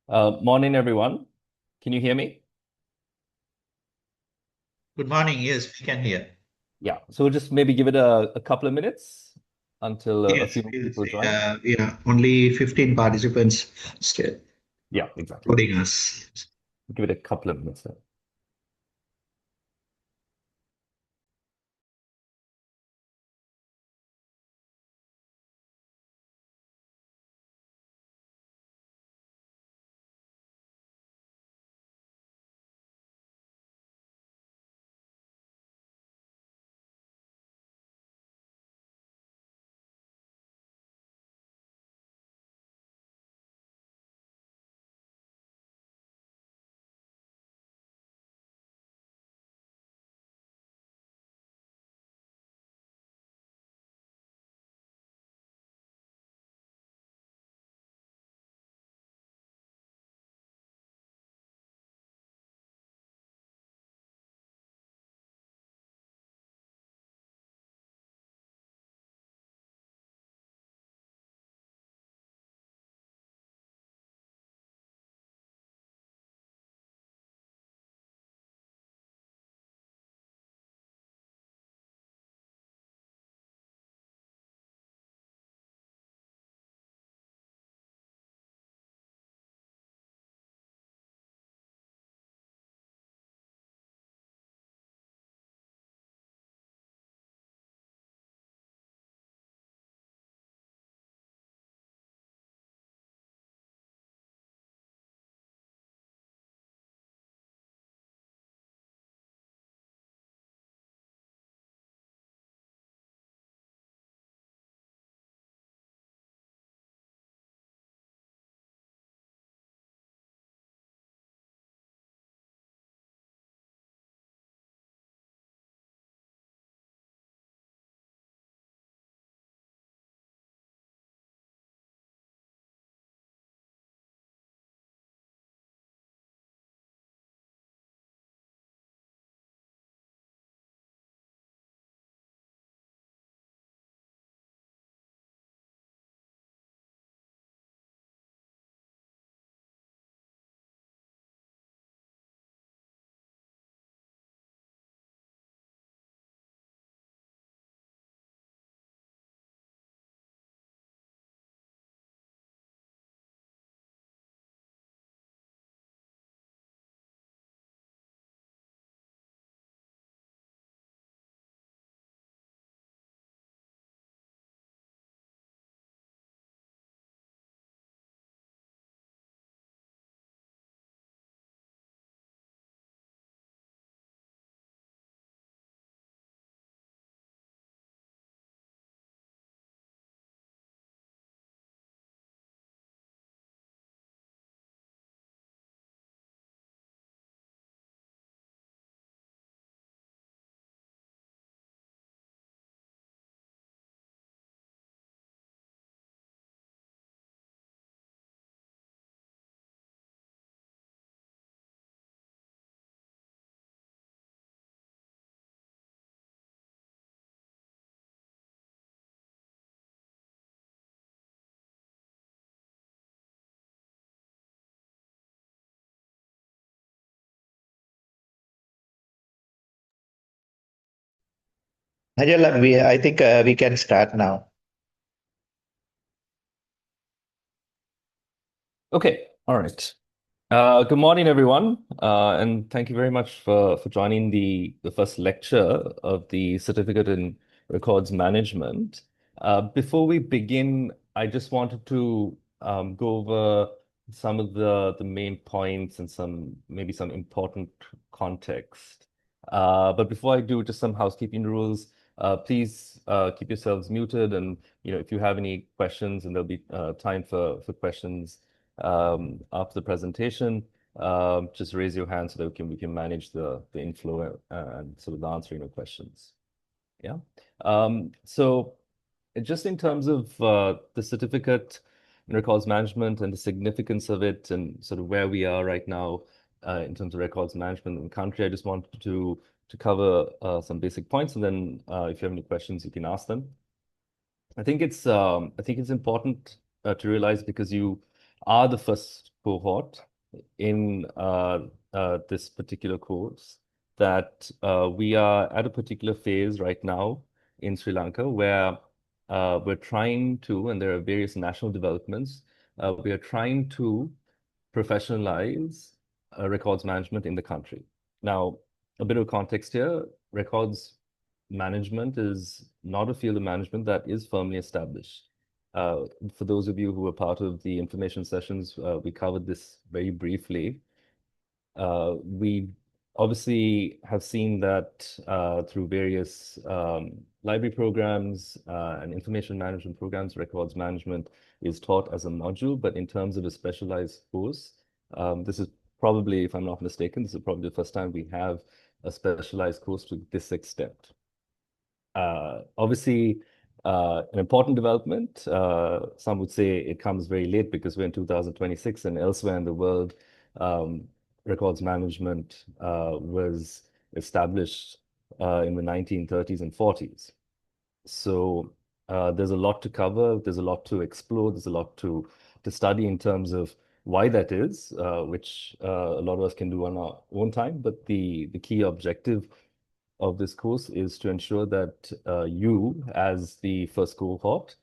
Morning, everyone. Can you hear me? Good morning. Yes, we can hear. Yeah. So we'll just maybe give it a couple of minutes until a Yes, few more yes, people join. yeah. Only 15 participants still Yeah, exactly. including us. Give it a couple of minutes then. Najal, I think we can start now. Okay. All right. Good morning, everyone, and thank you very much for joining the first lecture of the Certificate in Records Management. Before we begin, I just wanted to go over some of the main points and maybe some important context. But before I do, just some housekeeping rules. Please keep yourselves muted, and if you have any questions, and there'll be time for questions after the presentation, just raise your hand so that we can manage the inflow and sort of the answering of questions. Yeah. So just in terms of the certificate in records management and the significance of it and sort of where we are right now in terms of records management in the country, I just wanted to cover some basic points, and then if you have any questions, you can ask them. I think it's important to realize because are the first cohort in this particular course that we are at a particular phase right now in Sri Lanka where we're trying to, and there are various national developments, we are trying to professionalize records management in the country. Now, a bit of context here, records management is not a field of management that is firmly established. Uh, for those of you who were part of the information sessions, we covered this very briefly. We obviously have seen that through various library programs and information management programs, records management is taught as a module, but in terms of a specialized course, this is probably, if I'm not mistaken, this is probably the first time we have a specialized course to this extent. Obviously, an important development. Some would say it comes very late because we're in 2026 and elsewhere in the world, um, records management was established in the 1930s and 40s. So there's a lot to cover, there's a lot to explore, there's a lot to study in terms of why that is, which a lot of us can do on our own time. But the key objective of this course is to ensure that you, as the first cohort,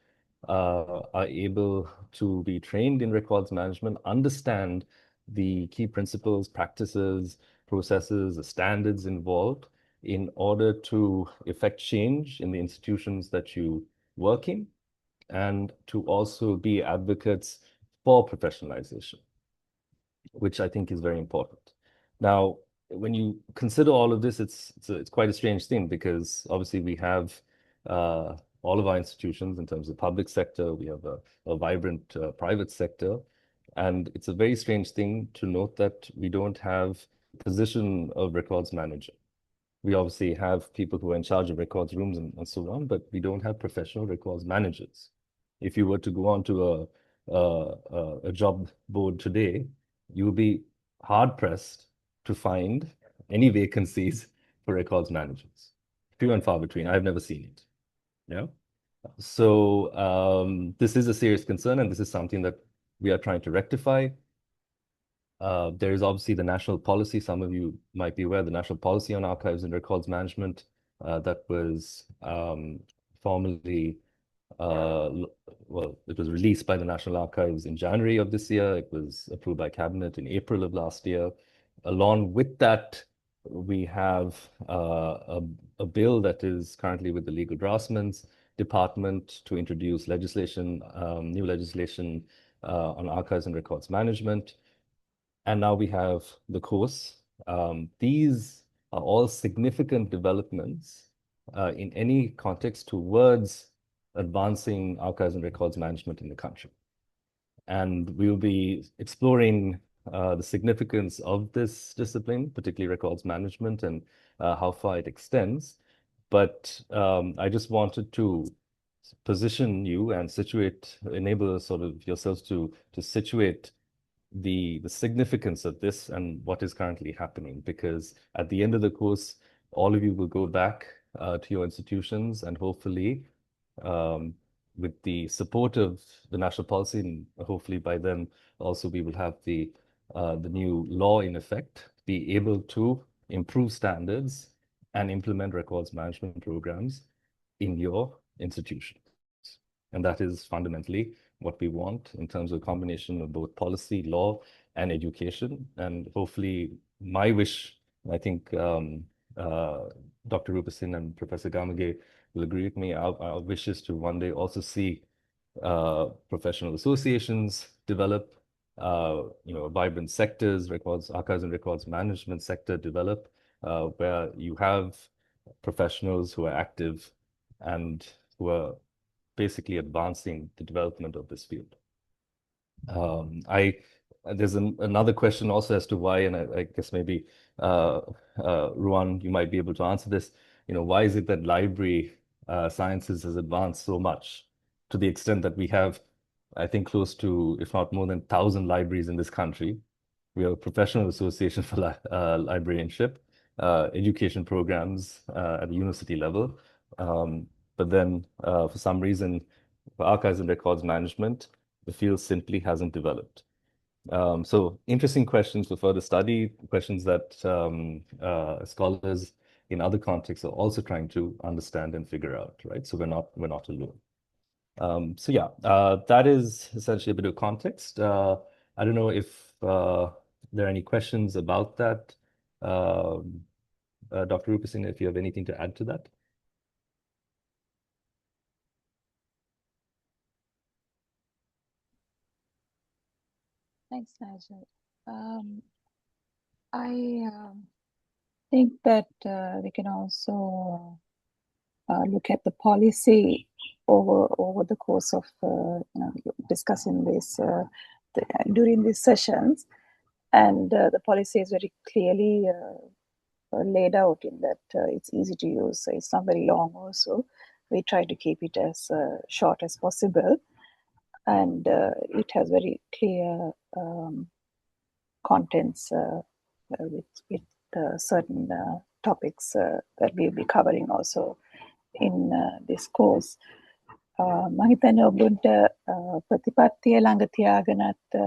are able to be trained in records management, understand the key principles, practices, processes, the standards involved in order to effect change in the institutions that you work in, and to also be advocates for professionalization, which I think is very important. Now, when you consider all of this, it's quite a strange thing because obviously we have all of our institutions in terms of public sector, we have a vibrant private sector, and it's a very strange thing to note that we don't have the position of records manager. We obviously have people who are in charge of records rooms and so on, but we don't have professional records managers. If you were to go onto a job board today, you would be hard pressed to find any vacancies for records managers. Few and far between. I've never seen it. Yeah. So this is a serious concern, and this is something that we are trying to rectify. There is obviously the national policy. Some of you might be aware, the national policy on archives and records management that was formally, well, it was released by the National Archives in January of this year. It was approved by Cabinet in April of last year. Along with that, we have a bill that is currently with the Legal Draftsman's Department to introduce legislation, new legislation on archives and records management. And now we have the course. These are all significant developments in any context towards advancing archives and records management in the country. And we'll be exploring the significance of this discipline, particularly records management, and how far it extends. But I just wanted to position you and situate, enable sort of yourselves to situate the significance of this and what is currently happening. Because at the end of the course, all of you will go back to your institutions and hopefully with the support of the national policy, and hopefully by then also we will have the new law in effect, be able to improve standards and implement records management programs in your institution. And that is fundamentally what we want in terms of a combination of both policy, law, and education. And hopefully, my wish, I think Dr. Rupesinghe and Professor Gamage will agree with me. Our wish is to one day also see professional associations develop, vibrant sectors, records, archives and records management sector develop, where you have professionals who are active and who are basically advancing the development of this field. There's another question also as to why, and I guess maybe Ruan, you might be able to answer this. Why is it that library sciences has advanced so much to the extent that we have, I think, close to, if not more than 1,000 libraries in this country. We have a professional association for librarianship, education programs at the university level. But then for some reason, for archives and records management, the field simply hasn't developed. So interesting questions for further study, questions that scholars in other contexts are also trying to understand and figure out, right? So we're not alone. So yeah, that is essentially a bit of context. I don't know if there are any questions about that. Dr. Rupesinghe, if you have anything to add to that. Thanks, Nigel. I think that we can also look at the policy over the course of discussing this during these sessions, and the policy is very clearly laid out in that it's easy to use. So it's not very long. Also, we try to keep it as short as possible, and it has very clear contents with certain topics that we'll be covering also in this course. මම හිතන්නේ ඔබට ප්‍රතිපත්තිය ළඟ තියාගෙනත්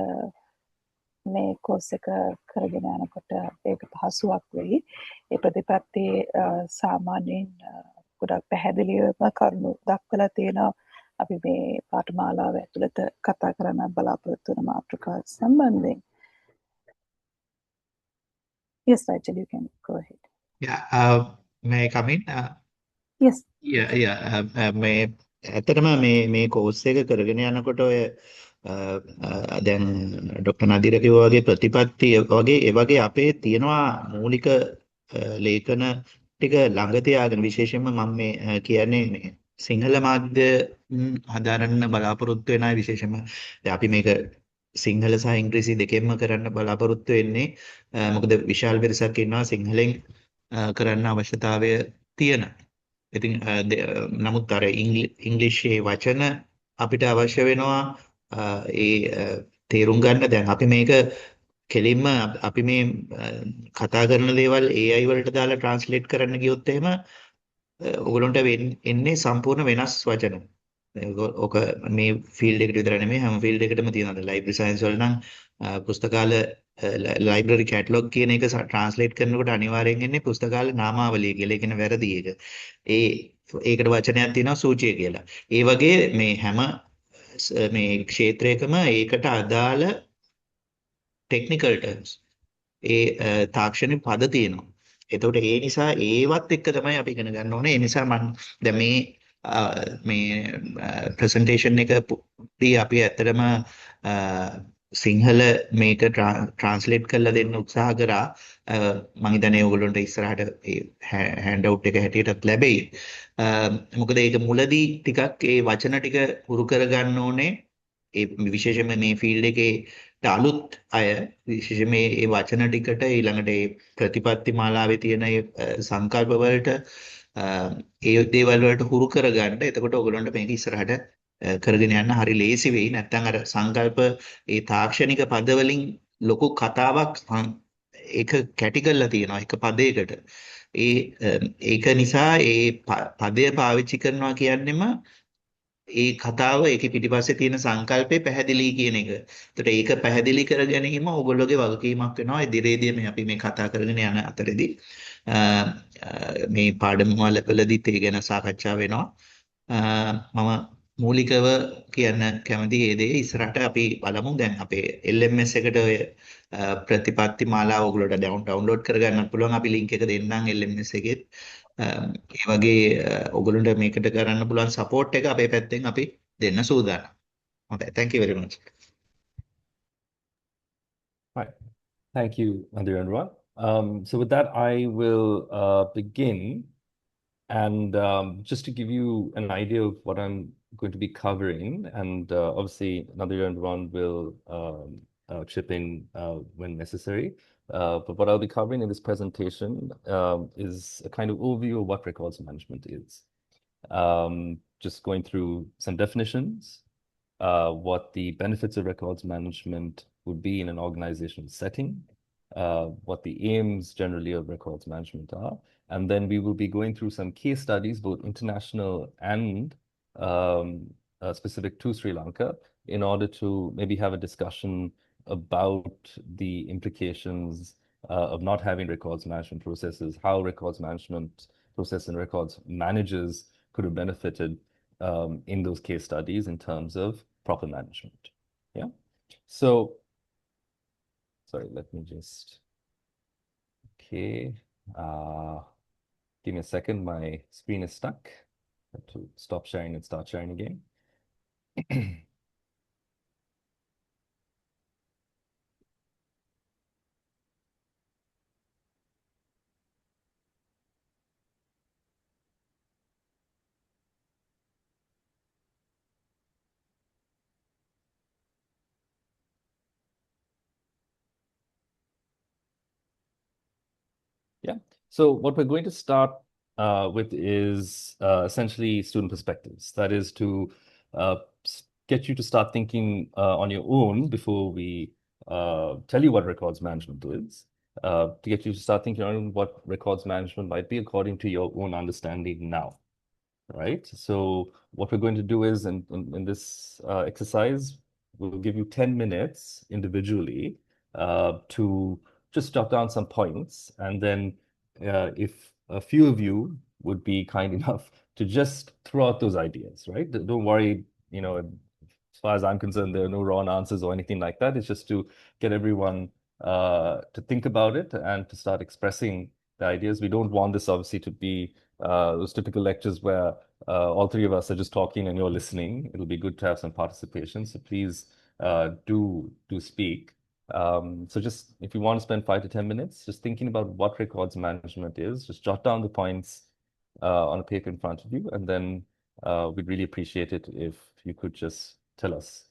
මේ course එක කරගෙන යනකොට ඒක පහසුවක් වෙයි. ඒ ප්‍රතිපත්තියේ සාමාන්‍යයෙන් ගොඩක් පැහැදිලිවම කරුණු දක්වලා තියෙනවා. අපි මේ පාඨමාලාව ඇතුළත කතා කරන්න බලාපොරොත්තු වන මාතෘකා සම්බන්ධයෙන්. Yes, Rachel, you can go ahead. Yeah, may I come in? Yes. මේ ඇත්තටම මේ කෝස් එක කරගෙන යනකොට ඔය දැන් ඩොක්ටර් නදීර කිව්වා වගේ ප්‍රතිපත්ති වගේ ඒ වගේ අපේ තියෙනවා මූලික ලේඛන ටික ළඟ තියාගෙන විශේෂයෙන්ම මම මේ කියන්නේ මේ සිංහල මාධ්‍ය හදාරන්න බලාපොරොත්තු වෙන අය විශේෂයෙන්ම දැන් අපි මේක සිංහල සහ ඉංග්‍රීසි දෙකෙන්ම කරන්න බලාපොරොත්තු වෙන්නේ මොකද විශාල පිරිසක් ඉන්නවා සිංහලෙන් කරන්න අවශ්‍යතාවය තියෙන. ඉතින් නමුත් අර ඉංග්‍රීසියේ වචන අපිට අවශ්‍ය වෙනවා ඒ තේරුම් ගන්න. දැන් අපි මේක කෙලින්ම අපි මේ කතා කරන දේවල් AI වලට දාලා ට්‍රාන්ස්ලේට් කරන්න ගියොත් එහෙම ඔයගොල්ලන්ට එන්නේ සම්පූර්ණ වෙනස් වචන. ඔක මේ ෆීල්ඩ් එකට විතර නෙමෙයි හැම ෆීල්ඩ් එකකටම තියෙනවා. ලයිබ්‍රරි සයන්ස් වල නම් පුස්තකාල ලයිබ්‍රරි කැටලොග් කියන එක ට්‍රාන්ස්ලේට් කරනකොට අනිවාර්යෙන් එන්නේ පුස්තකාල නාමාවලිය කියලා. ඒ කියන්නේ වැරදි එක. ඒකට වචනයක් තියෙනවා සූචිය කියලා. ඒ වගේ මේ හැම මේ ක්ෂේත්‍රයකම ඒකට අදාළ ටෙක්නිකල් ටර්ම්ස් තාක්ෂණික පද තියෙනවා. එතකොට ඒ නිසා ඒවත් එක්ක තමයි අපි ඉගෙන ගන්න ඕනේ. ඒ නිසා මම දැන් මේ ප්‍රසන්ටේෂන් එකදී අපි ඇත්තටම සිංහල මේක ට්‍රාන්ස්ලේට් කරලා දෙන්න උත්සාහ කරා. මම හිතන්නේ ඔයගොල්ලන්ට ඉස්සරහට ඒ හෑන්ඩ් අවුට් එක හැටියටත් ලැබෙයි. මොකද ඒක මුලදී ටිකක් ඒ වචන ටික හුරු කරගන්න ඕනේ. ඒ විශේෂයෙන්ම මේ ෆීල්ඩ් එකේ අලුත් අය විශේෂයෙන්ම මේ වචන ටිකට ඊළඟට ඒ ප්‍රතිපත්ති මාලාවේ තියෙන ඒ සංකල්ප වලට ඒ දේවල් වලට හුරු කරගන්න. එතකොට ඔයගොල්ලන්ට මේක ඉස්සරහට කරගෙන යන්න හරි ලේසි වෙයි. නැත්නම් අර සංකල්ප ඒ තාක්ෂණික පද වලින් ලොකු කතාවක් ඒක කැටි කරලා තියෙනවා එක පදයකට. ඒක නිසා ඒ පදය පාවිච්චි කරනවා කියන්නේම ඒ කතාව ඒකේ පිටිපස්සේ තියෙන සංකල්පේ පැහැදිලි කියන එක. ඒතට ඒක පැහැදිලි කර ගැනීම ඕගොල්ලෝගේ වගකීමක් වෙනවා. ඉදිරියේදී මේ අපි මේ කතා කරගෙන යන අතරේදී මේ පාඩම වලදීත් ඒ ගැන සාකච්ඡා වෙනවා. මම මූලිකව කියන්න කැමති ඒ දේ ඉස්සරහට අපි බලමු. දැන් අපේ LMS එකට ඔය ප්‍රතිපත්ති මාලාව ඔයගොල්ලෝට ඩවුන්ලෝඩ් කරගන්න පුළුවන්. අපි ලින්ක් එක දෙන්නම් LMS එකේ. ඒ වගේ ඔයගොල්ලන්ට මේකට කරන්න පුළුවන් සපෝට් එක අපේ පැත්තෙන් අපි දෙන්න සූදානම්. හොඳයි. Thank you very much. Right. Thank you, Nadir and Ron. So with that, I will begin. And just to give you an idea of what I'm going to be covering, and obviously Nadir and Ron will chip in when necessary. But what I'll be covering in this presentation is a kind of overview of what records management is. Just going through some definitions, what the benefits of records management would be in an organizational setting, what the aims generally of records management are, and then we will be going through some case studies, both international and specific to Sri Lanka, in order to maybe have a discussion about the implications of not having records management processes, how records management process and records managers could have benefited in those case studies in terms of proper management. Yeah. So, sorry, let me just, okay. Give me a second. My screen is stuck. I have to stop sharing and start sharing again. Yeah. So what we're going to start with is essentially student perspectives. That is to get you to start thinking on your own before we tell you what records management is, to get you to start thinking on what records management might be according to your own understanding now. Right? So what we're going to do is in this exercise, we'll give you 10 minutes individually to just jot down some points. And then if a few of you would be kind enough to just throw out those ideas, right? Don't worry, as far as I'm concerned, there are no wrong answers or anything like that. It's just to get everyone to think about it and to start expressing the ideas. We don't want this obviously to be those typical lectures where all three of us are just talking and you're listening. It'll be good to have some participation. So please do speak. So just if you want to spend 5 to 10 minutes just thinking about what records management is, just jot down the points on a paper in front of you, and then we'd really appreciate it if you could just tell us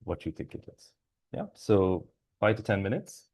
what you think it is. Yeah, so 5 to 10 minutes.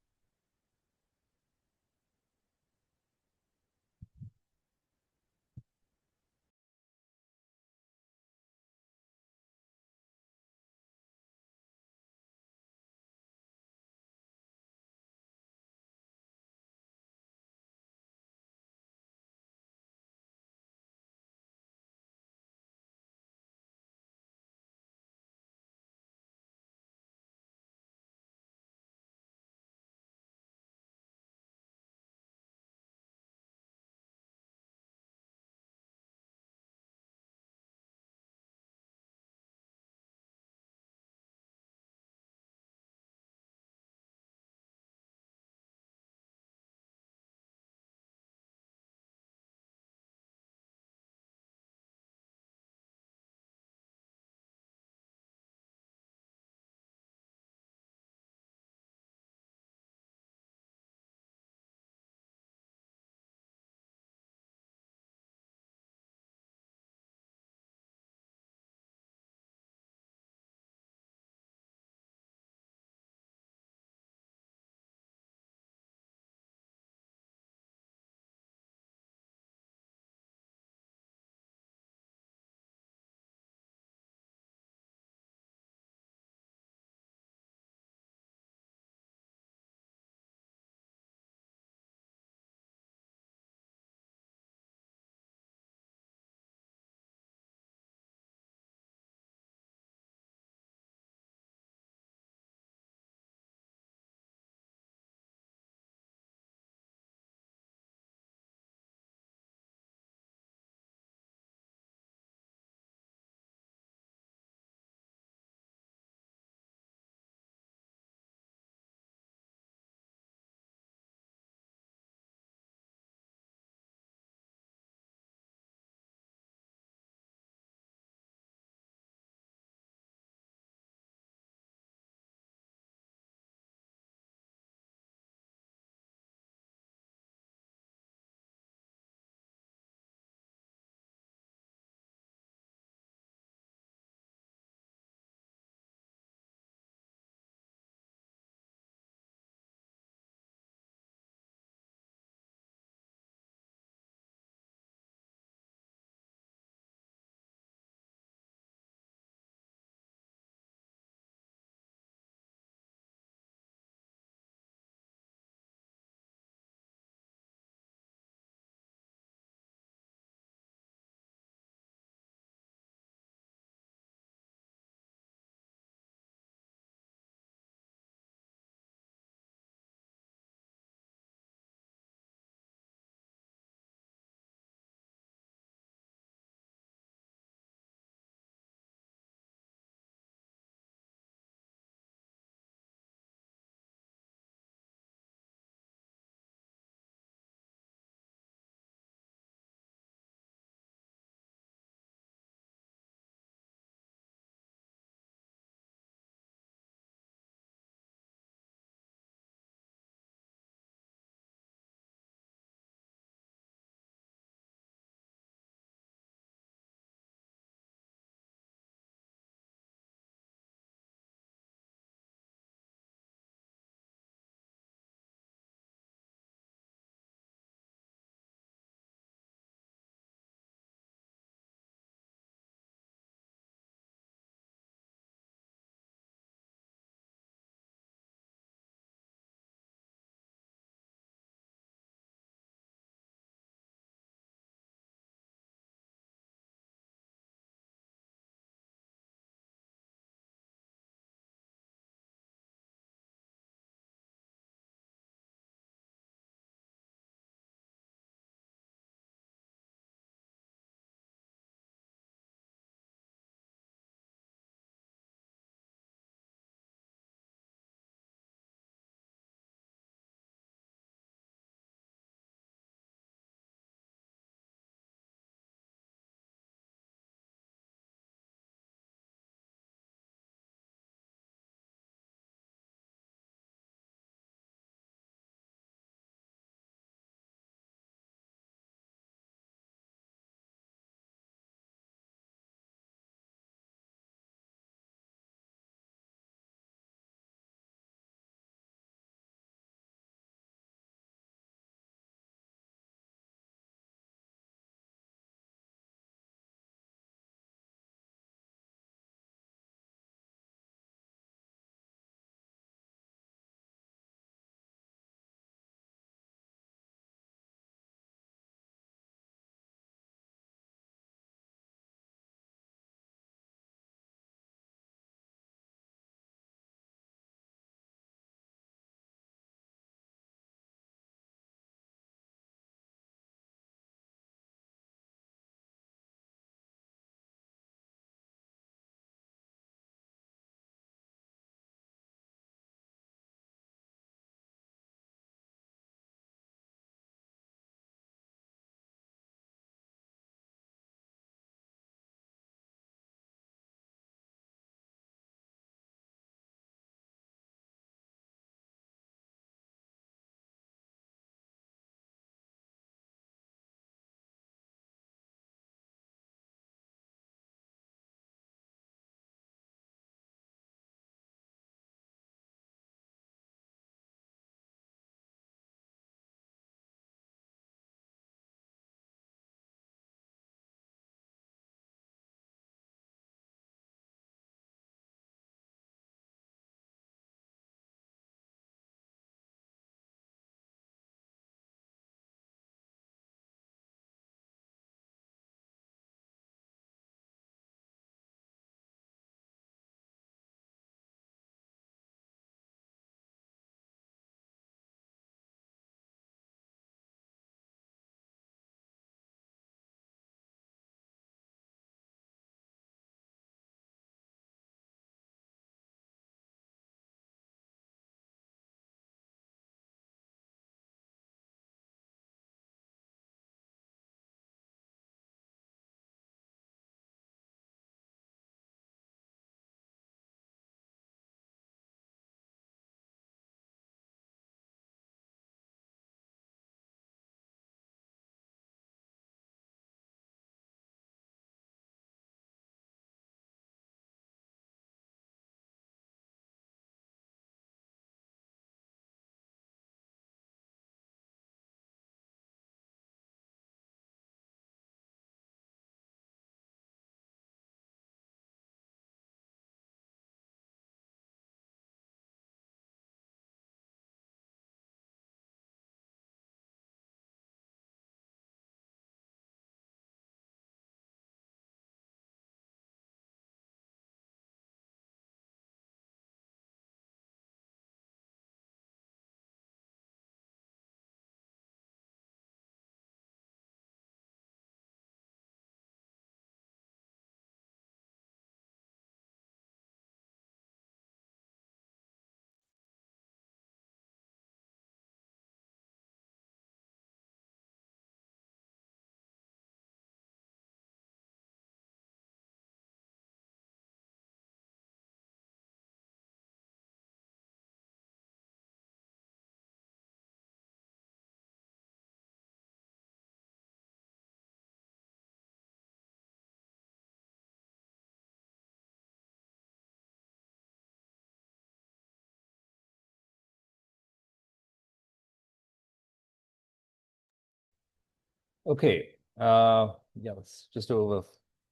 Okay. Yeah, it's just over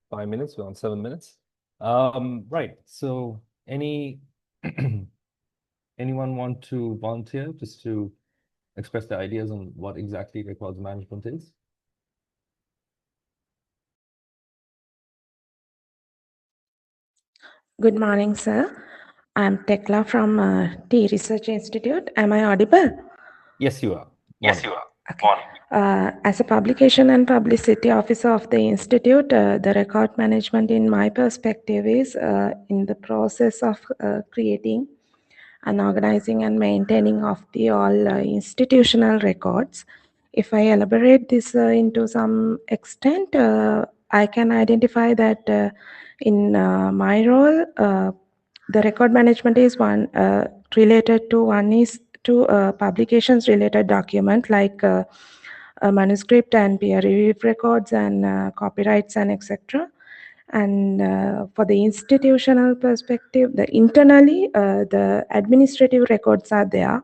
5 minutes. We're on 7 minutes. Right. So anyone want to volunteer just to express their ideas on what exactly records management is? Good morning, sir. I'm Tekla from T Research Institute. Am I audible? Yes, you are. Yes, Morning. you are. Okay. As a publication and publicity officer of the Institute, the record management, in my perspective, is in the process of creating and organizing and maintaining of the all institutional records. If I elaborate this into some extent, I can identify that in my role, the record management is one related to one is to publications related document like a manuscript and peer review records and copyrights and etc. And for the institutional perspective, the internally the administrative records are there,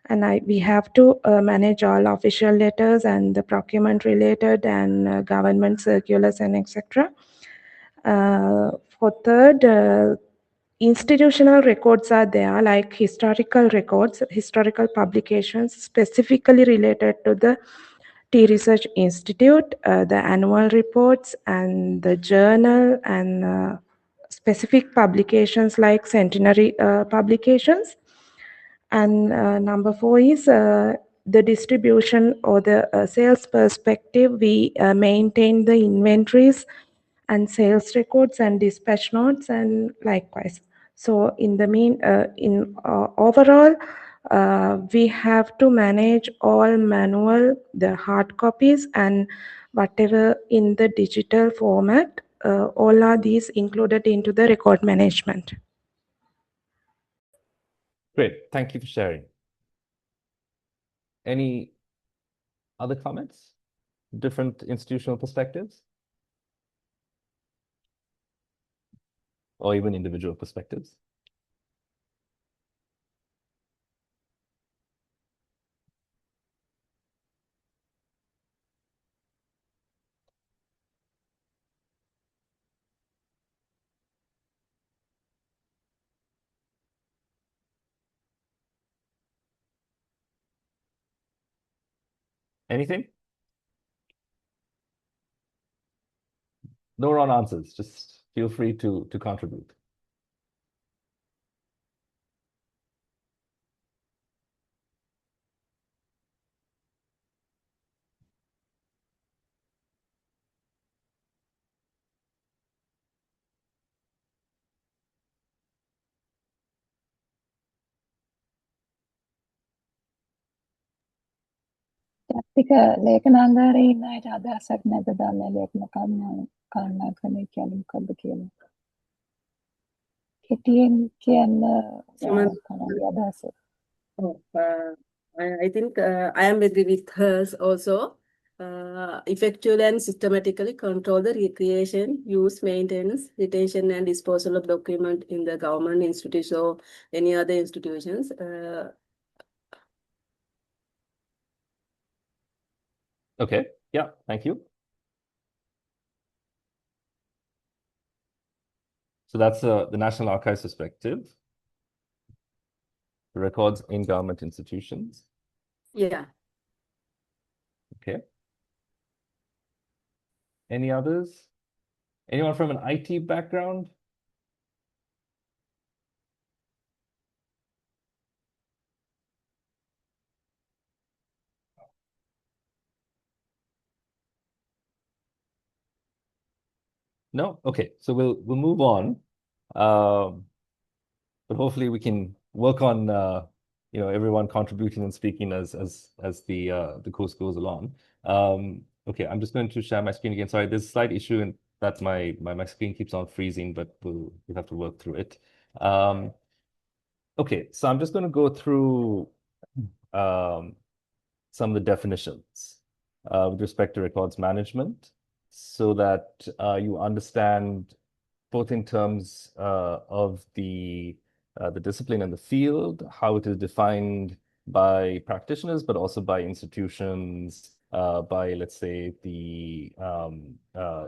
and we have to manage all official letters and the procurement related and government circulars and etc. For third, institutional records are there, like historical records, historical publications specifically related to the T Research Institute, the annual reports and the journal and specific publications like centenary publications. And number four is the distribution or the sales perspective. We maintain the inventories and sales records and dispatch notes and likewise. So in the overall, we have to manage all manual, the hard copies and whatever in the digital format. All are these included into the record management. Great. Thank you for sharing. Any other comments? Different institutional perspectives? Or even individual perspectives? Anything? No wrong answers. Just feel free to contribute. ටික ලේඛනාගාරේ ඉන්න අයට අදහසක් නැද්ද දන්නේ ලේඛන කළා කරන කියන්නේ මොකද්ද කියලා? කෙටියෙන් කියන්න කලින් අදහස. I think I am agree with hers also. Effectively and systematically control the recreation, use, maintenance, retention, and disposal of document in the government institution or any other institutions. Okay. Yeah. Thank you. So that's the National Archives perspective. The records in government institutions. Yeah. Okay. Any others? Anyone from an IT background? No? Okay. So we'll move on. But hopefully we can work on everyone contributing and speaking as the course goes along. Okay, I'm just going to share my screen again. Sorry, there's a slight issue and that my screen keeps on freezing, but we'll have to work through it. Okay, so I'm just going to go through some of the definitions with respect to records management so that you understand both in terms of the discipline and the field, how it is defined by practitioners, but also by institutions by, let's say, the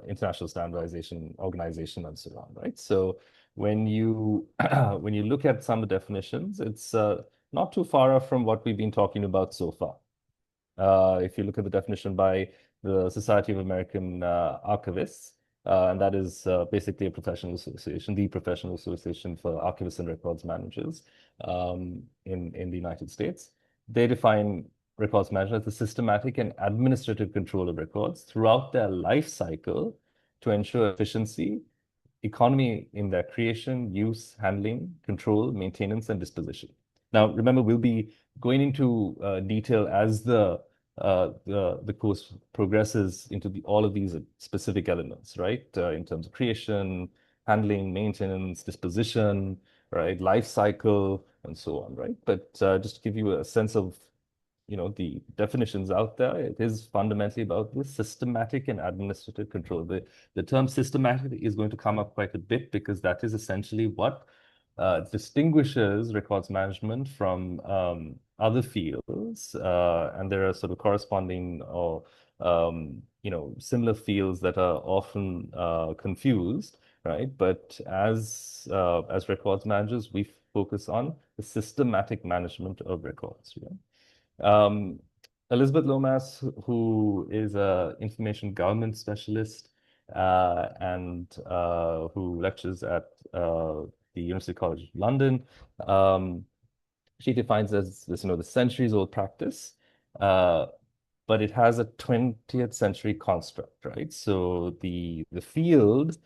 International Standardization Organization and so on, right? So when you when you look at some of the definitions, it's not too far off from what we've been talking about so far. If you look at the definition by the Society of American Archivists, and that is basically a professional association, the professional association for archivists and records managers in the United States. They define records management as the systematic and administrative control of records throughout their life cycle to ensure efficiency, economy in their creation, use, handling, control, maintenance, and disposition. Now, remember, we'll be going into detail as the course progresses into all of these specific elements, right? In terms of creation, handling, maintenance, disposition, right? Life cycle, and so on, right? But just to give you a sense of the definitions out there, it is fundamentally about the systematic and administrative control. The term systematic is going to come up quite a bit because that is essentially what distinguishes records management from other fields, and there are sort of corresponding or similar fields that are often confused, right? But as records managers, we focus on the systematic management of records. Yeah? Elizabeth Lomas, who is an information governance specialist and who lectures at the University College London, she defines as this, the centuries-old practice, but it has a 20th century construct, right? So the field,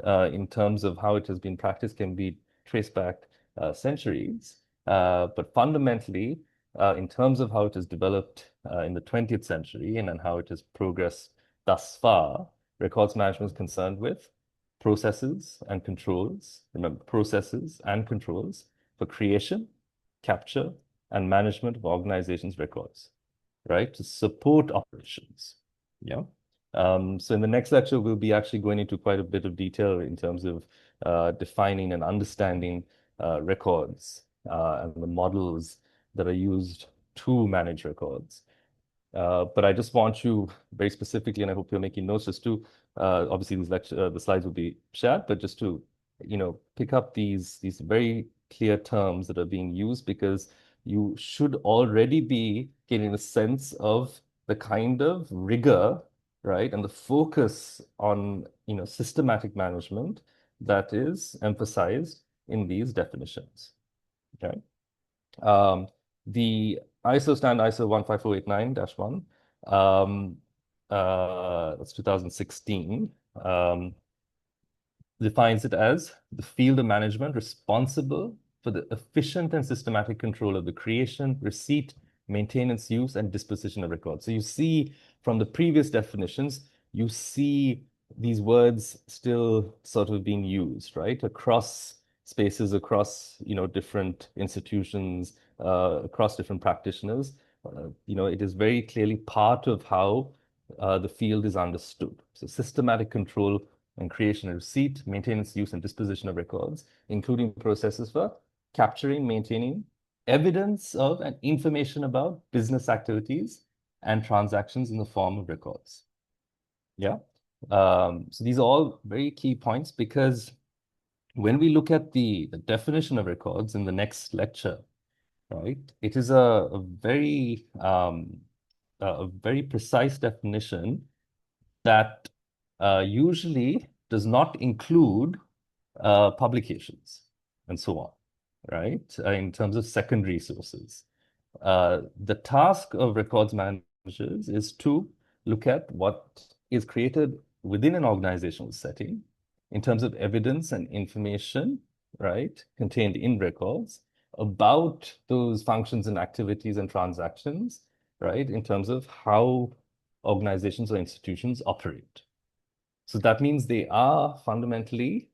in terms of how it has been practiced, can be traced back centuries, but fundamentally, in terms of how it has developed in the 20th century and how it has progressed thus far, records management is concerned with processes and controls. Remember, processes and controls for creation, capture, and management of organizations' records, right? To support operations. Yeah. So in the next lecture, we'll be actually going into quite a bit of detail in terms of defining and understanding records and the models that are used to manage records. But I just want you very specifically, and I hope you're making notes, just to obviously the slides will be shared, but just to pick up these very clear terms that are being used, because you should already be getting a sense of the kind of rigor, right, and the focus on systematic management that is emphasized in these definitions. Okay. The ISO standard ISO 15489-1, that's 2016, defines it as the field of management responsible for the efficient and systematic control of the creation, receipt, maintenance, use, and disposition of records. So you see from the previous definitions, you see these words still sort of being used, right? Across spaces, across, different institutions, across different practitioners. It is very clearly part of how the field is understood. So systematic control and creation and receipt, maintenance, use, and disposition of records, including processes for capturing, maintaining evidence of and information about business activities and transactions in the form of records. Yeah. So these are all very key points, because when we look at the definition of records in the next lecture, right, it is a very precise definition that usually does not include publications and so on, right, in terms of secondary sources. The task of records managers is to look at what is created within an organizational setting in terms of evidence and information, right, contained in records about those functions and activities and transactions, right, in terms of how organizations or institutions operate. So that means they are fundamentally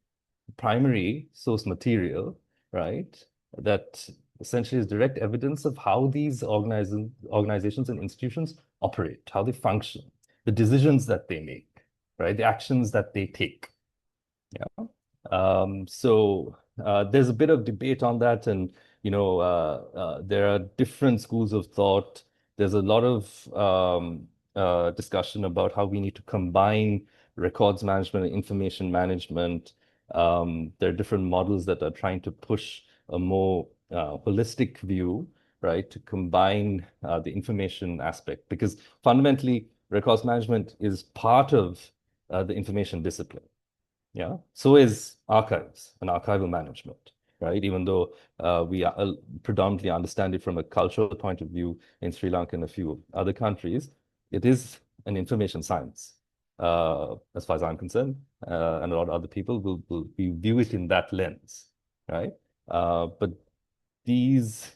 primary source material, right, that essentially is direct evidence of how these organizations and institutions operate, how they function, the decisions that they make, right, the actions that they take. Yeah. So there's a bit of debate on that, and there are different schools of thought. There's a lot of discussion about how we need to combine records management and information management. There are different models that are trying to push a more holistic view, right, to combine the information aspect, because fundamentally records management is part of the information discipline. Yeah, so is archives and archival management, right? Even though we predominantly understand it from a cultural point of view in Sri Lanka and a few other countries, it is an information science, as far as I'm concerned, and a lot of other people will view it in that lens, right? But these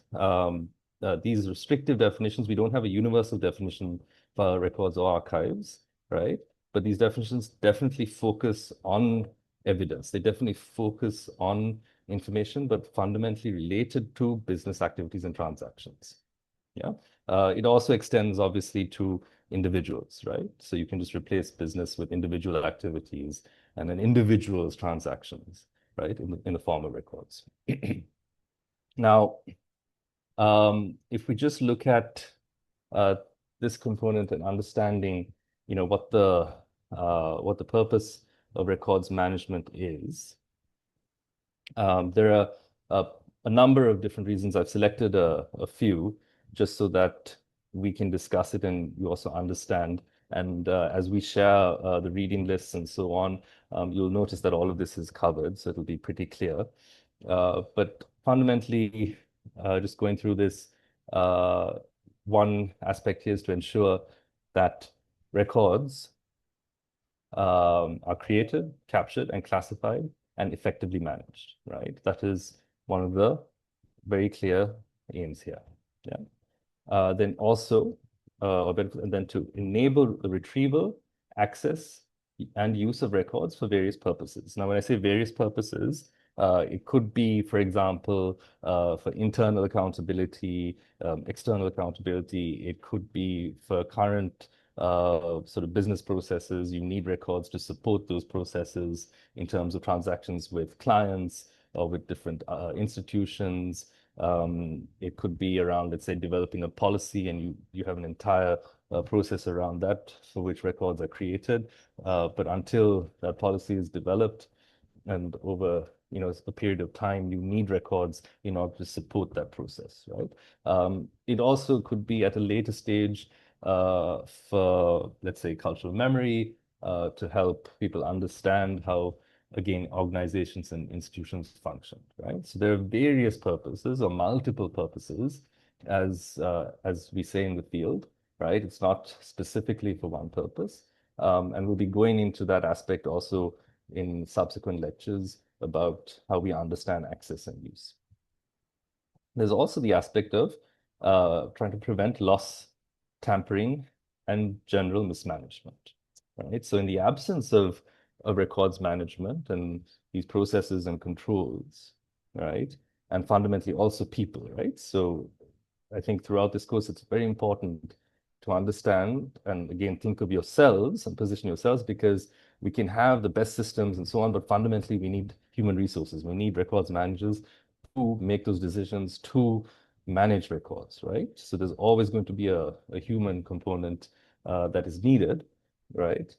restrictive definitions, we don't have a universal definition for records or archives, right? But these definitions definitely focus on evidence. They definitely focus on information, but fundamentally related to business activities and transactions. Yeah. It also extends obviously to individuals, right? So you can just replace business with individual activities and then individuals' transactions, right, in the form of records. Now, if we just look at this component and understanding, what the purpose of records management is, there are a number of different reasons. I've selected a few just so that we can discuss it and you also understand. And as we share the reading lists and so on, you'll notice that all of this is covered, so it'll be pretty clear. But fundamentally, just going through this, one aspect here is to ensure that records are created, captured, and classified and effectively managed, right? That is one of the very clear aims here. Yeah. Then also, and then to enable the retrieval, access, and use of records for various purposes. Now, when I say various purposes, it could be, for example, for internal accountability, external accountability. It could be for current sort of business processes. You need records to support those processes in terms of transactions with clients or with different institutions. It could be around, let's say, developing a policy, and you have an entire process around that for which records are created. But until that policy is developed and over a period of time, you need records in order to support that process, right? It also could be at a later stage for, let's say, cultural memory, to help people understand how, again, organizations and institutions function, right? So there are various purposes or multiple purposes, as we say in the field, right? It's not specifically for one purpose. And we'll be going into that aspect also in subsequent lectures about how we understand access and use. There's also the aspect of trying to prevent loss, tampering, and general mismanagement, right? So in the absence of records management and these processes and controls, right? And fundamentally also people, right? So I think throughout this course, it's very important to understand and again, think of yourselves and position yourselves, because we can have the best systems and so on, but fundamentally we need human resources. We need records managers to make those decisions, to manage records, right? So there's always going to be a human component that is needed, right?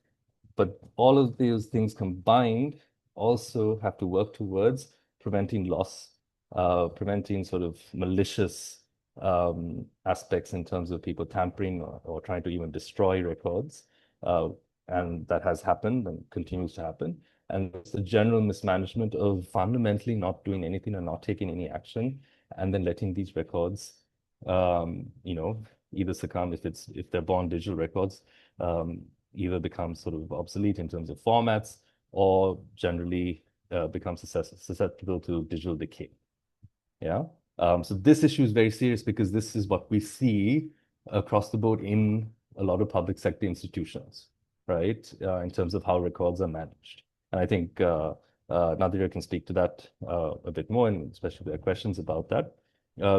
But all of these things combined also have to work towards preventing loss, preventing sort of malicious aspects in terms of people tampering or trying to even destroy records. And that has happened and continues to happen. And it's the general mismanagement of fundamentally not doing anything or not taking any action, and then letting these records, either succumb if they're born digital records, either become sort of obsolete in terms of formats, or generally become susceptible to digital decay. Yeah. So this issue is very serious because this is what we see across the board in a lot of public sector institutions, right? In terms of how records are managed. And I think Nadira can speak to that a bit more, and especially if there are questions about that.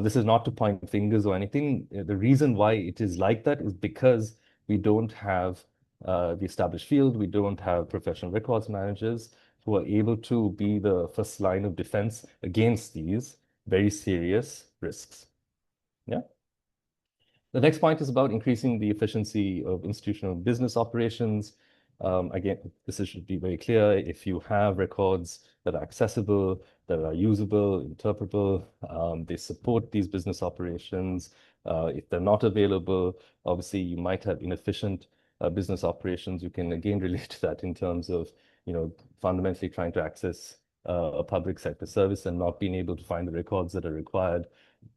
This is not to point fingers or anything. The reason why it is like that is because we don't have the established field. We don't have professional records managers who are able to be the first line of defense against these very serious risks. Yeah. The next point is about increasing the efficiency of institutional business operations. Again, this should be very clear. If you have records that are accessible, that are usable, interpretable, they support these business operations. If they're not available, obviously you might have inefficient business operations. You can again relate to that in terms of, fundamentally trying to access a public sector service and not being able to find the records that are required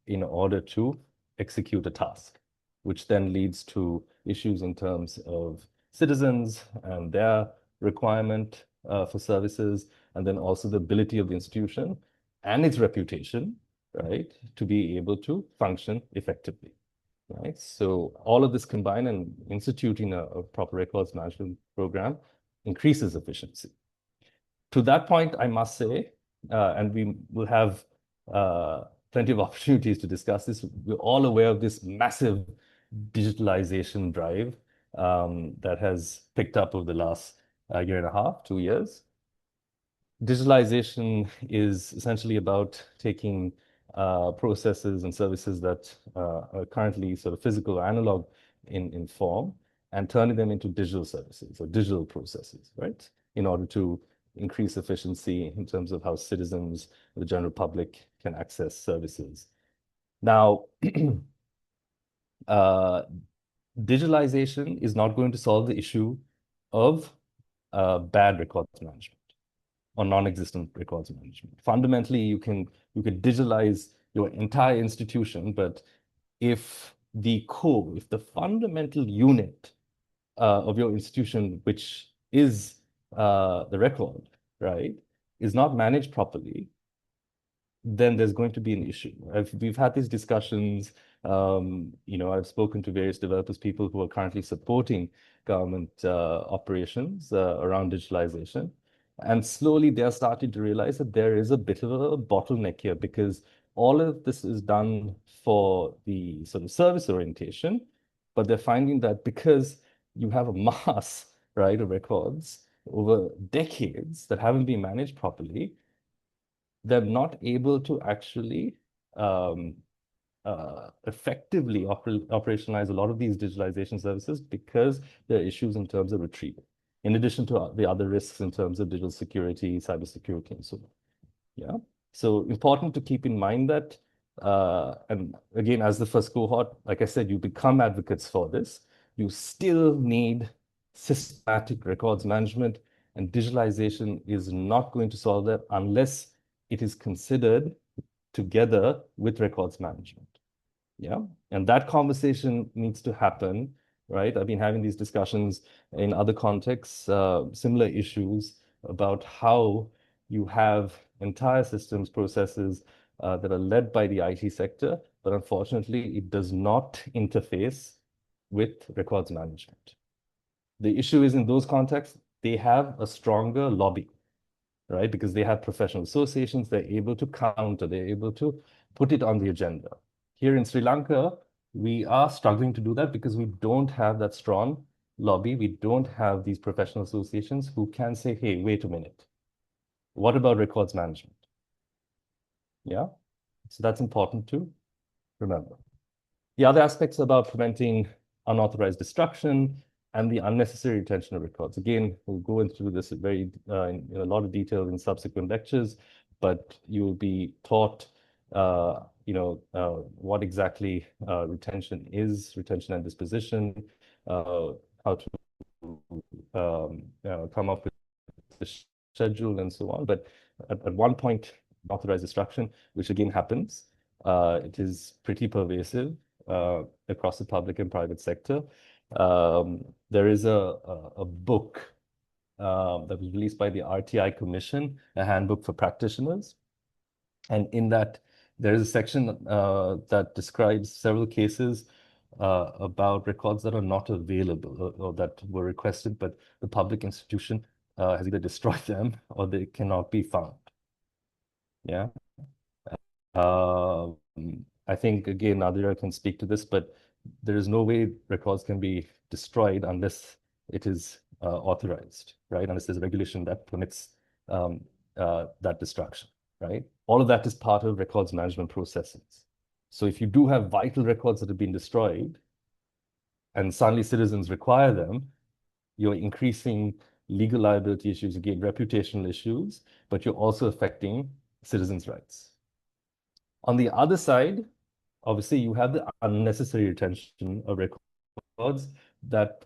in order to execute a task, which then leads to issues in terms of citizens and their requirement for services, and then also the ability of the institution and its reputation, right, to be able to function effectively, right? So all of this combined and instituting a proper records management program increases efficiency. To that point, I must say, and we will have plenty of opportunities to discuss this, we're all aware of this massive digitalization drive that has picked up over the last year and a half, 2 years. Digitalization is essentially about taking processes and services that are currently sort of physical or analog in form and turning them into digital services or digital processes, right? In order to increase efficiency in terms of how citizens, the general public can access services. Now, digitalization is not going to solve the issue of bad records management or non-existent records management. Fundamentally, you can digitalize your entire institution, but if the core, if the fundamental unit of your institution, which is the record, right, is not managed properly, then there's going to be an issue. We've had these discussions. I've spoken to various developers, people who are currently supporting government operations around digitalization. And slowly they're starting to realize that there is a bit of a bottleneck here because all of this is done for the sort of service orientation, but they're finding that because you have a mass, right, of records over decades that haven't been managed properly, they're not able to actually effectively operationalize a lot of these digitalization services because there are issues in terms of retrieval, in addition to the other risks in terms of digital security, cybersecurity, and so on. Yeah. So important to keep in mind that, and again, as the first cohort, like I said, you become advocates for this. You still need systematic records management, and digitalization is not going to solve that unless it is considered together with records management. Yeah. And that conversation needs to happen, right? I've been having these discussions in other contexts, similar issues about how you have entire systems, processes that are led by the IT sector, but unfortunately, it does not interface with records management. The issue is in those contexts, they have a stronger lobby, right? Because they have professional associations, they're able to counter, they're able to put it on the agenda. Here in Sri Lanka, we are struggling to do that because we don't have that strong lobby. We don't have these professional associations who can say, hey, wait a minute. What about records management? Yeah, so that's important to remember. The other aspects about preventing unauthorized destruction and the unnecessary retention of records. Again, we'll go into this in a lot of detail in subsequent lectures, but you will be taught what exactly retention is, retention and disposition, how to come up with the schedule and so on. But at one point, unauthorized destruction, which again happens, it is pretty pervasive across the public and private sector. There is a book that was released by the RTI Commission, a handbook for practitioners. And in that, there is a section that describes several cases about records that are not available or that were requested, but the public institution has either destroyed them or they cannot be found. Yeah. I think, again, Nadira can speak to this, but there is no way records can be destroyed unless it is authorized, right? Unless there's a regulation that permits that destruction, right? All of that is part of records management processes. So if you do have vital records that have been destroyed, and suddenly citizens require them, you're increasing legal liability issues, again, reputational issues, but you're also affecting citizens' rights. On the other side, obviously, you have the unnecessary retention of records that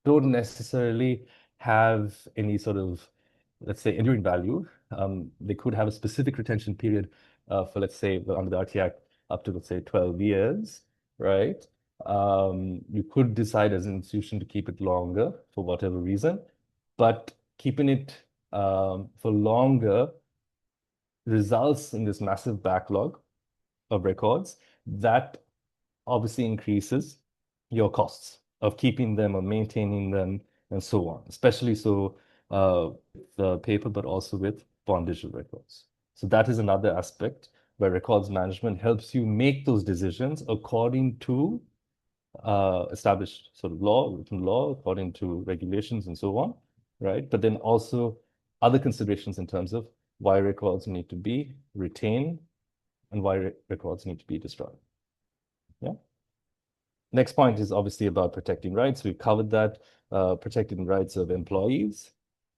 don't necessarily have any sort of, let's say, enduring value. They could have a specific retention period for, let's say, under the RT Act, up to, let's say, 12 years, right? You could decide as an institution to keep it longer for whatever reason, but keeping it for longer results in this massive backlog of records that obviously increases your costs of keeping them or maintaining them and so on, especially so with the paper, but also with bond digital records. So that is another aspect where records management helps you make those decisions according to established sort of law, written law, according to regulations and so on, right? But then also other considerations in terms of why records need to be retained and why records need to be destroyed. Yeah. Next point is obviously about protecting rights. We've covered that, protecting rights of employees.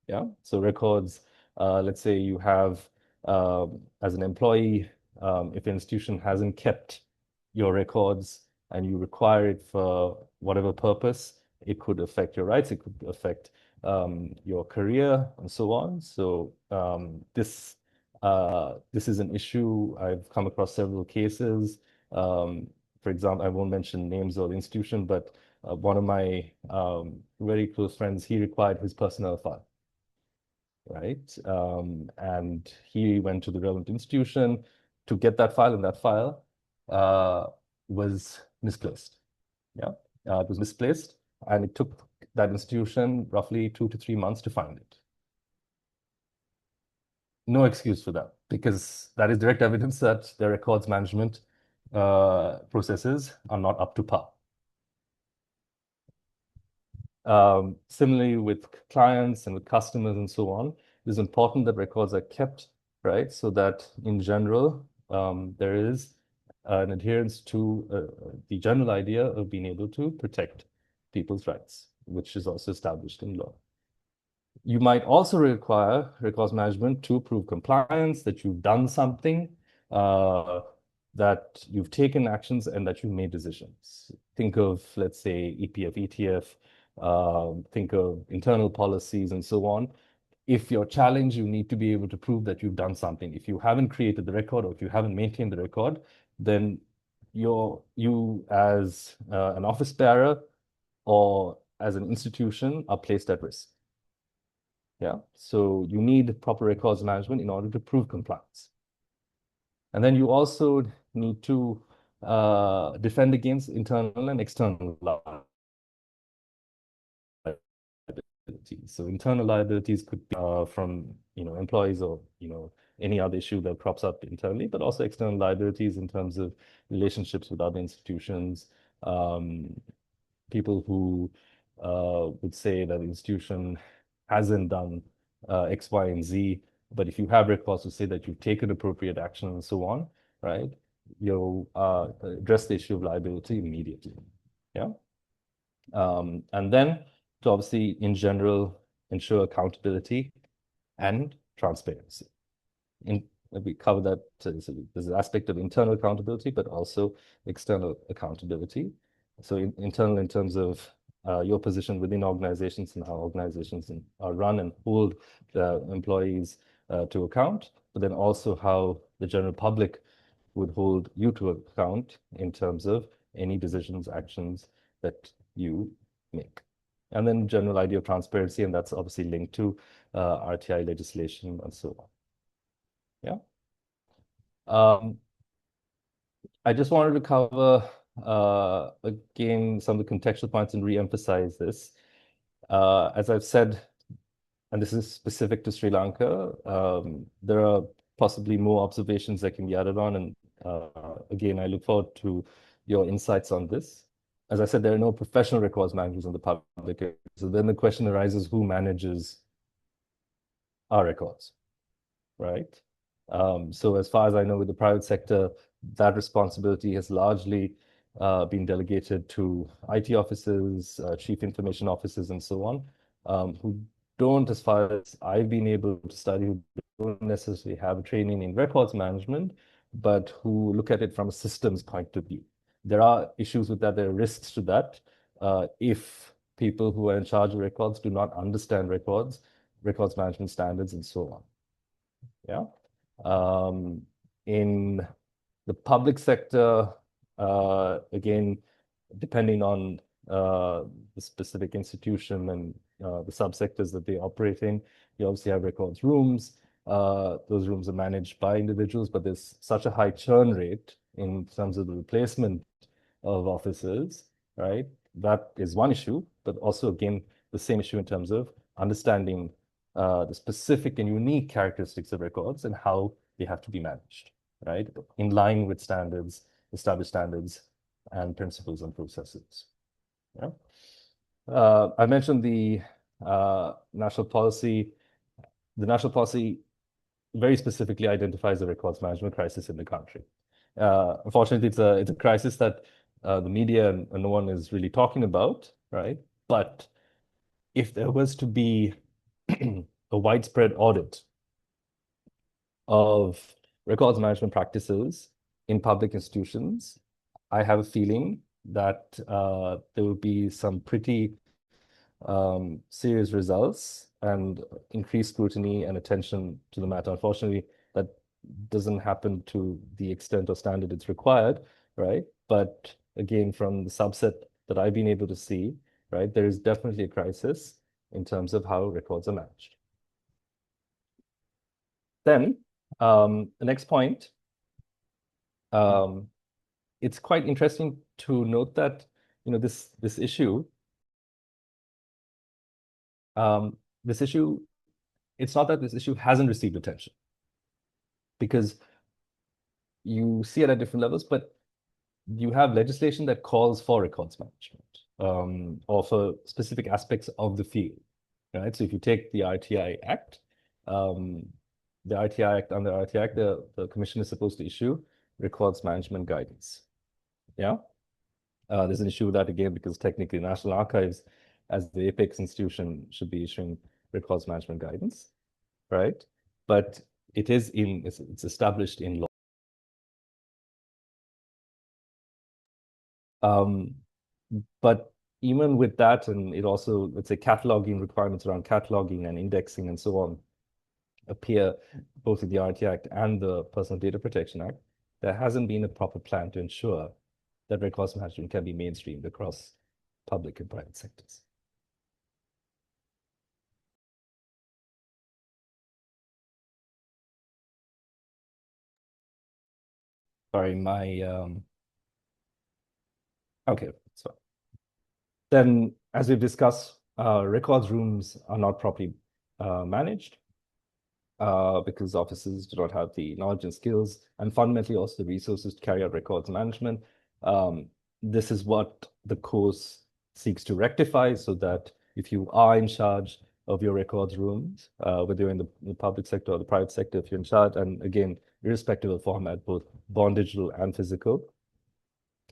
Yeah. So records, let's say you have, as an employee, if an institution hasn't kept your records and you require it for whatever purpose, it could affect your rights. It could affect your career and so on. So this is an issue. I've come across several cases. For example, I won't mention names or the institution, but one of my very close friends, he required his personnel file, right? And he went to the relevant institution to get that file, and that file was misplaced. Yeah, it was misplaced, and it took that institution roughly 2 to 3 months to find it. No excuse for that, because that is direct evidence that the records management processes are not up to par. Similarly, with clients and with customers and so on, it is important that records are kept, right? So that in general, there is an adherence to the general idea of being able to protect people's rights, which is also established in law. You might also require records management to prove compliance, that you've done something, that you've taken actions, and that you made decisions. Think of, let's say, EPF, ETF, think of internal policies and so on. If you're challenged, you need to be able to prove that you've done something. If you haven't created the record or if you haven't maintained the record, then you as an office bearer or as an institution are placed at risk. Yeah, so you need proper records management in order to prove compliance. And then you also need to defend against internal and external liabilities. So internal liabilities could be from employees or any other issue that crops up internally, but also external liabilities in terms of relationships with other institutions, people who would say that the institution hasn't done X, Y, and Z, but if you have records to say that you've taken appropriate action and so on, right, you'll address the issue of liability immediately. Yeah. And then to obviously, in general, ensure accountability and transparency. We cover that. There's an aspect of internal accountability, but also external accountability. So internal in terms of your position within organizations and how organizations are run and hold the employees to account, but then also how the general public would hold you to account in terms of any decisions, actions that you make. And then general idea of transparency, and that's obviously linked to RTI legislation and so on. Yeah. I just wanted to cover again some of the contextual points and re-emphasize this. As I've said, and this is specific to Sri Lanka, there are possibly more observations that can be added on, and again, I look forward to your insights on this. As I said, there are no professional records managers in the public, so then the question arises, who manages our records, right? So as far as I know, with the private sector, that responsibility has largely been delegated to IT officers, chief information officers, and so on, who don't, as far as I've been able to study, who don't necessarily have training in records management, but who look at it from a systems point of view. There are issues with that, there are risks to that. If people who are in charge of records do not understand records management standards, and so on. Yeah. In the public sector, again, depending on the specific institution and the subsectors that they operate in, you obviously have records rooms. Those rooms are managed by individuals, but there's such a high churn rate in terms of the replacement of officers, right? That is one issue, but also, again, the same issue in terms of understanding the specific and unique characteristics of records and how they have to be managed, right? In line with standards, established standards and principles and processes. Yeah. I mentioned the national policy. The national policy very specifically identifies the records management crisis in the country. Unfortunately, it's a crisis that the media and no one is really talking about, right? But if there was to be a widespread audit of records management practices in public institutions, I have a feeling that there will be some pretty serious results and increased scrutiny and attention to the matter. Unfortunately, that doesn't happen to the extent or standard it's required, right? But again, from the subset that I've been able to see, right, there is definitely a crisis in terms of how records are managed. Then, the next point, it's quite interesting to note that, you know, this issue, it's not that this issue hasn't received attention, because you see it at different levels, but you have legislation that calls for records management, or for specific aspects of the field, right? So if you take the RTI Act, under RTI Act, the Commission is supposed to issue records management guidance. Yeah. There's an issue with that again, because technically National Archives, as the apex institution, should be issuing records management guidance, right? But it's established in law. But even with that, and it also, let's say, cataloging requirements around cataloging and indexing and so on appear both in the RTI Act and the Personal Data Protection Act, there hasn't been a proper plan to ensure that records management can be mainstreamed across public and private sectors. Sorry, okay, so then, as we've discussed, records rooms are not properly managed because officers do not have the knowledge and skills, and fundamentally also the resources to carry out records management. This is what the course seeks to rectify, so that if you are in charge of your records rooms, whether you're in the public sector or the private sector, if you're in charge, and again, irrespective of format, both born digital and physical,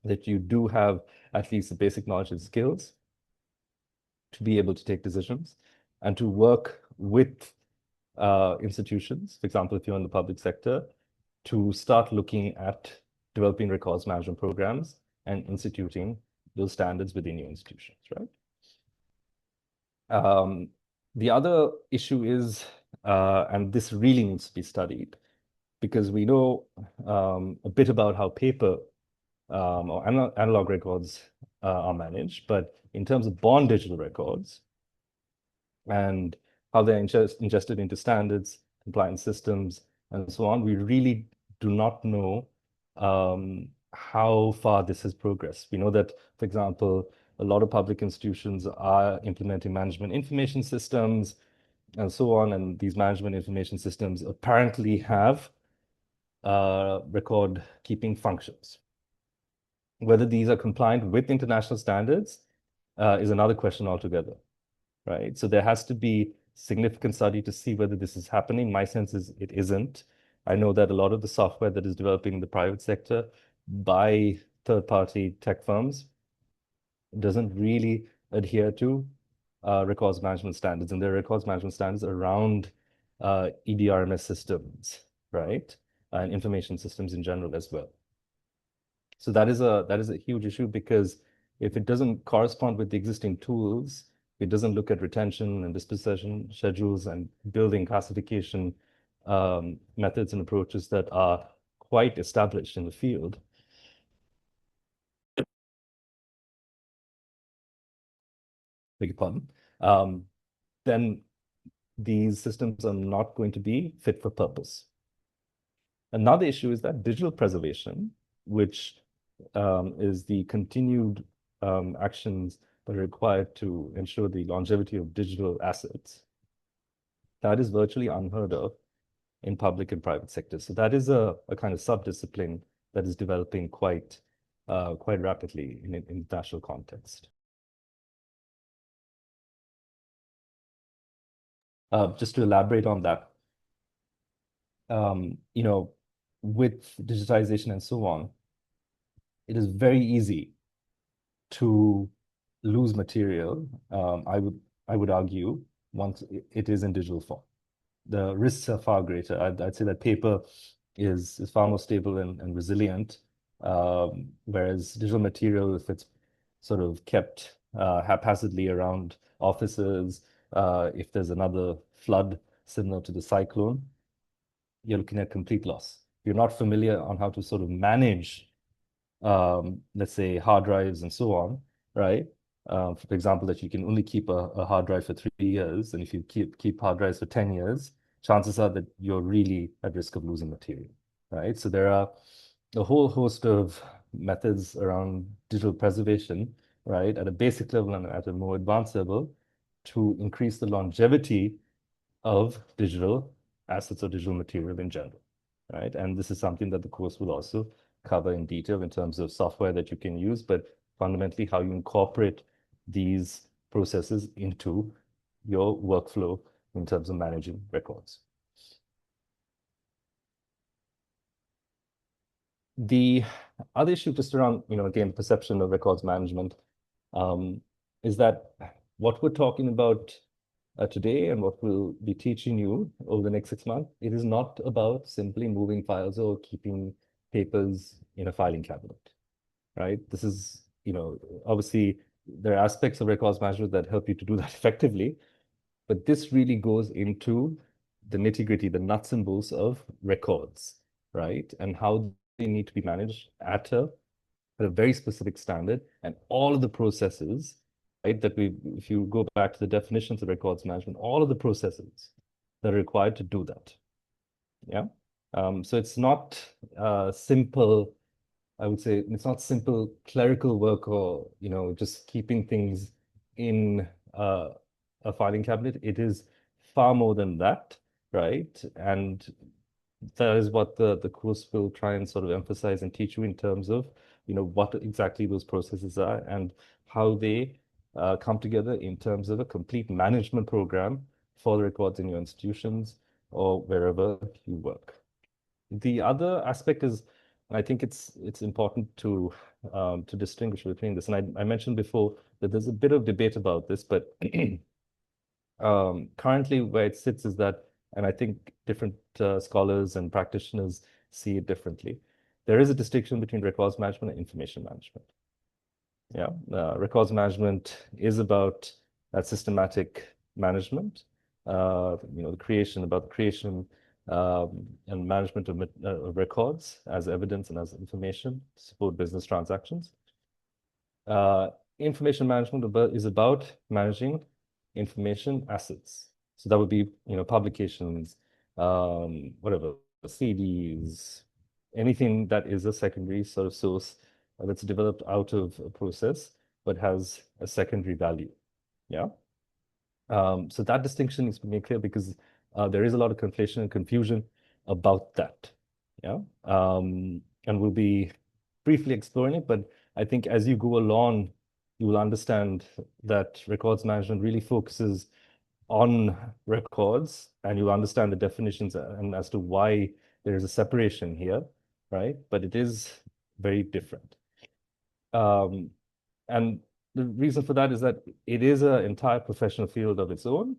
that you do have at least the basic knowledge and skills to be able to take decisions and to work with institutions, for example, if you're in the public sector, to start looking at developing records management programs and instituting those standards within your institutions, right? The other issue is, and this really needs to be studied, because we know a bit about how paper or analog records are managed, but in terms of born digital records and how they're ingested into standards, compliance systems, and so on, we really do not know how far this has progressed. We know that, for example, a lot of public institutions are implementing management information systems and so on, and these management information systems apparently have record keeping functions. Whether these are compliant with international standards is another question altogether, right? So there has to be significant study to see whether this is happening. My sense is it isn't. I know that a lot of the software that is developing in the private sector by third-party tech firms doesn't really adhere to records management standards, and there are records management standards around EDRMS systems, right? And information systems in general as well. So that is a huge issue, because if it doesn't correspond with the existing tools, it doesn't look at retention and disposition schedules and building classification methods and approaches that are quite established in the field. Beg your pardon. Then these systems are not going to be fit for purpose. Another issue is that digital preservation, which is the continued actions that are required to ensure the longevity of digital assets, that is virtually unheard of in public and private sectors. So that is a kind of sub-discipline that is developing quite rapidly in an international context. Just to elaborate on that, you know, with digitization and so on, it is very easy to lose material. I would argue, once it is in digital form. The risks are far greater. I'd say that paper is far more stable and resilient, whereas digital material, if it's sort of kept haphazardly around offices, if there's another flood similar to the cyclone, you're looking at complete loss. If you're not familiar on how to sort of manage, let's say, hard drives and so on, right? For example, that you can only keep a hard drive for 3 years, and if you keep hard drives for 10 years, chances are that you're really at risk of losing material, right? So there are a whole host of methods around digital preservation, right, at a basic level and at a more advanced level, to increase the longevity of digital assets or digital material in general, right? And this is something that the course will also cover in detail in terms of software that you can use, but fundamentally how you incorporate these processes into your workflow in terms of managing records. The other issue just around, you know, again, perception of records management is that what we're talking about today and what we'll be teaching you over the next 6 months, it is not about simply moving files or keeping papers in a filing cabinet, right? This is, you know, obviously there are aspects of records management that help you to do that effectively, but this really goes into the nitty-gritty, the nuts and bolts of records, right? And how they need to be managed at a very specific standard, and all of the processes, right, that if you go back to the definitions of records management, all of the processes that are required to do that. Yeah. So it's not simple, I would say, it's not simple clerical work or, you know, just keeping things in a filing cabinet. It is far more than that, right? And that is what the course will try and sort of emphasize and teach you in terms of, you know, what exactly those processes are and how they come together in terms of a complete management program for the records in your institutions or wherever you work. The other aspect is, I think it's important to distinguish between this. And I mentioned before that there's a bit of debate about this, but currently where it sits is that, and I think different scholars and practitioners see it differently. There is a distinction between records management and information management. Yeah, records management is about that systematic management, you know, the creation and management of records as evidence and as information to support business transactions. Information management is about managing information assets. So that would be, you know, publications, whatever, CDs, anything that is a secondary sort of source that's developed out of a process, but has a secondary value. Yeah. So that distinction needs to be made clear, because there is a lot of conflation and confusion about that. Yeah. And we'll be briefly exploring it, but I think as you go along, you will understand that records management really focuses on records, and you understand the definitions and as to why there is a separation here, right? But it is very different. And the reason for that is that it is an entire professional field of its own,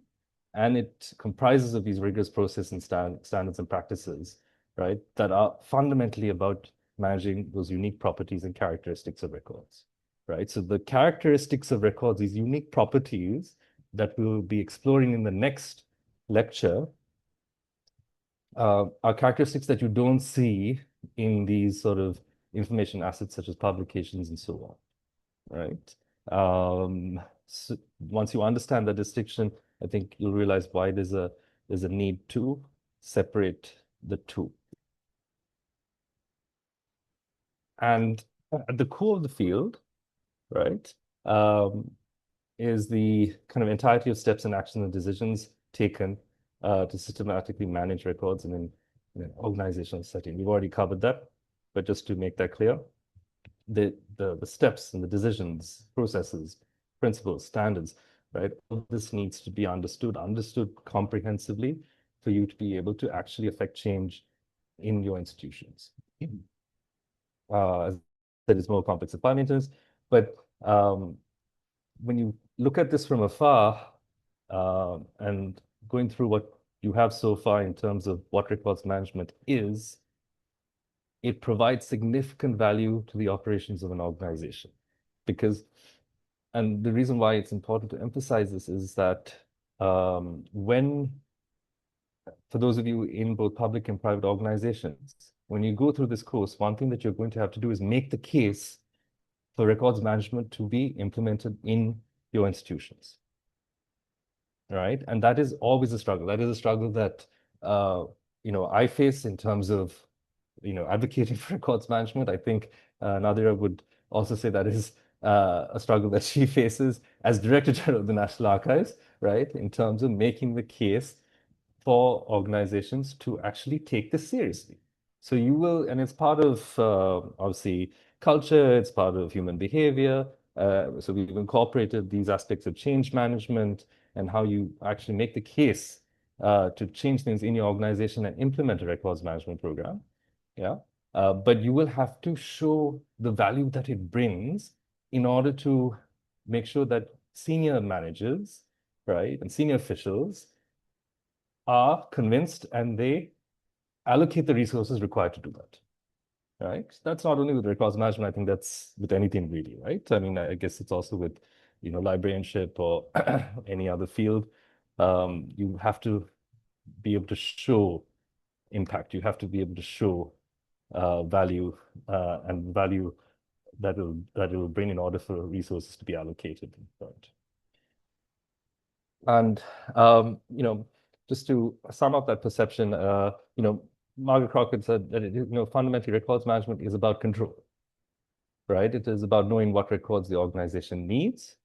and it comprises of these rigorous processes and standards and practices, right, that are fundamentally about managing those unique properties and characteristics of records, right? So the characteristics of records, these unique properties that we'll be exploring in the next lecture, are characteristics that you don't see in these sort of information assets such as publications and so on, right? So once you understand the distinction, I think you'll realize why there's a need to separate the two. And at the core of the field, right, is the kind of entirety of steps and actions and decisions taken to systematically manage records in an organizational setting. We've already covered that, but just to make that clear, the steps and the decisions, processes, principles, standards, right? All this needs to be understood comprehensively for you to be able to actually affect change in your institutions. As I said, it's more complex than file maintenance, but when you look at this from afar and going through what you have so far in terms of what records management is, it provides significant value to the operations of an organization. And the reason why it's important to emphasize this is that for those of you in both public and private organizations, when you go through this course, one thing that you're going to have to do is make the case for records management to be implemented in your institutions, right? And that is always a struggle. That is a struggle that I face in terms of advocating for records management. I think Nadira would also say that is a struggle that she faces as Director General of the National Archives, right? In terms of making the case for organizations to actually take this seriously. So you will, and it's part of obviously culture, it's part of human behavior. So we've incorporated these aspects of change management and how you actually make the case to change things in your organization and implement a records management program. Yeah. But you will have to show the value that it brings in order to make sure that senior managers, right, and senior officials are convinced and they allocate the resources required to do that, right? That's not only with records management, I think that's with anything really, right? I mean, I guess it's also with, librarianship or any other field. You have to be able to show impact. You have to be able to show value and value that it will bring in order for resources to be allocated, right? And just to sum up that perception, Margaret Crockett said that fundamentally records management is about control, right? It is about knowing what records the organization needs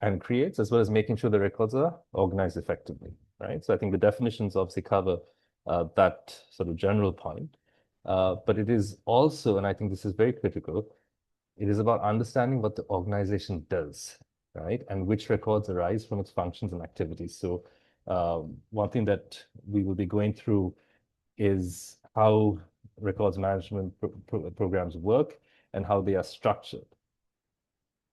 and creates, as well as making sure the records are organized effectively, right? So I think the definitions obviously cover that sort of general point, but it is also, and I think this is very critical, it is about understanding what the organization does, right? And which records arise from its functions and activities. So one thing that we will be going through is how records management programs work and how they are structured.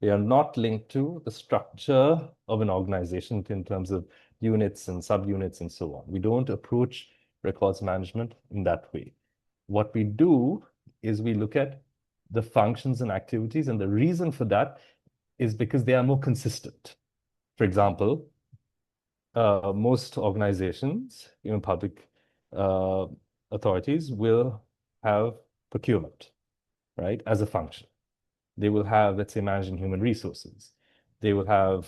They are not linked to the structure of an organization in terms of units and subunits and so on. We don't approach records management in that way. What we do is we look at the functions and activities, and the reason for that is because they are more consistent. For example, most organizations, even public authorities, will have procurement, right, as a function. They will have, let's say, managing human resources. They will have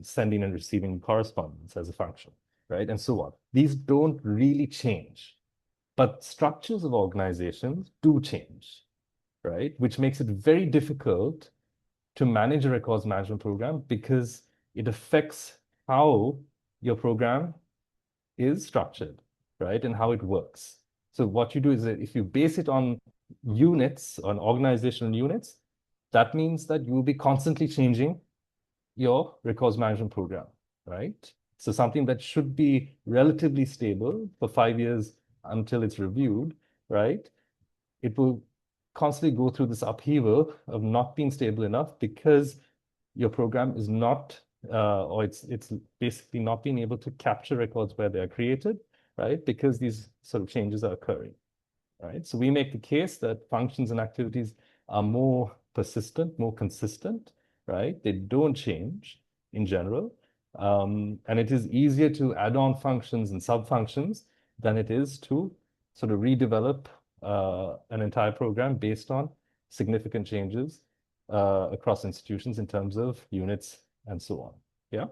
sending and receiving correspondence as a function, right, and so on. These don't really change, but structures of organizations do change, right, which makes it very difficult to manage a records management program because it affects how your program is structured, right, and how it works. So what you do is that if you base it on units, on organizational units, that means that you will be constantly changing your records management program, right? So something that should be relatively stable for 5 years until it's reviewed, right? It will constantly go through this upheaval of not being stable enough because your program is not, or it's basically not being able to capture records where they're created, right? Because these sort of changes are occurring, right? So we make the case that functions and activities are more persistent, more consistent, right? They don't change in general. And it is easier to add on functions and sub-functions than it is to sort of redevelop an entire program based on significant changes across institutions in terms of units and so on. Yeah.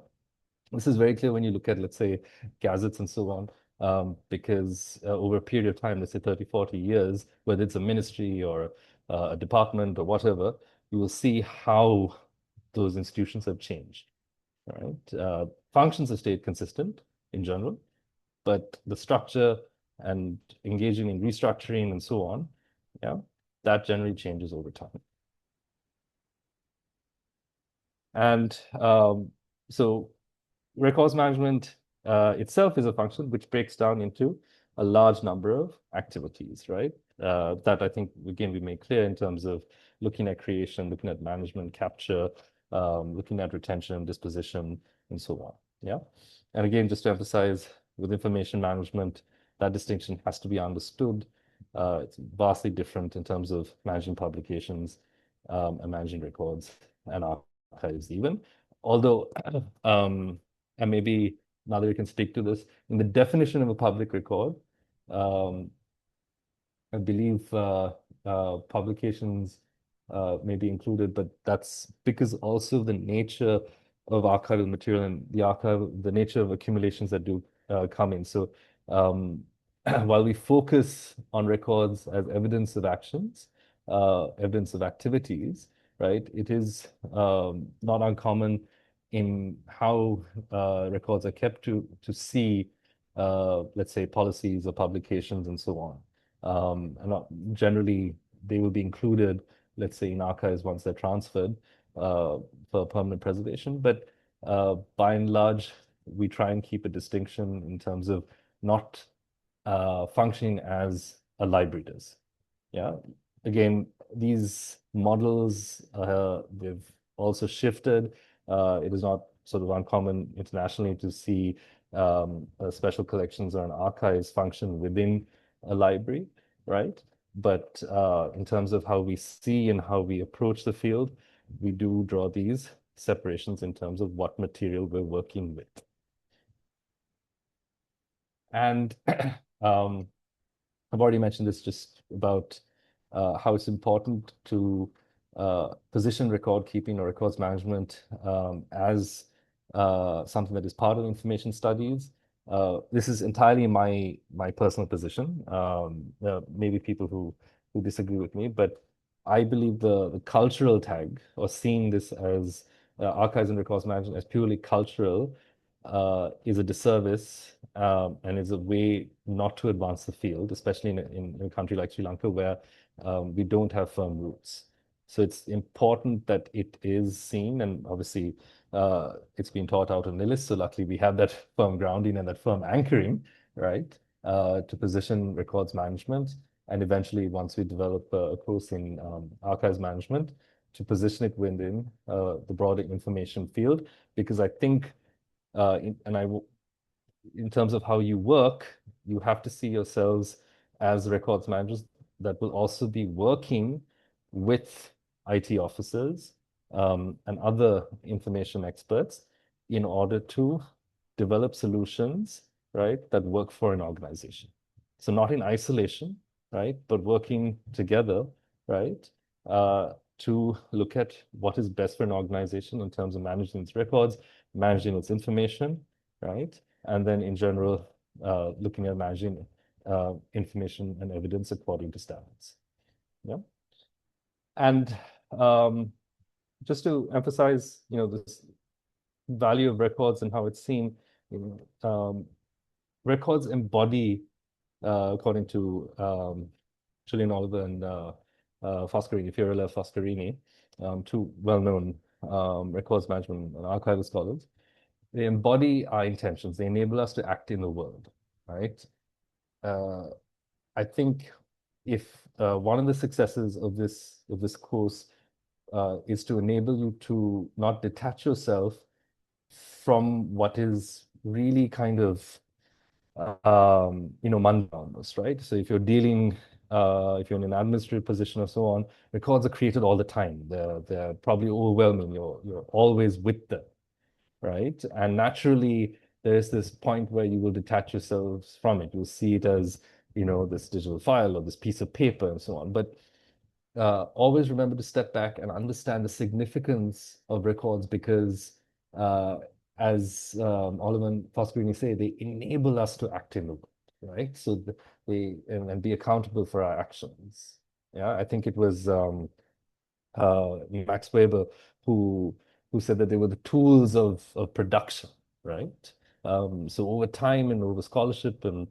This is very clear when you look at, let's say, gazettes and so on, because over a period of time, let's say 30, 40 years, whether it's a ministry or a department or whatever, you will see how those institutions have changed, right? Functions have stayed consistent in general, but the structure and engaging in restructuring and so on, yeah, that generally changes over time. And so records management itself is a function which breaks down into a large number of activities, right? That I think, again, we make clear in terms of looking at creation, looking at management, capture, looking at retention, disposition, and so on. Yeah. And again, just to emphasize, with information management, that distinction has to be understood. It's vastly different in terms of managing publications and managing records and archives even. Although, and maybe Nadir can speak to this, in the definition of a public record, I believe publications may be included, but that's because also the nature of archival material and the nature of accumulations that do come in. So while we focus on records as evidence of actions, evidence of activities, right, it is not uncommon in how records are kept to see, let's say, policies or publications and so on. And not generally, they will be included, let's say, in archives once they're transferred for permanent preservation. But by and large, we try and keep a distinction in terms of not functioning as a library does. Yeah. Again, these models, they've also shifted. It is not sort of uncommon internationally to see special collections or an archives function within a library, right? But in terms of how we see and how we approach the field, we do draw these separations in terms of what material we're working with. And I've already mentioned this just about how it's important to position record keeping or records management as something that is part of information studies. This is entirely my personal position. There are maybe people who disagree with me, but I believe the cultural tag, or seeing this as archives and records management as purely cultural, is a disservice and is a way not to advance the field, especially in a country like Sri Lanka, where we don't have firm roots. So it's important that it is seen, and obviously it's been taught out in NILIS, so luckily we have that firm grounding and that firm anchoring, right, to position records management, and eventually, once we develop a course in archives management, to position it within the broader information field, because I think in terms of how you work, you have to see yourselves as records managers that will also be working with IT officers and other information experts in order to develop solutions, right, that work for an organization. So not in isolation, right, but working together, right, to look at what is best for an organization in terms of managing its records, managing its information, right? And then in general, looking at managing information and evidence according to standards. Yeah. And just to emphasize, this value of records and how it's seen, records embody, according to Julian Oliver and Foscarini, Fiorella Foscarini, two well-known records management and archival scholars. They embody our intentions. They enable us to act in the world, right? I think if one of the successes of this course is to enable you to not detach yourself from what is really kind of mundane almost, right? So if you're dealing, if you're in an administrative position or so on, records are created all the time. They're probably overwhelming. You're always with them, right? And naturally, there's this point where you will detach yourselves from it. You'll see it as, this digital file or this piece of paper and so on. But always remember to step back and understand the significance of records because, as Oliver and Foscarini say, they enable us to act in the world, right? So and be accountable for our actions. Yeah, I think it was Max Weber who said that they were the tools of production, right? So over time and over scholarship and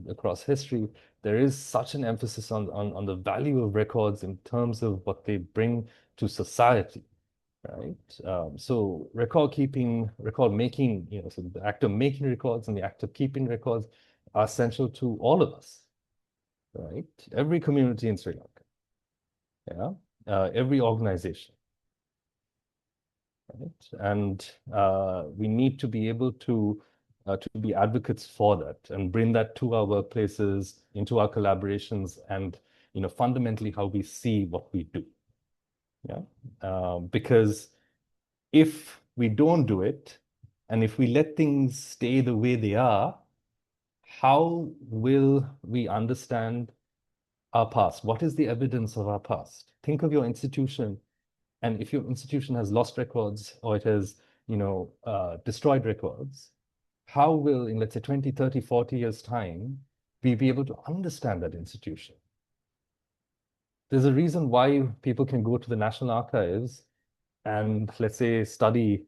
across history, there is such an emphasis on the value of records in terms of what they bring to society, right? So record keeping, record making, so the act of making records and the act of keeping records are essential to all of us, right? Every community in Sri Lanka, yeah, every organization. Right? And we need to be able to be advocates for that and bring that to our workplaces, into our collaborations, and fundamentally how we see what we do. Yeah, because if we don't do it, and if we let things stay the way they are, how will we understand our past? What is the evidence of our past? Think of your institution. And if your institution has lost records or it has, destroyed records, how will, in let's say 20, 30, 40 years' time, we be able to understand that institution? There's a reason why people can go to the National Archives and, let's say, study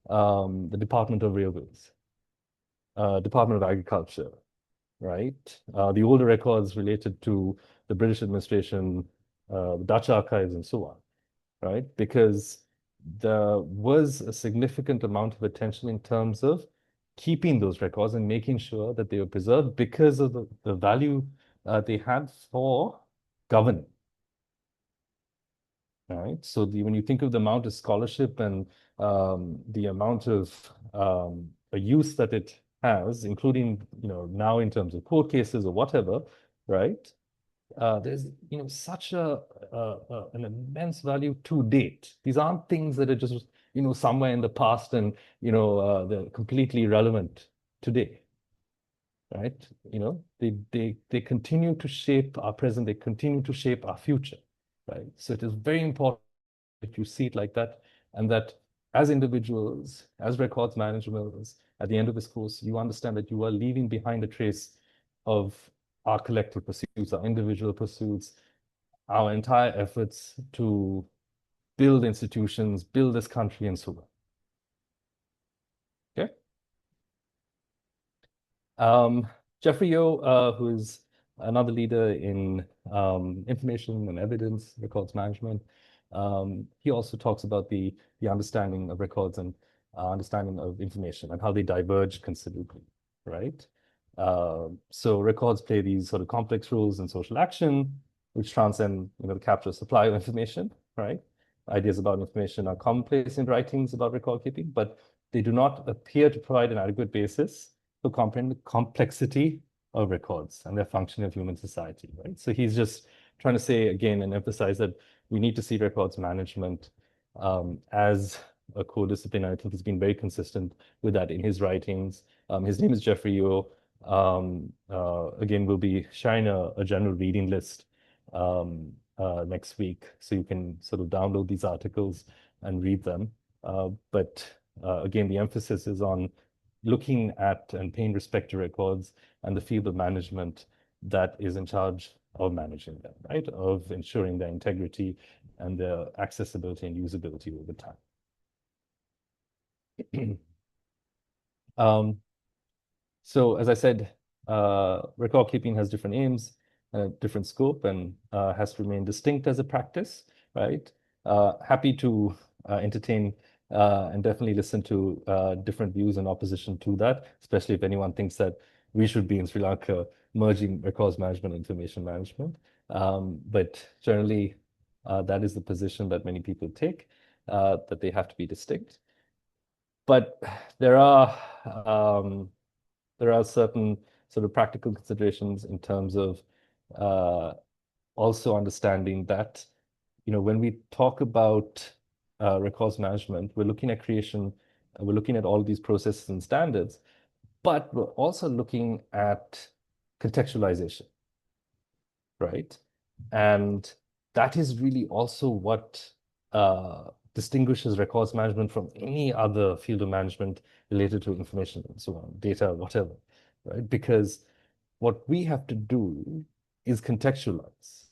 the Department of Railways, Department of Agriculture, right? The older records related to the British administration, the Dutch archives, and so on, right? Because there was a significant amount of attention in terms of keeping those records and making sure that they were preserved because of the value they had for governing. Right. So when you think of the amount of scholarship and the amount of a use that it has, including now in terms of court cases or whatever, right? There's such an immense value to date. These aren't things that are just somewhere in the past and they're completely irrelevant today, right? They continue to shape our present. They continue to shape our future, right? So it is very important that you see it like that, and that as individuals, as records managers, at the end of this course, you understand that you are leaving behind a trace of our collective pursuits, our individual pursuits, our entire efforts to build institutions, build this country, and so on. Okay. Jeffrey Yeo, who is another leader in information and evidence records management, he also talks about the understanding of records and understanding of information and how they diverge considerably, right? So records play these sort of complex roles in social action, which transcend, the capture supply of information, right? Ideas about information are commonplace in writings about record keeping, but they do not appear to provide an adequate basis to comprehend the complexity of records and their function of human society, right? So he's just trying to say again and emphasize that we need to see records management as a core discipline. I think he's been very consistent with that in his writings. His name is Jeffrey Yeo. Again, we'll be sharing a general reading list next week, so you can sort of download these articles and read them. But again, the emphasis is on looking at and paying respect to records and the field of management that is in charge of managing them, right? Of ensuring their integrity and their accessibility and usability over time. So as I said, record keeping has different aims, different scope, and has to remain distinct as a practice, right? Happy to entertain and definitely listen to different views in opposition to that, especially if anyone thinks that we should be in Sri Lanka merging records management and information management. But generally, that is the position that many people take, that they have to be distinct. But there are certain sort of practical considerations in terms of also understanding that, when we talk about records management, we're looking at creation, we're looking at all these processes and standards, but we're also looking at contextualization, right? And that is really also what distinguishes records management from any other field of management related to information and so on, data, whatever, right? Because what we have to do is contextualize.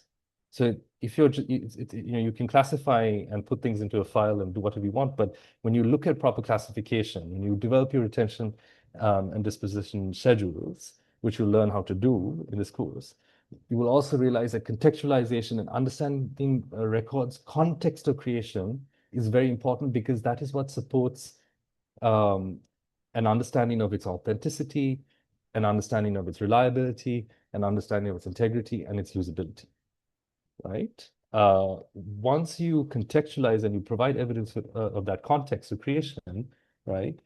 So if you're, you can classify and put things into a file and do whatever you want, but when you look at proper classification, when you develop your retention and disposition schedules, which you'll learn how to do in this course, you will also realize that contextualization and understanding a record's context of creation is very important, because that is what supports an understanding of its authenticity, an understanding of its reliability, an understanding of its integrity and its usability, right? Once you contextualize and you provide evidence of that context of creation, right,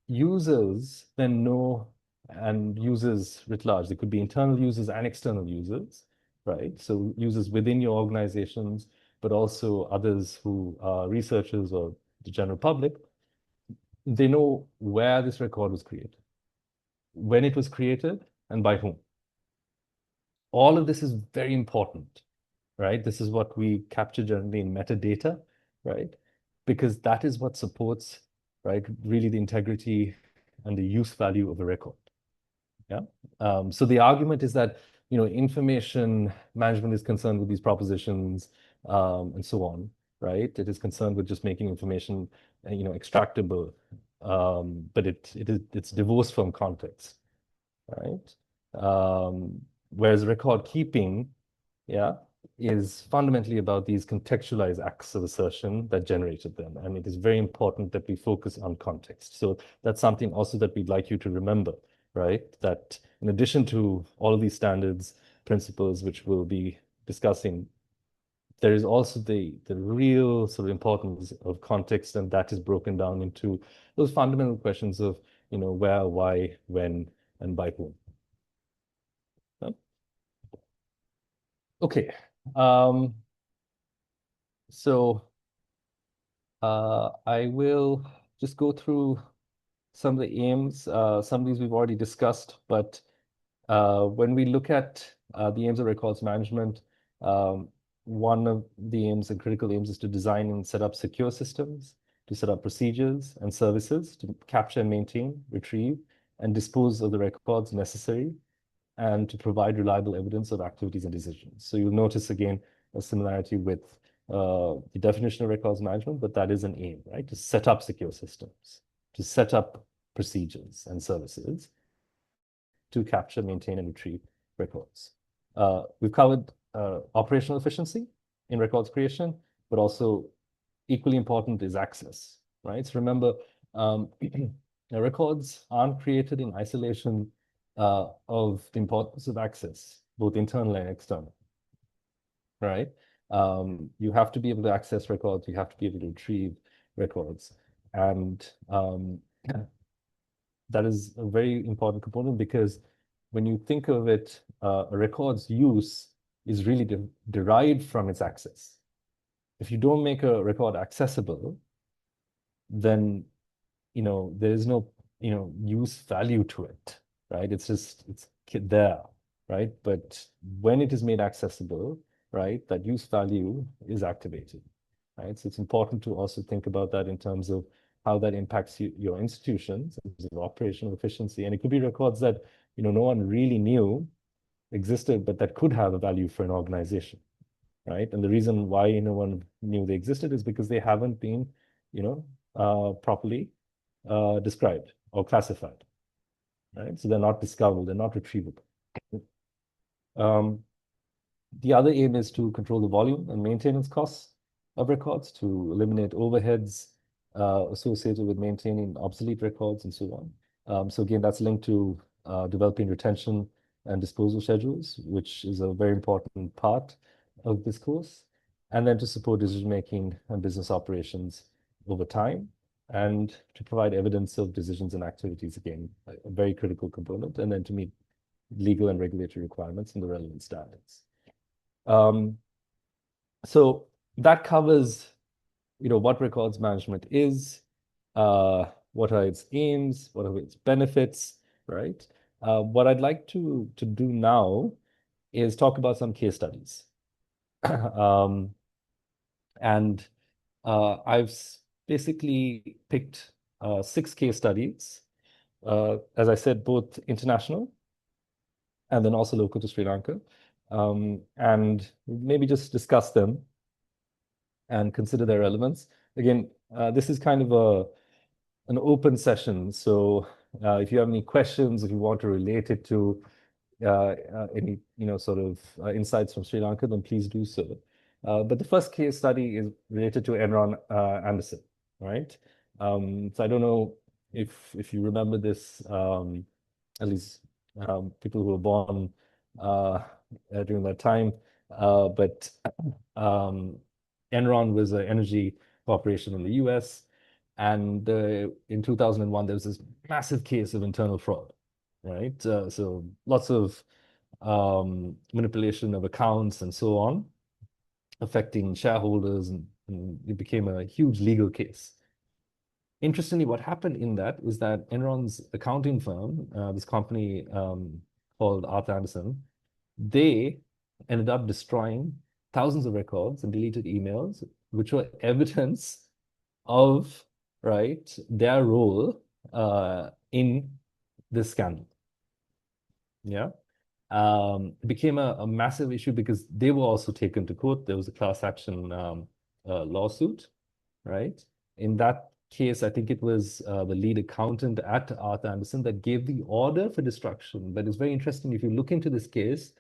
users then know, and users writ large, there could be internal users and external users, right? So users within your organizations, but also others who are researchers or the general public, they know where this record was created, when it was created, and by whom. All of this is very important, right? This is what we capture generally in metadata, right? Because that is what supports, right, really the integrity and the use value of a record. Yeah. So the argument is that, information management is concerned with these propositions and so on, right? It is concerned with just making information, extractable, but it's divorced from context, right? Whereas record keeping, yeah, is fundamentally about these contextualized acts of assertion that generated them. And it is very important that we focus on context. So that's something also that we'd like you to remember, right? That in addition to all of these standards, principles, which we'll be discussing, there is also the real sort of importance of context, and that is broken down into those fundamental questions of, where, why, when, and by whom. Okay. So I will just go through some of the aims. Some of these we've already discussed, but when we look at the aims of records management, one of the aims and critical aims is to design and set up secure systems, to set up procedures and services to capture and maintain, retrieve, and dispose of the records necessary, and to provide reliable evidence of activities and decisions. So you'll notice again a similarity with the definition of records management, but that is an aim, right? To set up secure systems, to set up procedures and services to capture, maintain, and retrieve records. We've covered operational efficiency in records creation, but also equally important is access, right? So remember, records aren't created in isolation of the importance of access, both internal and external, right? You have to be able to access records, you have to be able to retrieve records. And that is a very important component, because when you think of it, a record's use is really derived from its access. If you don't make a record accessible, then there is no use value to it, right? It's there, right? But when it is made accessible, right, that use value is activated, right? So it's important to also think about that in terms of how that impacts your institutions in terms of operational efficiency. And it could be records that no one really knew existed, but that could have a value for an organization, right? And the reason why no one knew they existed is because they haven't been properly described or classified, right? So they're not discoverable, they're not retrievable. The other aim is to control the volume and maintenance costs of records, to eliminate overheads associated with maintaining obsolete records and so on. So again, that's linked to developing retention and disposal schedules, which is a very important part of this course, and then to support decision-making and business operations over time, and to provide evidence of decisions and activities, again, a very critical component, and then to meet legal and regulatory requirements and the relevant standards. So that covers, what records management is, what are its aims, what are its benefits, right? What I'd like to do now is talk about some case studies. And I've basically picked 6 case studies, as I said, both international and then also local to Sri Lanka, and maybe just discuss them and consider their relevance. Again, this is kind of an open session, so if you have any questions, if you want to relate it to any sort of insights from Sri Lanka, then please do so. But the first case study is related to Enron Anderson, right? So I don't know if you remember this, at least people who were born during that time, but Enron was an energy corporation in the US, and in 2001 there was this massive case of internal fraud, right? So lots of manipulation of accounts and so on, affecting shareholders, and it became a huge legal case. Interestingly, what happened in that is that Enron's accounting firm, this company called Arthur Anderson, they ended up destroying thousands of records and deleted emails, which were evidence of, right, their role in this scandal. Yeah. It became a massive issue because they were also taken to court. There was a class action lawsuit, right? In that case, I think it was the lead accountant at Arthur Anderson that gave the order for destruction. But it's very interesting, if you look into this case,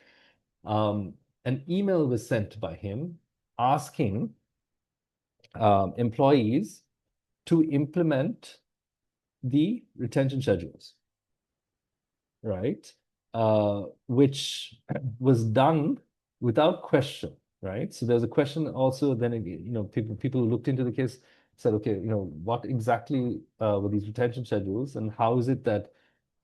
an email was sent by him asking employees to implement the retention schedules, right? Which was done without question, right? So there's a question also. Then people who looked into the case said, okay, what exactly were these retention schedules, and how is it that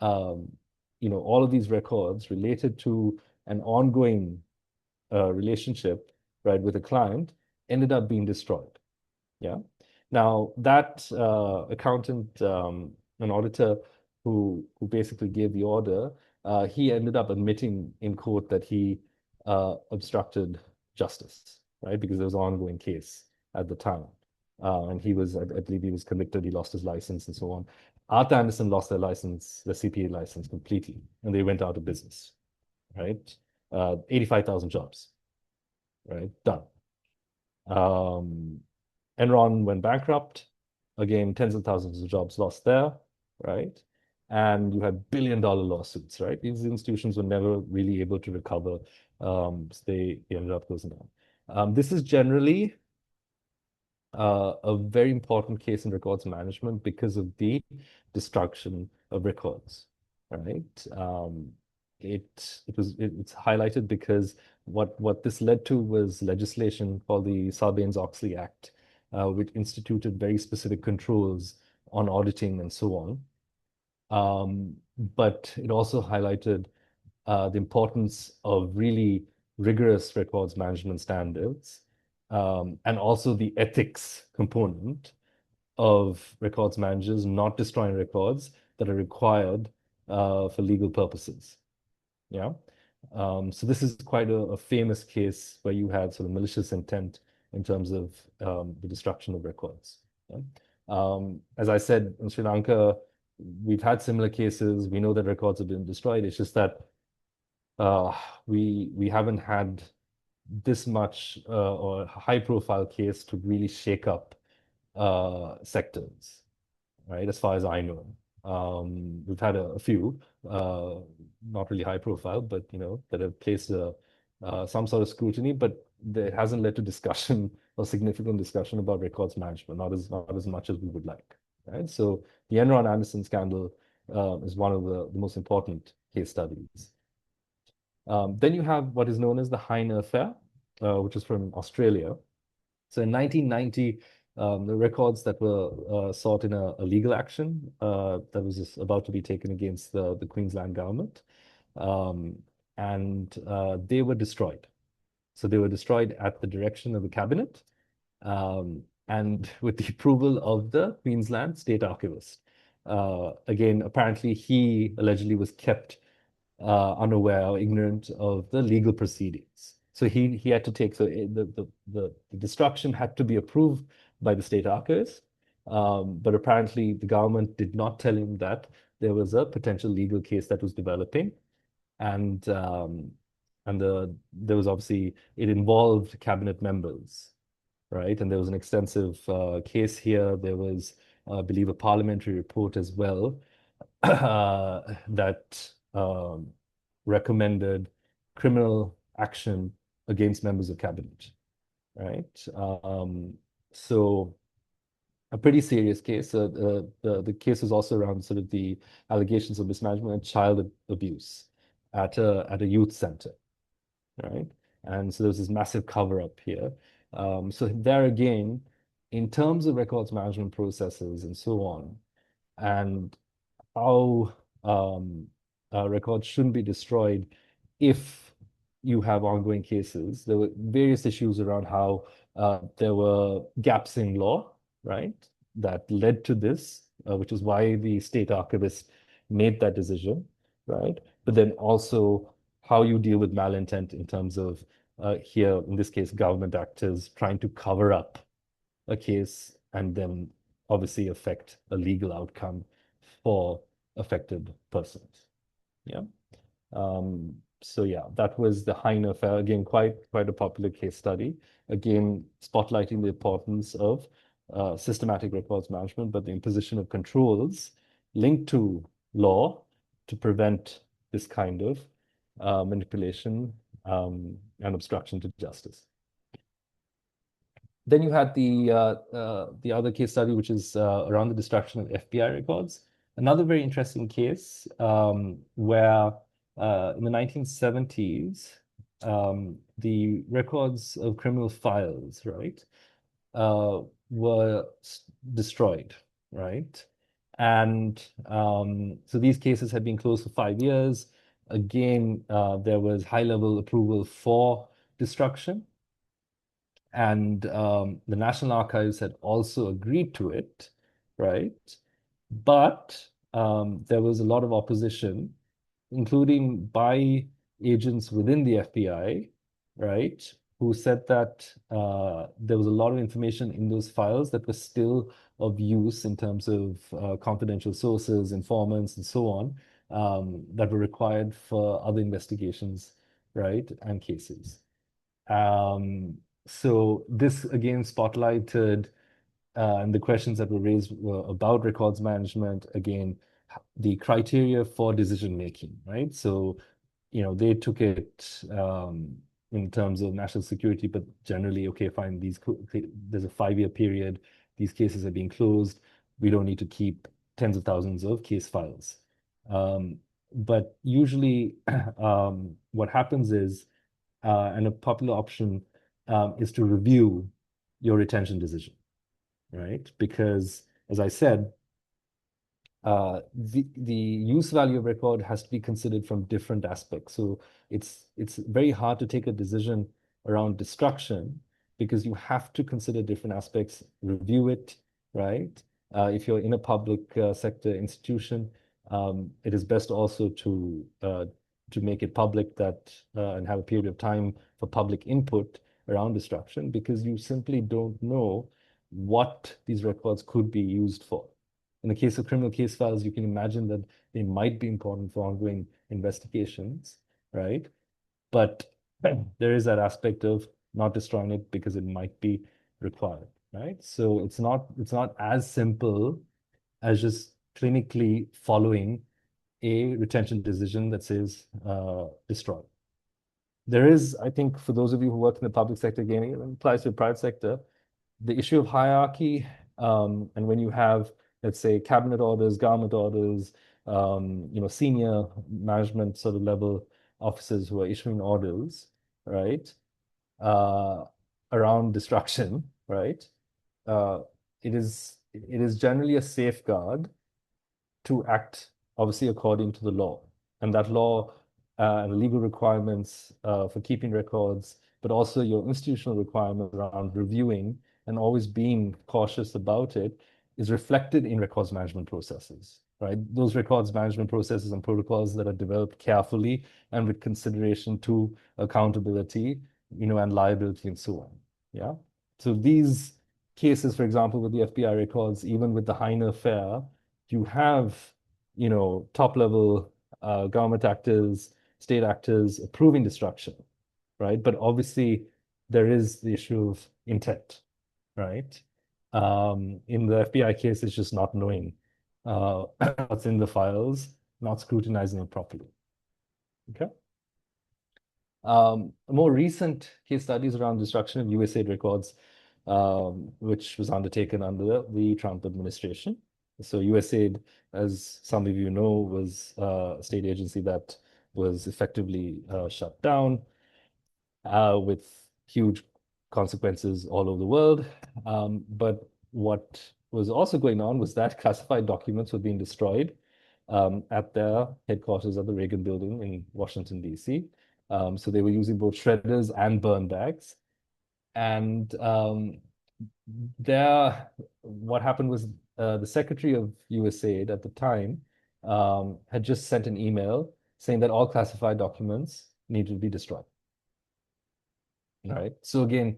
all of these records related to an ongoing relationship, right, with a client ended up being destroyed? Yeah. Now that accountant, an auditor who basically gave the order, he ended up admitting in court that he obstructed justice, right? Because there was an ongoing case at the time. And he was, I believe he was convicted, he lost his license and so on. Arthur Anderson lost their license, their CPA license completely, and they went out of business, right? 85,000 jobs, right? Done. Enron went bankrupt. Again, tens of thousands of jobs lost there, right? And you had billion-dollar lawsuits, right? These institutions were never really able to recover. So they ended up closing down. This is generally a very important case in records management because of the destruction of records, right? It's highlighted because what this led to was legislation called the Sarbanes-Oxley Act, which instituted very specific controls on auditing and so on. But it also highlighted the importance of really rigorous records management standards, and also the ethics component of records managers not destroying records that are required for legal purposes. Yeah. So this is quite a famous case where you had sort of malicious intent in terms of the destruction of records. Yeah? As I said, in Sri Lanka, we've had similar cases. We know that records have been destroyed. It's just that we haven't had this much or a high-profile case to really shake up sectors, right? As far as I know. We've had a few, not really high profile, but that have placed some sort of scrutiny, but there hasn't led to discussion or significant discussion about records management, not as much as we would like, right? So the Enron Anderson scandal is one of the most important case studies. Then you have what is known as the Heine Affair, which is from Australia. So in 1990, the records that were sought in a legal action that was just about to be taken against the Queensland government, and they were destroyed. So they were destroyed at the direction of the cabinet, and with the approval of the Queensland state archivist. Again, apparently he allegedly was kept unaware or ignorant of the legal proceedings. So he had to take, so the destruction had to be approved by the state archivist, but apparently the government did not tell him that there was a potential legal case that was developing, and there was obviously, it involved cabinet members, right? And there was an extensive case here. There was, I believe, a parliamentary report as well that recommended criminal action against members of cabinet, right? So a pretty serious case. The case was also around sort of the allegations of mismanagement and child abuse at a youth center, right? And so there's this massive cover up here. So there again, in terms of records management processes and so on, and how records shouldn't be destroyed if you have ongoing cases. There were various issues around how there were gaps in law, right, that led to this, which is why the state archivist made that decision, right? But then also how you deal with malintent in terms of here, in this case, government actors trying to cover up a case and then obviously affect a legal outcome for affected persons. Yeah. So yeah, that was the Heine Affair. Again, quite a popular case study. Again, spotlighting the importance of systematic records management, but the imposition of controls linked to law to prevent this kind of manipulation and obstruction to justice. Then you had the other case study, which is around the destruction of FBI records. Another very interesting case where in the 1970s, the records of criminal files, right, were destroyed, right? And so these cases had been closed for 5 years. Again, there was high-level approval for destruction. And the National Archives had also agreed to it, right? But there was a lot of opposition, including by agents within the FBI, right, who said that there was a lot of information in those files that was still of use in terms of confidential sources, informants, and so on, that were required for other investigations, right, and cases. So this again spotlighted and the questions that were raised were about records management, again, the criteria for decision making, right? So, you know, they took it in terms of national security, but generally, okay, fine, there's a 5-year period, these cases are being closed, we don't need to keep tens of thousands of case files. But usually what happens is, and a popular option is to review your retention decision, right? Because, as I said, the use value of record has to be considered from different aspects. So it's very hard to take a decision around destruction because you have to consider different aspects, review it, right? If you're in a public sector institution, it is best also to make it public that and have a period of time for public input around destruction, because you simply don't know what these records could be used for. In the case of criminal case files, you can imagine that they might be important for ongoing investigations, right? But there is that aspect of not destroying it because it might be required, right? So it's not as simple as just clinically following a retention decision that says destroy. There is, I think, for those of you who work in the public sector, again, it applies to the private sector, the issue of hierarchy, and when you have, let's say, cabinet orders, government orders, senior management sort of level officers who are issuing orders, right, around destruction, right, it is generally a safeguard to act obviously according to the law. And that law and the legal requirements for keeping records, but also your institutional requirements around reviewing and always being cautious about it is reflected in records management processes, right? Those records management processes and protocols that are developed carefully and with consideration to accountability, and liability and so on. Yeah. So these cases, for example, with the FBI records, even with the Heine affair, you have, top level government actors, state actors approving destruction, right? But obviously there is the issue of intent, right? In the FBI case, it's just not knowing what's in the files, not scrutinizing it properly. Okay. More recent case studies around destruction of USAID records, which was undertaken under the Trump administration. So USAID, as some of you know, was a state agency that was effectively shut down with huge consequences all over the world. But what was also going on was that classified documents were being destroyed at their headquarters at the Reagan Building in Washington, D.C. So they were using both shredders and burn bags. And what happened was the Secretary of USAID at the time had just sent an email saying that all classified documents needed to be destroyed. All right. So again,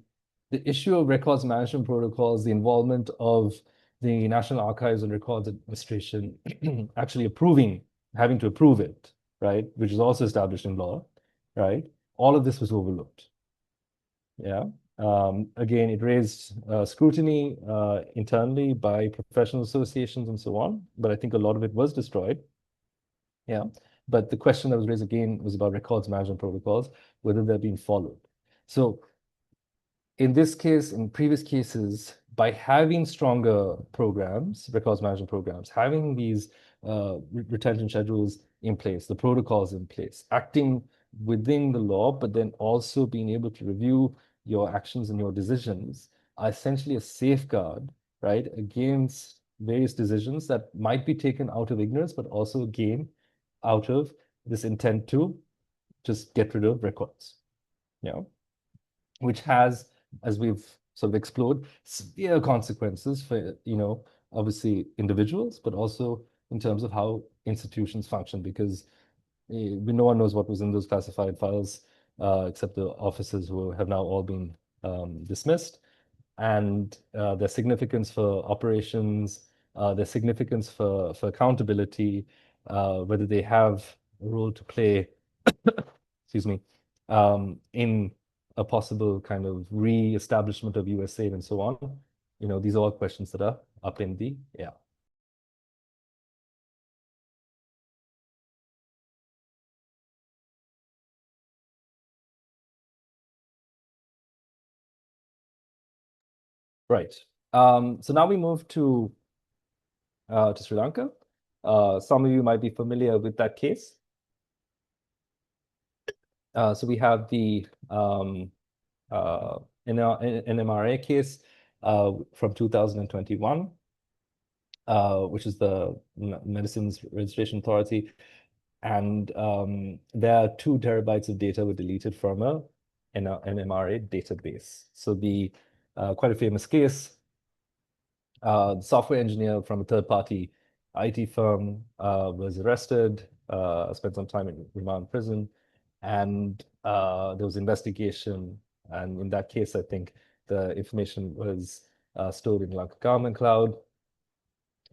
the issue of records management protocols, the involvement of the National Archives and Records Administration actually having to approve it, right, which is also established in law, right? All of this was overlooked. Yeah. Again, it raised scrutiny internally by professional associations and so on, but I think a lot of it was destroyed. Yeah. But the question that was raised again was about records management protocols, whether they're being followed. So in this case, in previous cases, by having stronger programs, records management programs, having these retention schedules in place, the protocols in place, acting within the law, but then also being able to review your actions and your decisions are essentially a safeguard, right, against various decisions that might be taken out of ignorance, but also again out of this intent to just get rid of records, which has, as we've sort of explored, severe consequences for, obviously individuals, but also in terms of how institutions function, because no one knows what was in those classified files except the officers who have now all been dismissed. And their significance for operations, their significance for accountability, whether they have a role to play, excuse me, in a possible kind of re-establishment of USAID and so on. These are all questions that are up in the air. Right. So now we move to Sri Lanka. Some of you might be familiar with that case. So we have the NMRA case from 2021, which is the Medicines Registration Authority. And there are 2 terabytes of data were deleted from an NMRA database. So the quite a famous case. The software engineer from a third-party IT firm was arrested, spent some time in remand prison, and there was investigation. And in that case, I think the information was stored in Lanka Government Cloud.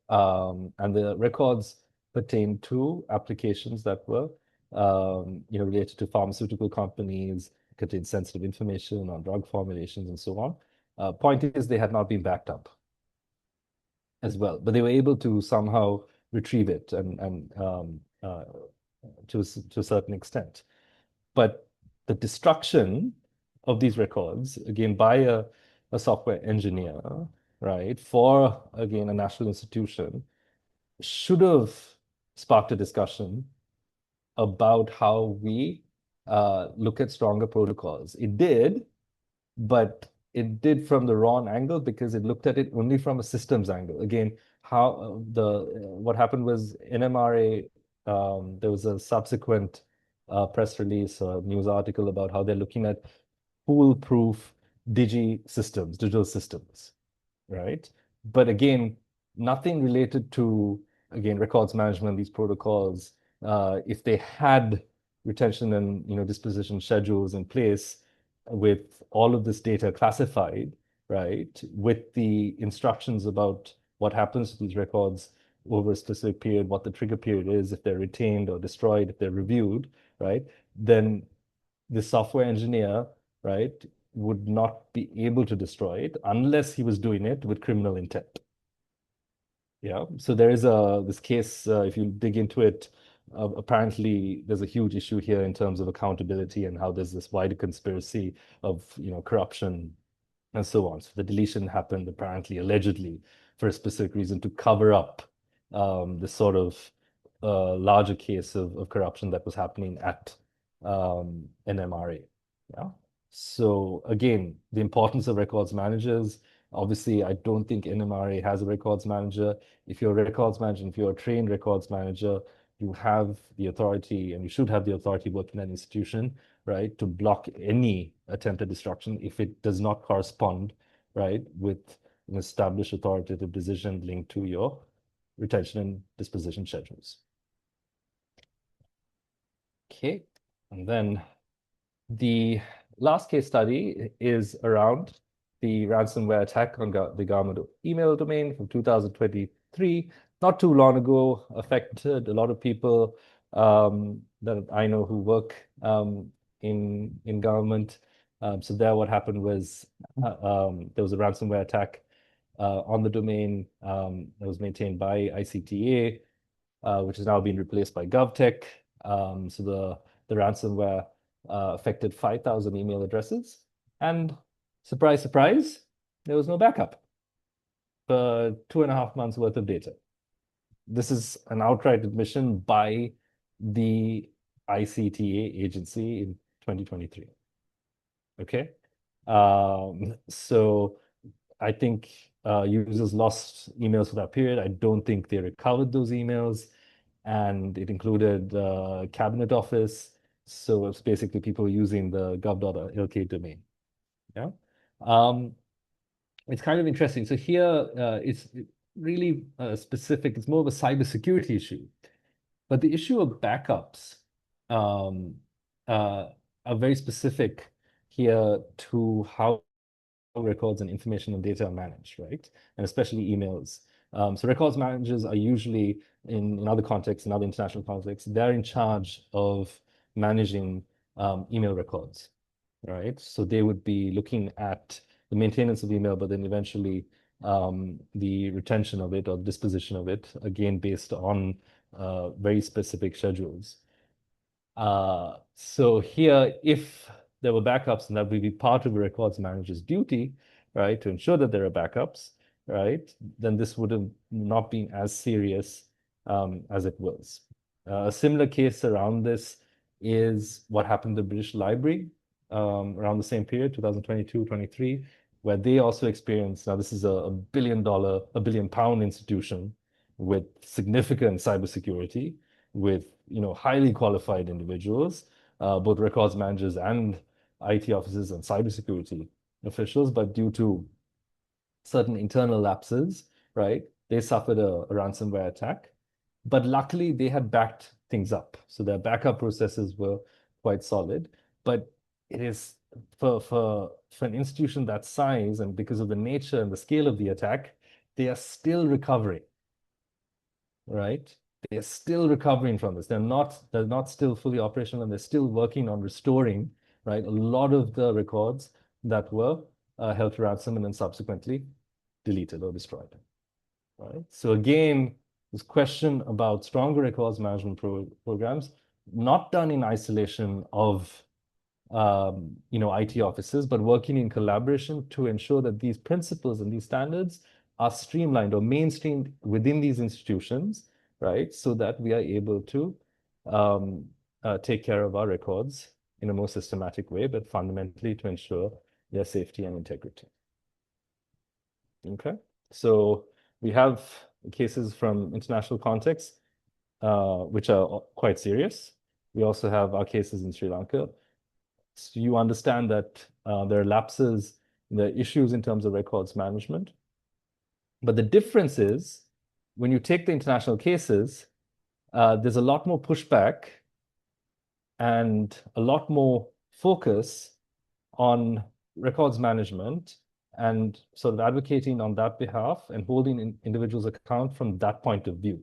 And the records pertain to applications that were related to pharmaceutical companies, contained sensitive information on drug formulations and so on. Point is, they had not been backed up as well, but they were able to somehow retrieve it and to a certain extent. But the destruction of these records, again, by a software engineer, right, for, again, a national institution, should have sparked a discussion about how we look at stronger protocols. It did, but it did from the wrong angle because it looked at it only from a systems angle. Again, how what happened was NMRA, there was a subsequent press release or news article about how they're looking at foolproof digital systems, right? But again, nothing related to, again, records management, these protocols. If they had retention and disposition schedules in place with all of this data classified, right, with the instructions about what happens to these records over a specific period, what the trigger period is, if they're retained or destroyed, if they're reviewed, right, then the software engineer, right, would not be able to destroy it unless he was doing it with criminal intent. Yeah, so there is this case, if you dig into it, apparently there's a huge issue here in terms of accountability and how there's this wider conspiracy of corruption and so on. So the deletion happened apparently, allegedly, for a specific reason to cover up this sort of larger case of corruption that was happening at NMRA. Yeah. So again, the importance of records managers. Obviously, I don't think NMRA has a records manager. If you're a records manager, if you're a trained records manager, you have the authority, and you should have the authority working in that institution, right, to block any attempted destruction if it does not correspond, right, with an established authoritative decision linked to your retention and disposition schedules. Okay, and then the last case study is around the ransomware attack on the government email domain from 2023. Not too long ago, affected a lot of people that I know who work in government. So there, what happened was there was a ransomware attack on the domain that was maintained by ICTA, which has now been replaced by GovTech. So the ransomware affected 5,000 email addresses, and surprise, surprise, there was no backup for 2.5 months worth of data. This is an outright admission by the ICTA agency in 2023. Okay, so I think users lost emails for that period. I don't think they recovered those emails, and it included Cabinet Office. So it's basically people using the gov.lk domain. Yeah, it's kind of interesting. So here it's really specific. It's more of a cybersecurity issue, but the issue of backups are very specific here to how records and information and data are managed, right? And especially emails. So records managers are usually in other contexts, in other international contexts, they're in charge of managing email records, right? So they would be looking at the maintenance of email, but then eventually the retention of it or disposition of it, again, based on very specific schedules. So here, if there were backups, and that would be part of a records manager's duty, right, to ensure that there are backups, right, then this would have not been as serious as it was. A similar case around this is what happened to the British Library around the same period, 2022-23, where they also experienced, now this is a billion pound institution with significant cybersecurity, with highly qualified individuals, both records managers and IT officers and cybersecurity officials, but due to certain internal lapses, right, they suffered a ransomware attack. But luckily, they had backed things up. So their backup processes were quite solid. But it is for an institution that size, and because of the nature and the scale of the attack, they are still recovering, right? They're still recovering from this. They're not still fully operational, and they're still working on restoring, right, a lot of the records that were held to ransom and then subsequently deleted or destroyed, right? So again, this question about stronger records management programs, not done in isolation of IT offices, but working in collaboration to ensure that these principles and these standards are streamlined or mainstreamed within these institutions, right? So that we are able to take care of our records in a more systematic way, but fundamentally to ensure their safety and integrity. Okay, so we have cases from international contexts, which are quite serious. We also have our cases in Sri Lanka. So you understand that there are lapses, there are issues in terms of records management. But the difference is when you take the international cases, there's a lot more pushback and a lot more focus on records management and sort of advocating on that behalf and holding individuals account from that point of view.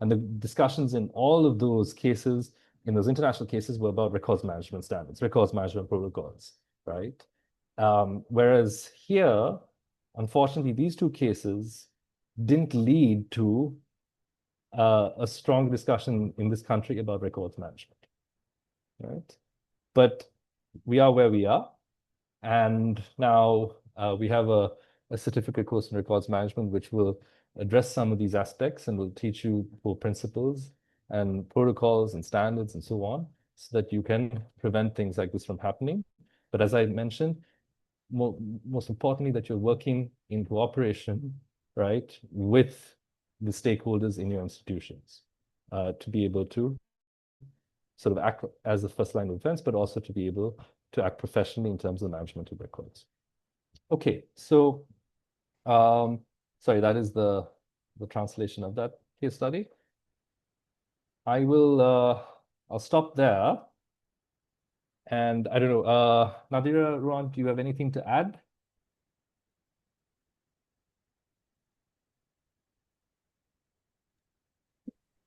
And the discussions in all of those cases, in those international cases, were about records management standards, records management protocols, right? Whereas here, unfortunately, these two cases didn't lead to a strong discussion in this country about records management, right? But we are where we are. And now we have a certificate course in records management, which will address some of these aspects and will teach you core principles and protocols and standards and so on, so that you can prevent things like this from happening. But as I mentioned, most importantly, that you're working in cooperation, right, with the stakeholders in your institutions to be able to sort of act as the first line of defense, but also to be able to act professionally in terms of management of records. Okay, so sorry, that is the translation of that case study. I'll stop there. And I don't know, Nadira, Ruan, do you have anything to add?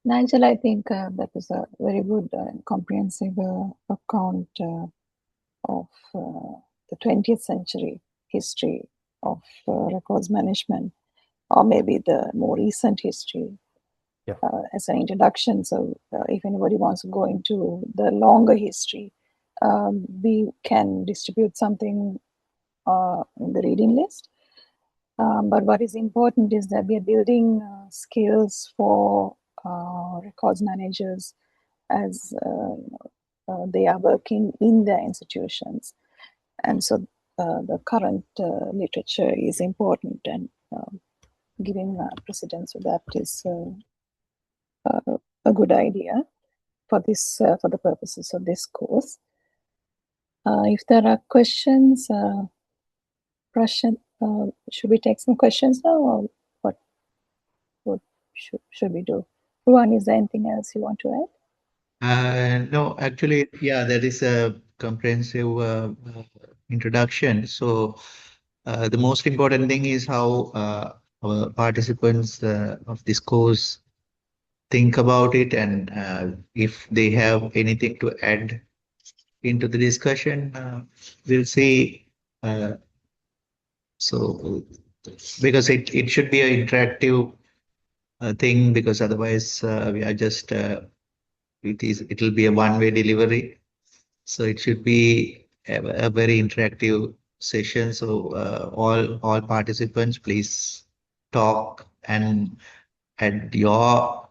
Nigel, I think that was a very good and comprehensive account of the 20th century history of records management, or maybe the more recent history as an introduction. So if anybody wants to go into the longer history, we can distribute something in the reading list. But what is important is that we are building skills for records managers as they are working in their institutions. And so the current literature is important, and giving precedence to that is a good idea for this for the purposes of this course. If there are questions, should we take some questions now, or what should we do? Ruan, is there anything else you want to add? No, actually, yeah, that is a comprehensive introduction. So the most important thing is how our participants of this course think about it, and if they have anything to add into the discussion, we'll see. So because it should be an interactive thing, because otherwise we are just it'll be a one-way delivery. So it should be a very interactive session. So all participants, please talk and add your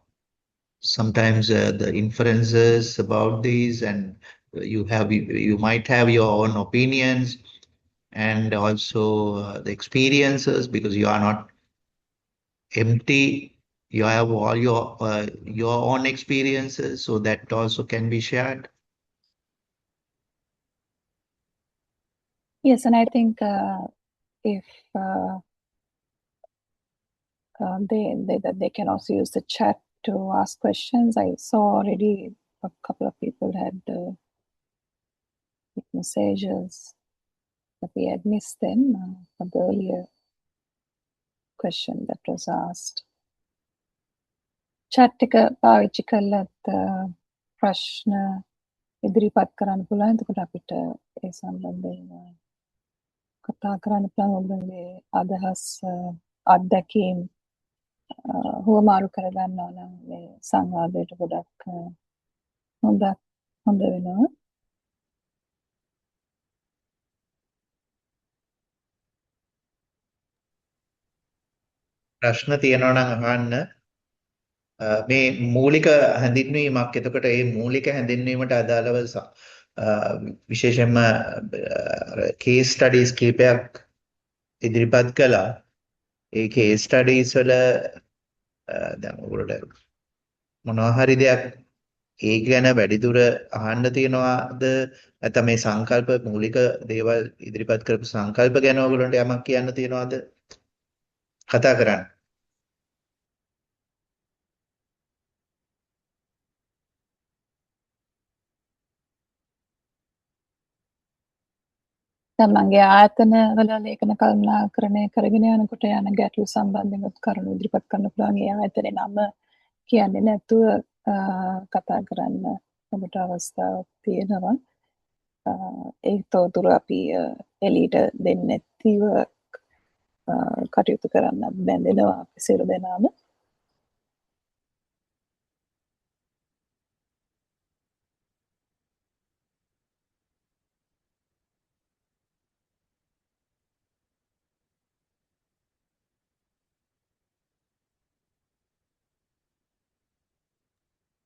sometimes the inferences about these, and you might have your own opinions and also the experiences, because you are not empty. You have all your own experiences, so that also can be shared. Yes, and I think if they can also use the chat to ask questions. I saw already a couple of people had messages, but we had missed them for the earlier question that was asked. Chat එක පාවිච්චි කරලත් ප්‍රශ්න ඉදිරිපත් කරන්න පුළුවන්. එතකොට අපිට ඒ සම්බන්ධයෙන් කතා කරන්න පුළුවන්. ඔබගේ අදහස් අත්දැකීම් හුවමාරු කරගන්නවා නම් මේ සංවාදයට ගොඩක් හොඳ වෙනවා. ප්‍රශ්න තියෙනවා නම් අහන්න. මේ මූලික හැඳින්වීමක් එතකොට මේ මූලික හැඳින්වීමට අදාළව විශේෂයෙන්ම කේස් ස්ටඩීස් කීපයක් ඉදිරිපත් කළා. ඒ කේස් ස්ටඩීස් වල දැන් ඔයගොල්ලෝ මොනවා හරි දෙයක් ඒ ගැන වැඩිදුර අහන්න තියනවාද නැත්නම් මේ සංකල්ප මූලික දේවල් ඉදිරිපත් කරපු සංකල්ප ගැන ඔයගොල්ලන්ට යමක් කියන්න තියනවාද කතා කරන්න. තමන්ගේ ආයතන වල ලේඛන කළමනාකරණය කරගෙන යනකොට යන ගැටලු සම්බන්ධයෙන් කරුණු ඉදිරිපත් කරන්න පුළුවන්. ඒ ආයතනයේ නම කියන්නේ නැතුව කතා කරන්න ඔබට අවස්ථාවක් තියෙනවා. ඒ තොරතුරු අපි එළියට දෙන්නේ නැතිව කටයුතු කරන්න බැඳෙනවා අපි සියලු දෙනාම.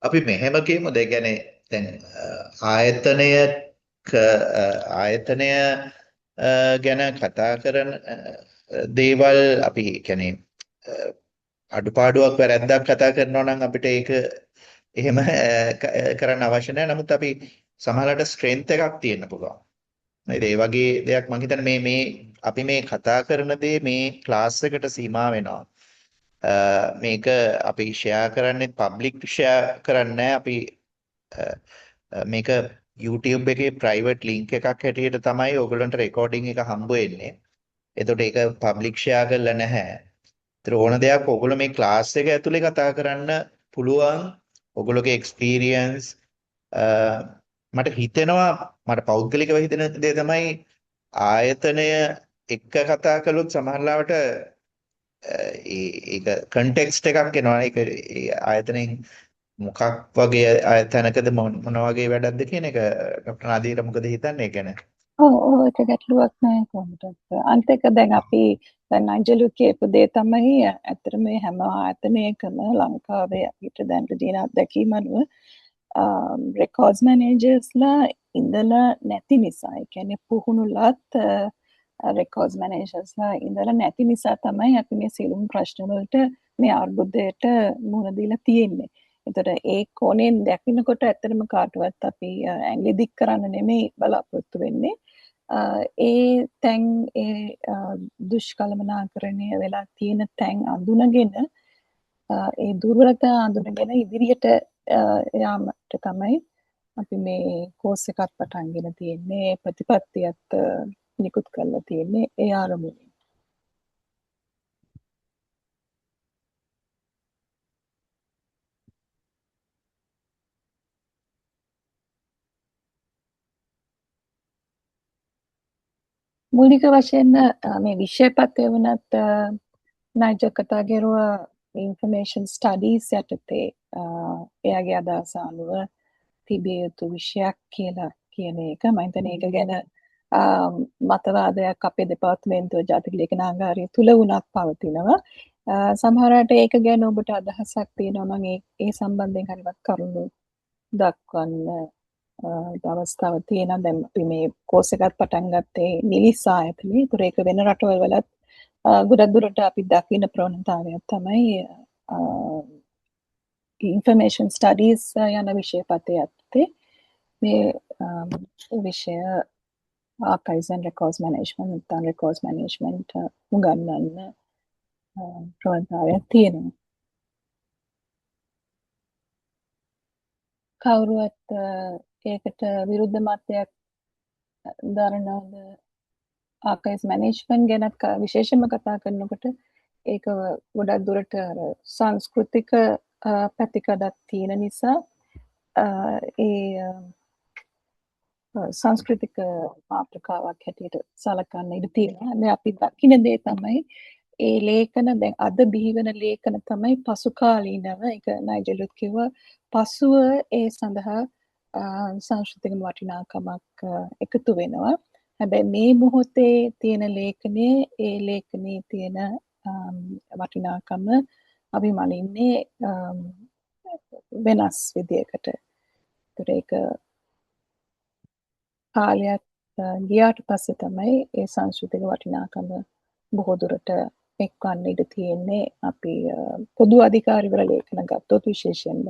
අපි මෙහෙම කියමුද? ඒ කියන්නේ දැන් ආයතනය ගැන කතා කරන දේවල් අපි කියන්නේ අඩුපාඩුවක් වැරැද්දක් කතා කරනවා නම් අපිට ඒක එහෙම කරන්න අවශ්‍ය නැහැ. නමුත් අපි සමහරවිට ස්ට්‍රෙන්ත් එකක් තියෙන්න පුළුවන්. නේද? ඒ වගේ දෙයක් මම හිතන්නේ මේ අපි මේ කතා කරන දේ මේ ක්ලාස් එකට සීමා වෙනවා. මේක අපි ෂෙයා කරන්නේ පබ්ලික් ෂෙයා කරන්නේ අපි මේක YouTube එකේ ප්‍රයිවට් ලින්ක් එකක් හැටියට තමයි ඔයගොල්ලන්ට රෙකෝඩින් එක හම්බ වෙන්නේ. එතකොට ඒක පබ්ලික් ෂෙයා කරලා නැහැ. ඒතර ඕන දෙයක් ඔයගොල්ලෝ මේ ක්ලාස් එක ඇතුලේ කතා කරන්න පුළුවන්. ඔයගොල්ලෝගේ එක්ස්පීරියන්ස් මට හිතෙනවා මට පෞද්ගලිකව හිතෙන දේ තමයි ආයතනය එක්ක කතා කළොත් සමහරවිට ඒක කන්ටෙක්ස්ට් එකක් එනවා. ඒක ආයතනයෙන් මොකක් වගේ ආයතනකද මොන වගේ වැඩක්ද කියන එක ડોක්ටර් නාදීර මොකද හිතන්නේ ඒ ගැන? ඔව් ඒක ගැටලුවක් නෑ කොහොමද. අනිත් එක දැන් අපි දැන් නයිජලු කියපු දේ තමයි ඇත්තටම මේ හැම ආයතනයකම ලංකාවේ අපිට දැන් තියෙන අත්දැකීම් අනුව රෙකෝඩ්ස් මැනේජර්ස්ලා ඉඳලා නැති නිසා ඒ කියන්නේ පුහුණුලත් රෙකෝඩ්ස් මැනේජර්ස්ලා ඉඳලා නැති නිසා තමයි අපි මේ සියලුම ප්‍රශ්න වලට මේ අර්බුදයට මුහුණ දීලා තියෙන්නේ. ඒතර ඒ කෝණයෙන් දැකිනකොට ඇත්තටම කාටවත් අපි ඇඟිලි දික් කරන්න නෙමෙයි බලාපොරොත්තු වෙන්නේ. ඒ තැන් ඒ දුෂ්කලමනාකරණය වෙලා තියෙන තැන් අඳුනගෙන ඒ දුර්වලතා අඳුනගෙන ඉදිරියට යාමට තමයි අපි මේ කෝස් එකක් පටන්ගෙන තියෙන්නේ. ප්‍රතිපත්තියත් නිකුත් කරලා තියෙන්නේ ඒ ආරමුණින්. මූලික වශයෙන් මේ විෂයපත්‍ය වුණත් නයිජර් කතා කරුවා ඉන්ෆර්මේෂන් ස්ටඩීස් යටතේ එයාගේ අදහස අනුව තිබිය යුතු විෂයක් කියලා කියන එක මම හිතන්නේ ඒක ගැන මතවාදයක් අපේ දෙපාර්තමේන්තුව ජාතික ලේඛනාගාරය තුල වුණත් පවතිනවා. සමහරවිට ඒක ගැන ඔබට අදහසක් තියෙනවා නම් ඒ සම්බන්ධයෙන් හරිවත් කරුණු දක්වන්න අවස්ථාවක් තියෙනවා. දැන් අපි මේ කෝස් එකත් පටන් ගත්තේ නිලිස් ආයතනයේ. ඒතර ඒක වෙන රටවල් වලත් ගොඩක් දුරට අපි දකින ප්‍රවණතාවයක් තමයි ඉන්ෆර්මේෂන් ස්ටඩීස් යන විෂය පතේ යත්තේ මේ විෂය ආකයිව්ස් ඇන්ඩ් රෙකෝඩ්ස් මැනේජ්මන්ට් නැත්නම් රෙකෝඩ්ස් මැනේජ්මන්ට් උගන්වන්න ප්‍රවණතාවයක් තියෙනවා. කවුරුවත් ඒකට විරුද්ධ මතයක් දරනවද? ආකයිව්ස් මැනේජ්මන්ට් ගැන විශේෂයෙන්ම කතා කරනකොට ඒක ගොඩක් දුරට සංස්කෘතික පැතිකඩක් තියෙන නිසා ඒ සංස්කෘතික මාතෘකාවක් හැටියට සලකන්න ඉඩ තියෙනවා. හැබැයි අපි දකින දේ තමයි ඒ ලේඛන දැන් අද බිහිවන ලේඛන තමයි පසු කාලීනව ඒක නයිජලුත් කිව්වා පසුව ඒ සඳහා සංස්කෘතික වටිනාකමක් එකතු වෙනවා. හැබැයි මේ මොහොතේ තියෙන ලේඛනයේ ඒ ලේඛනයේ තියෙන වටිනාකම අපි මනින්නේ වෙනස් විදියකට. ඒතර ඒක කාලයක් ගියාට පස්සේ තමයි ඒ සංස්කෘතික වටිනාකම බොහෝ දුරට එක්වන්න ඉඩ තියෙන්නේ. අපි පොදු අධිකාරිවල ලේඛන ගත්තොත් විශේෂයෙන්ම.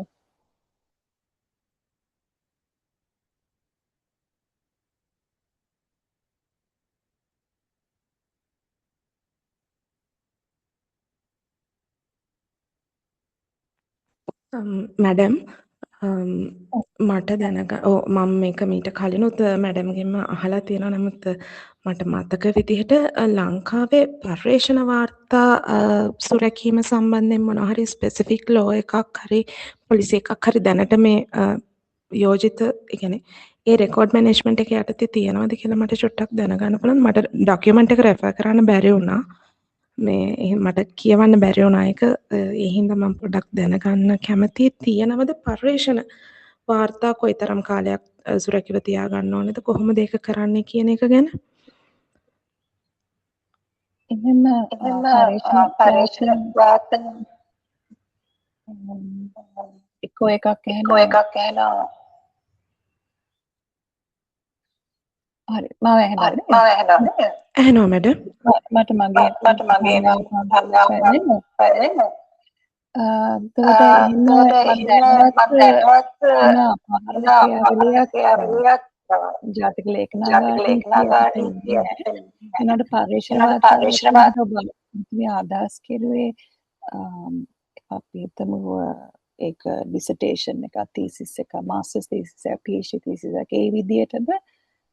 මැඩම් මට මම මේක මීට කලිනුත් මැඩම්ගෙන්ම අහලා තියෙනවා. නමුත් මට මතක විදිහට ලංකාවේ පර්යේෂණ වාර්තා සුරැකීම සම්බන්ධයෙන් මොන හරි ස්පෙસિෆික් ලෝ එකක් හරි පොලිසි එකක් හරි දැනට මේ යෝජිත කියන්නේ ඒ රෙකෝඩ් මැනේජ්මන්ට් එක යටතේ තියෙනවද කියලා මට චුට්ටක් දැනගන්න පුළුවන්. මට ඩොකියුමන්ට් එක රෙෆර් කරන්න බැරි වුණා. මේ මට කියවන්න බැරි වුණා ඒක. ඒ හින්දා මම පොඩ්ඩක් දැනගන්න කැමතියි. තියෙනවද පර්යේෂණ වාර්තා කොයිතරම් කාලයක් සුරැකිව තියාගන්න ඕනේද, කොහොමද ඒක කරන්නේ කියන එක ගැන? එහෙම පර්යේෂණ වාර්තා එක්කෝ එකක් එහෙනම් හරි මම ඇහෙනවා මැඩම්. මට මගේ ජාතික ලේඛනාගාරයෙන් එනට පර්යේෂණ අදහස් කෙරුවේ අපි හිතමු ඒක ඩිසර්ටේෂන් එක, තීසිස් එක, මාස්ටර්ස් තීසිස් එක, PhD තීසිස් එක ඒ විදිහටද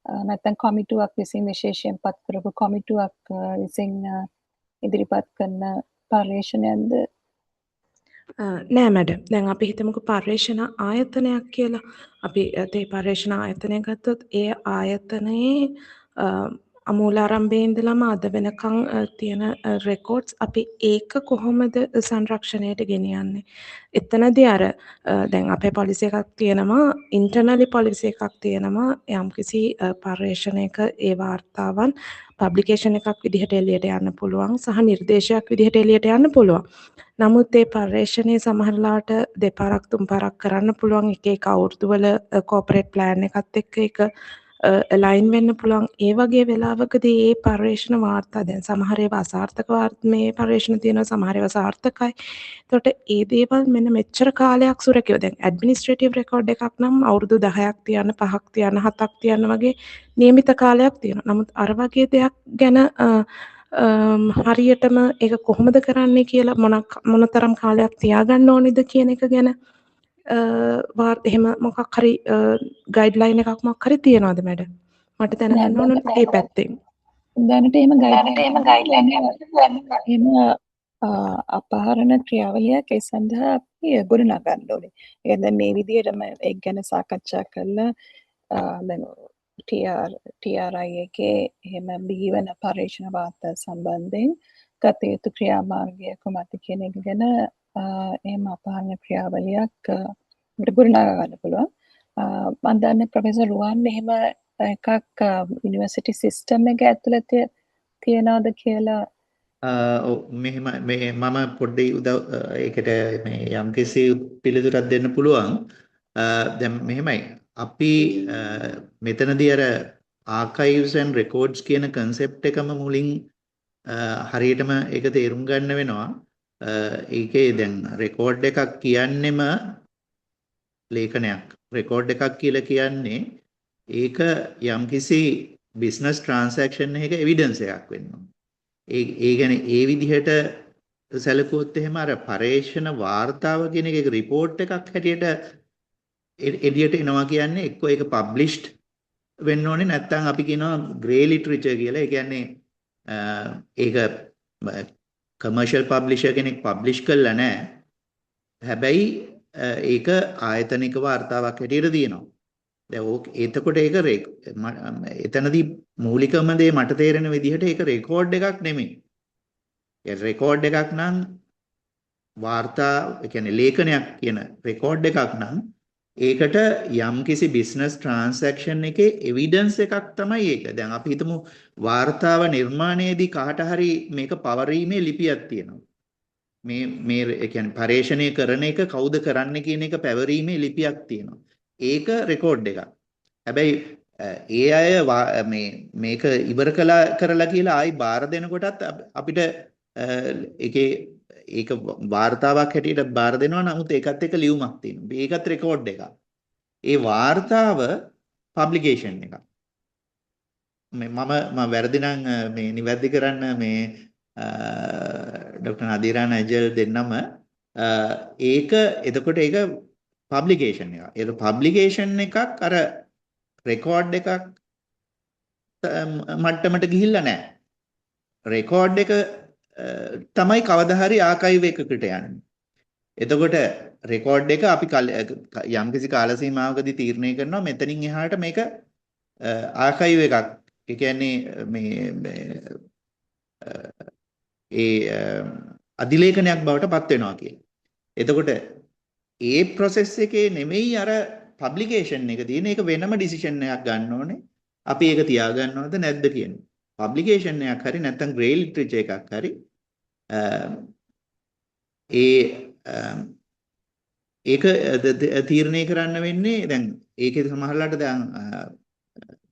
නැත්නම් කොමිටුවක් විසින් විශේෂයෙන් පත් කරපු කොමිටුවක් විසින් ඉදිරිපත් කරන පර්යේෂණයක්ද? නෑ මැඩම්. දැන් අපි හිතමුකෝ පර්යේෂණ ආයතනයක් කියලා. අපි ඒ පර්යේෂණ ආයතනය ගත්තොත් ඒ ආයතනයේ අමූලාරම්භයේ ඉඳලම අද වෙනකන් තියෙන රෙකෝඩ්ස් අපි ඒක කොහොමද සංරක්ෂණයට ගෙනියන්නේ? එතනදී අර දැන් අපේ පොලිසි එකක් තියෙනවා, ඉන්ටර්නලි පොලිසි එකක් තියෙනවා. යම්කිසි පර්යේෂණයක ඒ වාර්තාවන් පබ්ලිකේෂන් එකක් විදිහට එළියට යන්න පුළුවන් සහ නිර්දේශයක් විදිහට එළියට යන්න පුළුවන්. නමුත් ඒ පර්යේෂණයේ සමහරලාට දෙපාරක් තුන්පාරක් කරන්න පුළුවන්. එක අවුරුදුවල කෝපරේට් ප්ලෑන් එකත් එක්ක ඒක ලයින් වෙන්න පුළුවන්. ඒ වගේ වෙලාවකදී ඒ පර්යේෂණ වාර්තා දැන් සමහර ඒවා අසාර්ථක මේ පර්යේෂණ තියෙනවා, සමහර ඒවා සාර්ථකයි. එතකොට ඒ දේවල් මෙන්න මෙච්චර කාලයක් සුරැකියව දැන් ඇඩ්මිනිස්ට්‍රේටිව් රෙකෝඩ් එකක් නම් අවුරුදු 10ක් තියන්න, 5ක් තියන්න, 7ක් තියන්න වගේ නියමිත කාලයක් තියෙනවා. නමුත් අර වගේ දෙයක් ගැන හරියටම ඒක කොහොමද කරන්නේ කියලා මොනතරම් කාලයක් තියාගන්න ඕනේද කියන එක ගැන එහෙම මොකක් හරි ගයිඩ්ලයින් එකක් මොකක් හරි තියනවද මැඩම්? මට දැනගන්න ඕන ඒ පැත්තෙන්. දැනට එහෙම ගයිඩ්ලයින් එහෙම අපහරණ ක්‍රියාවලියක් ඒ සඳහා අපි ගොඩනගන්න ඕනේ. ඒ දැන් මේ විදිහටම ඒක ගැන සාකච්ඡා කරලා දැන් TRI එකේ එහෙම බිහිවන පර්යේෂණ වාර්තා සම්බන්ධයෙන් ගත යුතු ක්‍රියාමාර්ගය කොහොමද කියන එක ගැන එහෙම අපහරණ ක්‍රියාවලියක් ගොඩනගා ගන්න පුළුවන්. මම දන්නේ ප්‍රොෆෙසර් රුවන් එහෙම එකක් යුනිවර්සිටි සිස්ටම් එක ඇතුළත තියනවද කියලා? මෙහෙම මම පොඩ්ඩයි ඒකට මේ යම්කිසි පිළිතුරක් දෙන්න පුළුවන්. දැන් මෙහෙමයි. අපි මෙතනදී අර archives and records කියන concept එකම මුලින් හරියටම ඒක තේරුම් ගන්න වෙනවා. ඒකේ දැන් රෙකෝඩ් එකක් කියන්නෙම ලේඛනයක්. රෙකෝඩ් එකක් කියලා කියන්නේ ඒක යම්කිසි business transaction එකක evidence එකක් වෙනවා. ඒ කියන්නේ ඒ විදිහට සැලකුවොත් එහෙම අර පර්යේෂණ වාර්තාව කියන එක report එකක් හැටියට එළියට එනවා කියන්නේ එක්ක ඒක published වෙන්න ඕනේ, නැත්නම් අපි කියනවා grey literature කියලා. ඒ කියන්නේ ඒක commercial publisher කෙනෙක් publish කළා නැහැ. හැබැයි ඒක ආයතනික වාර්තාවක් හැටියට තියෙනවා. දැන් එතකොට ඒක එතනදී මූලිකම දේ මට තේරෙන විදිහට ඒක රෙකෝඩ් එකක් නෙමෙයි. ඒ රෙකෝඩ් එකක් නම් වාර්තා ඒ කියන්නේ ලේඛනයක් කියන රෙකෝඩ් එකක් නම් ඒකට යම්කිසි බිස්නස් ට්‍රාන්සැක්ෂන් එකේ එවිඩන්ස් එකක් තමයි ඒක. දැන් අපි හිතමු වාර්තාව නිර්මාණයේදී කාට හරි මේක පවරීමේ ලිපියක් තියෙනවා. මේ ඒ කියන්නේ පරේක්ෂණය කරන එක කවුද කරන්න කියන එක පැවරීමේ ලිපියක් තියෙනවා. ඒක රෙකෝඩ් එකක්. හැබැයි ඒ අය මේක ඉවර කරලා කියලා ආයි බාර දෙනකොටත් අපිට ඒකේ ඒක වාර්තාවක් හැටියට බාර දෙනවා. නමුත් ඒකත් එක්ක ලියුමක් තියෙනවා. ඒකත් රෙකෝඩ් එකක්. ඒ වාර්තාව පබ්ලිකේෂන් එකක්. මම වැරදි නම් මේ නිවැරදි කරන්න මේ ඩොක්ටර් නදීරා නයිජල් දෙන්නම ඒක එතකොට ඒක පබ්ලිකේෂන් එකක්. ඒක පබ්ලිකේෂන් එකක් අර රෙකෝඩ් එකක් මට්ටමට ගිහිල්ලා නැහැ. රෙකෝඩ් එක තමයි කවදා හරි ආකයිව් එකකට යන්නේ. එතකොට රෙකෝඩ් එක අපි යම්කිසි කාල සීමාවකදී තීරණය කරනවා මෙතනින් එහාට මේක ආකයිව් එකක්. ඒ කියන්නේ ඒ අධිලේඛනයක් බවට පත් වෙනවා කියලා. එතකොට ඒ process එකේ නෙමෙයි අර publication එක තියෙන එක වෙනම decision එකක් ගන්න ඕනේ. අපි ඒක තියාගන්නවද නැද්ද කියන්නේ. publication එකක් හරි නැත්නම් grey literature එකක් හරි ඒක තීරණය කරන්න වෙන්නේ දැන් ඒකේ සමහරලාට දැන්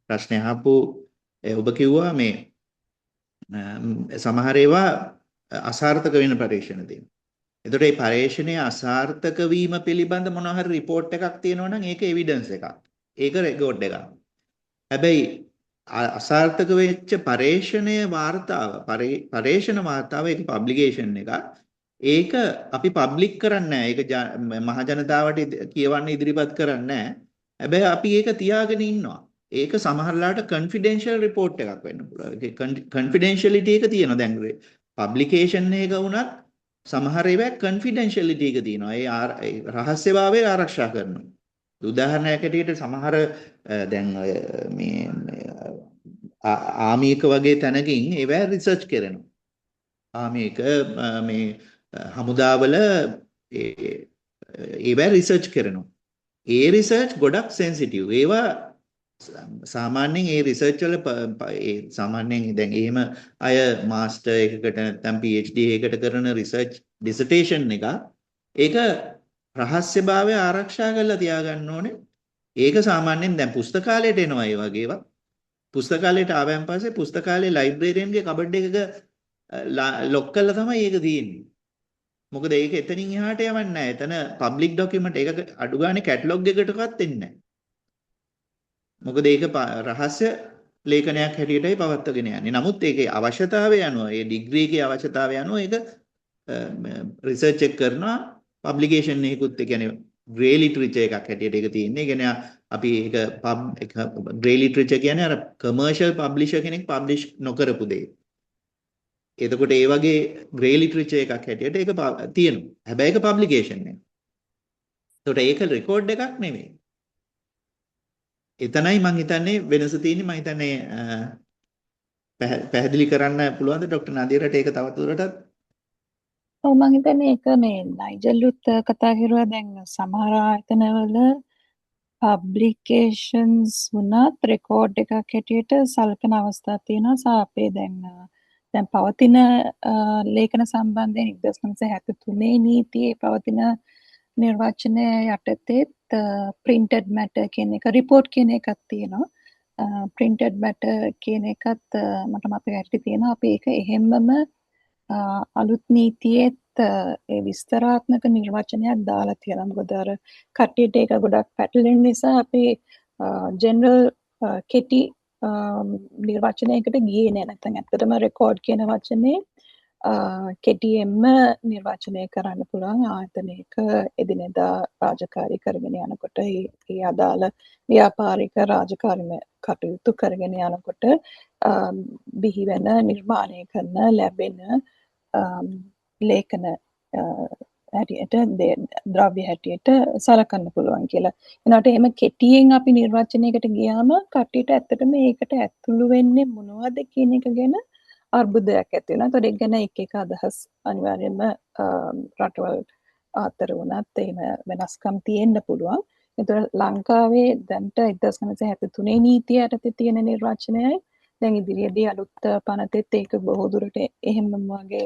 ප්‍රශ්න අහපු ඔබ කිව්වා මේ සමහර ඒවා අසාර්ථක වෙන පරීක්ෂණ තියෙනවා. එතකොට මේ පරීක්ෂණයේ අසාර්ථක වීම පිළිබඳ මොනවා හරි report එකක් තියෙනවා නම් ඒක evidence එකක්. ඒක record එකක්. හැබැයි අසාර්ථක වෙච්ච පරීක්ෂණය වාර්තාව පරීක්ෂණ වාර්තාව ඒක publication එකක්. ඒක අපි public කරන්නේ නැහැ. ඒක මහ ජනතාවට කියවන්න ඉදිරිපත් කරන්නේ නැහැ. හැබැයි අපි ඒක තියාගෙන ඉන්නවා. ඒක සමහරලාට confidential report එකක් වෙන්න පුළුවන්. ඒක confidentiality එක තියෙනවා. දැන් publication එක වුණත් සමහර ඒවා confidentiality එක තියෙනවා. ඒ රහස්‍යභාවය ආරක්ෂා කරනවා. උදාහරණයක් ඇටියට සමහර දැන් මේ ආමීක වගේ තැනකින් ඒවා රිසර්ච් කරනවා. ආමීක මේ හමුදාවල ඒවා රිසර්ච් කරනවා. ඒ රිසර්ච් ගොඩක් සෙන්සිටිව්. ඒවා සාමාන්‍යයෙන් ඒ රිසර්ච් වල සාමාන්‍යයෙන් දැන් එහෙම අය මාස්ටර් එකකට නැත්නම් PhD එකකට කරන රිසර්ච් ඩිසර්ටේෂන් එක ඒක රහස්‍යභාවය ආරක්ෂා කරලා තියාගන්න ඕනේ. ඒක සාමාන්‍යයෙන් දැන් පුස්තකාලයට එනවා ඒ වගේ ඒවා. පුස්තකාලයට ආවයන් පස්සේ පුස්තකාලේ ලයිබ්‍රේරියන්ගේ කබඩ් එකක ලොක් කරලා තමයි ඒක තියෙන්නේ. මොකද ඒක එතනින් එහාට යවන්නේ නැහැ. එතන පබ්ලික් ડોකියුමන්ට් ඒක අඩු ගානේ කැටලොග් එකකටවත් එන්නේ නැහැ. මොකද ඒක රහස්‍ය ලේඛනයක් හැටියටයි පවත්වාගෙන යන්නේ. නමුත් ඒකේ අවශ්‍යතාවය අනුව ඒ ඩිග්‍රී එකේ අවශ්‍යතාවය අනුව ඒක රිසර්ච් එක කරනවා පබ්ලිකේෂන් එකකුත් ඒ කියන්නේ ග්‍රේ ලිටරේචර් එකක් හැටියට ඒක තියෙන්නේ. ඒ කියන්නේ අපි ඒක ග්‍රේ ලිටරේචර් කියන්නේ අර කමර්ෂල් පබ්ලිෂර් කෙනෙක් පබ්ලිෂ් නොකරපු දෙයක්. එතකොට ඒ වගේ ග්‍රේ ලිටරේචර් එකක් හැටියට ඒක තියෙනවා. හැබැයි ඒක පබ්ලිකේෂන් එක. එතකොට ඒක රෙකෝඩ් එකක් නෙමෙයි. එතනයි මම හිතන්නේ වෙනස තියෙන්නේ. මම හිතන්නේ පැහැදිලි කරන්න පුළුවන්ද ડોක්ටර් නදීරට ඒක තවදුරටත්? ඔව් මම හිතන්නේ ඒක මේ නයිජල්ලුත් කතා කරුවා දැන් සමහර ආයතනවල පබ්ලිකේෂන්ස් වුණත් රෙකෝඩ් එකක් හැටියට සලකන අවස්ථා තියෙනවා. අපේ දැන් පවතින ලේඛන සම්බන්ධයෙන් 1973 නීතියේ පවතින නිර්වචනය යටතේ printed matter කියන එක report කියන එකක් තියෙනවා. printed matter කියන එකත් මට මතක හැටියට තියෙනවා. අපි ඒක එහෙම්මම අලුත් නීතියේත් ඒ විස්තරාත්මක නිර්වචනයක් දාලා තියෙනවා. මොකද අර කට්ටියට ඒක ගොඩක් පැටලෙන නිසා අපි ජෙනරල් කෙටි නිර්වචනයකට ගියේ නෑ. නැත්නම් ඇත්තටම රෙකෝඩ් කියන වචනේ කෙටියෙන්ම නිර්වචනය කරන්න පුළුවන් ආයතනයක එදිනෙදා රාජකාරී කරගෙන යනකොට ඒ අදාළ ව්‍යාපාරික රාජකාරීම කටයුතු කරගෙන යනකොට බිහි වෙන නිර්මාණය කරන ලැබෙන ලේඛන හැටියට ද්‍රව්‍ය හැටියට සලකන්න පුළුවන් කියලා. එනකොට එහෙම කෙටියෙන් අපි නිර්වචනයකට ගියාම කට්ටියට ඇත්තටම ඒකට ඇතුළු වෙන්නේ මොනවද කියන එක ගැන අර්බුදයක් ඇති වෙනවා. ඒතකොට ඒක ගැන එක අදහස් අනිවාර්යයෙන්ම රටවල් අතර වුණත් එහෙම වෙනස්කම් තියෙන්න පුළුවන්. ඒතකොට ලංකාවේ දැන්ට 1973 නීතිය යටතේ තියෙන නිර්වචනයයි දැන් ඉදිරියේදී අලුත් පනතෙත් ඒක බොහෝ දුරට එහෙම වගේ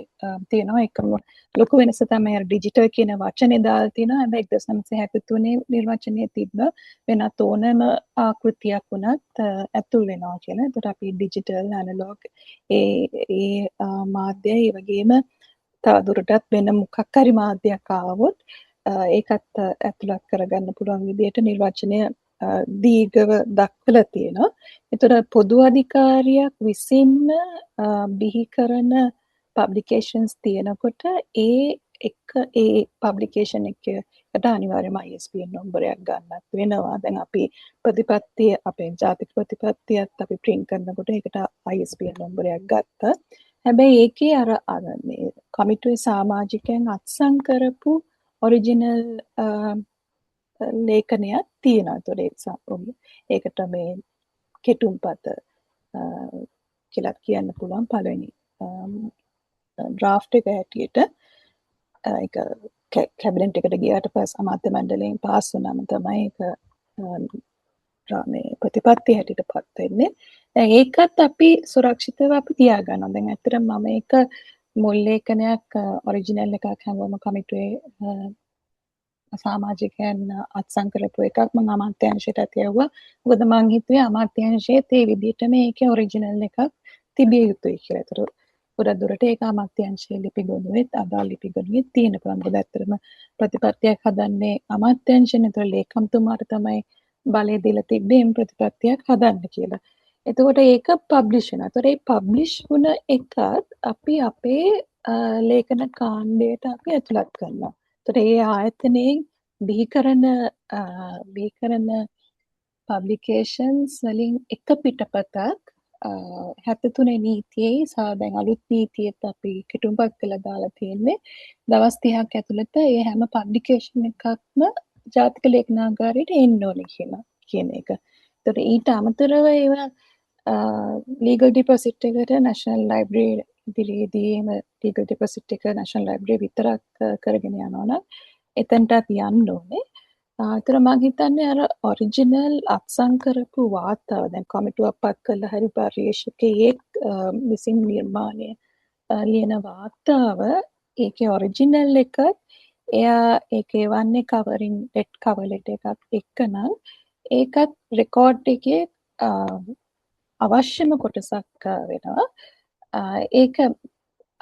තියෙනවා. එකම ලොකු වෙනස තමයි අර ඩිජිටල් කියන වචනේ දාලා තියෙනවා. හැබැයි 1973 නිර්වචනයේ තිබ්බ වෙනත් ඕනෑම ආකෘතියක් වුණත් ඇතුල් වෙනවා කියලා. ඒකට අපි ඩිජිටල්, ඇනලොග් ඒ මාධ්‍ය ඒ වගේම තවදුරටත් වෙන මොකක් හරි මාධ්‍යයක් ආවොත් ඒකත් ඇතුළත් කරගන්න පුළුවන් විදිහට නිර්වචනය දීර්ඝව දක්වලා තියෙනවා. ඒතර පොදු අධිකාරියක් විසින්ම බිහි කරන පබ්ලිකේෂන්ස් තියෙනකොට ඒ පබ්ලිකේෂන් එකකට අනිවාර්යයෙන්ම ISBN නම්බරයක් ගන්නත් වෙනවා. දැන් අපි ප්‍රතිපත්තිය අපේ ජාතික ප්‍රතිපත්තියත් අපි print කරනකොට ඒකට ISBN නම්බරයක් ගත්තා. හැබැයි ඒකේ අර මේ කමිටුවේ සමාජිකයන් අත්සන් කරපු ඔරිජිනල් ලේඛනයක් තියෙනවා. ඒකට මේ කෙටුම්පත කියලා කියන්න පුළුවන් පළවෙනි ඩ්‍රාෆ්ට් එක හැටියට ඒක කැබිනට් එකට ගියාට පස්සේ අමාත්‍ය මණ්ඩලයෙන් පාස් වුණාම තමයි ඒක මේ ප්‍රතිපත්තිය හැටියට පත් වෙන්නේ. දැන් ඒකත් අපි සුරක්ෂිතව අපි තියාගන්නවා. දැන් ඇත්තටම මම ඒක මුල් ලේඛනයක් ඔරිජිනල් එකක් හැමෝම කමිටුවේ සමාජිකයන් අත්සන් කරපු එකක් මම අමාත්‍යාංශයට යවුවා. මොකද මං හිතුවේ අමාත්‍යාංශයේත් ඒ විදිහටම ඒකේ ඔරිජිනල් එකක් තිබිය යුතුයි කියලා. ඒතර ගොඩක් දුරට ඒක අමාත්‍යාංශයේ ලිපිගොනුවෙත් අදාළ ලිපිගොනුවෙත් තියෙන පුළුවන්. මොකද ඇත්තටම ප්‍රතිපත්තියක් හදන්නේ අමාත්‍යාංශනේ. ඒතර ලේකම්තුමාට තමයි බලය දීලා තිබ්බේ මේ ප්‍රතිපත්තියක් හදන්න කියලා. එතකොට ඒක පබ්ලිෂ් වෙනවා. ඒතර ඒ පබ්ලිෂ් වුණ එකත් අපි අපේ ලේඛන කාණ්ඩයට අපි ඇතුළත් කරනවා. ඒතර ඒ ආයතනයෙන් බිහි කරන පබ්ලිකේෂන්ස් වලින් එක පිටපතක් 73 නීතියේ සහ දැන් අලුත් නීතියෙත් අපි කෙටුම්පත් කළා දාලා තියෙන්නේ දවස් 30ක් ඇතුළත ඒ හැම පබ්ලිකේෂන් එකක්ම ජාතික ලේඛනාගාරයට එන්න ඕනේ කියන එක. ඒතර ඊට අමතරව ඒවා ලීගල් ඩිපොසිට් එකට නැෂනල් ලයිබ්‍රරි ඉදිරියේදී එහෙම ලීගල් ඩිපොසිට් එක නැෂනල් ලයිබ්‍රරි විතරක් කරගෙන යනවා නම් එතනටත් යන්න ඕනේ. ඒතර මම හිතන්නේ අර ඔරිජිනල් අත්සන් කරපු වාර්තාව දැන් කමිටුවක් පත් කළා හරි පරිශකයෙක් විසින් නිර්මාණය ලියන වාර්තාව ඒකේ ඔරිජිනල් එකත් එයා ඒකේ වන්නේ කවරින් රෙඩ් කවර් ලෙටර් එකක් එක්කනම් ඒකත් රෙකෝඩ් එකේ අවශ්‍යම කොටසක් වෙනවා. ඒක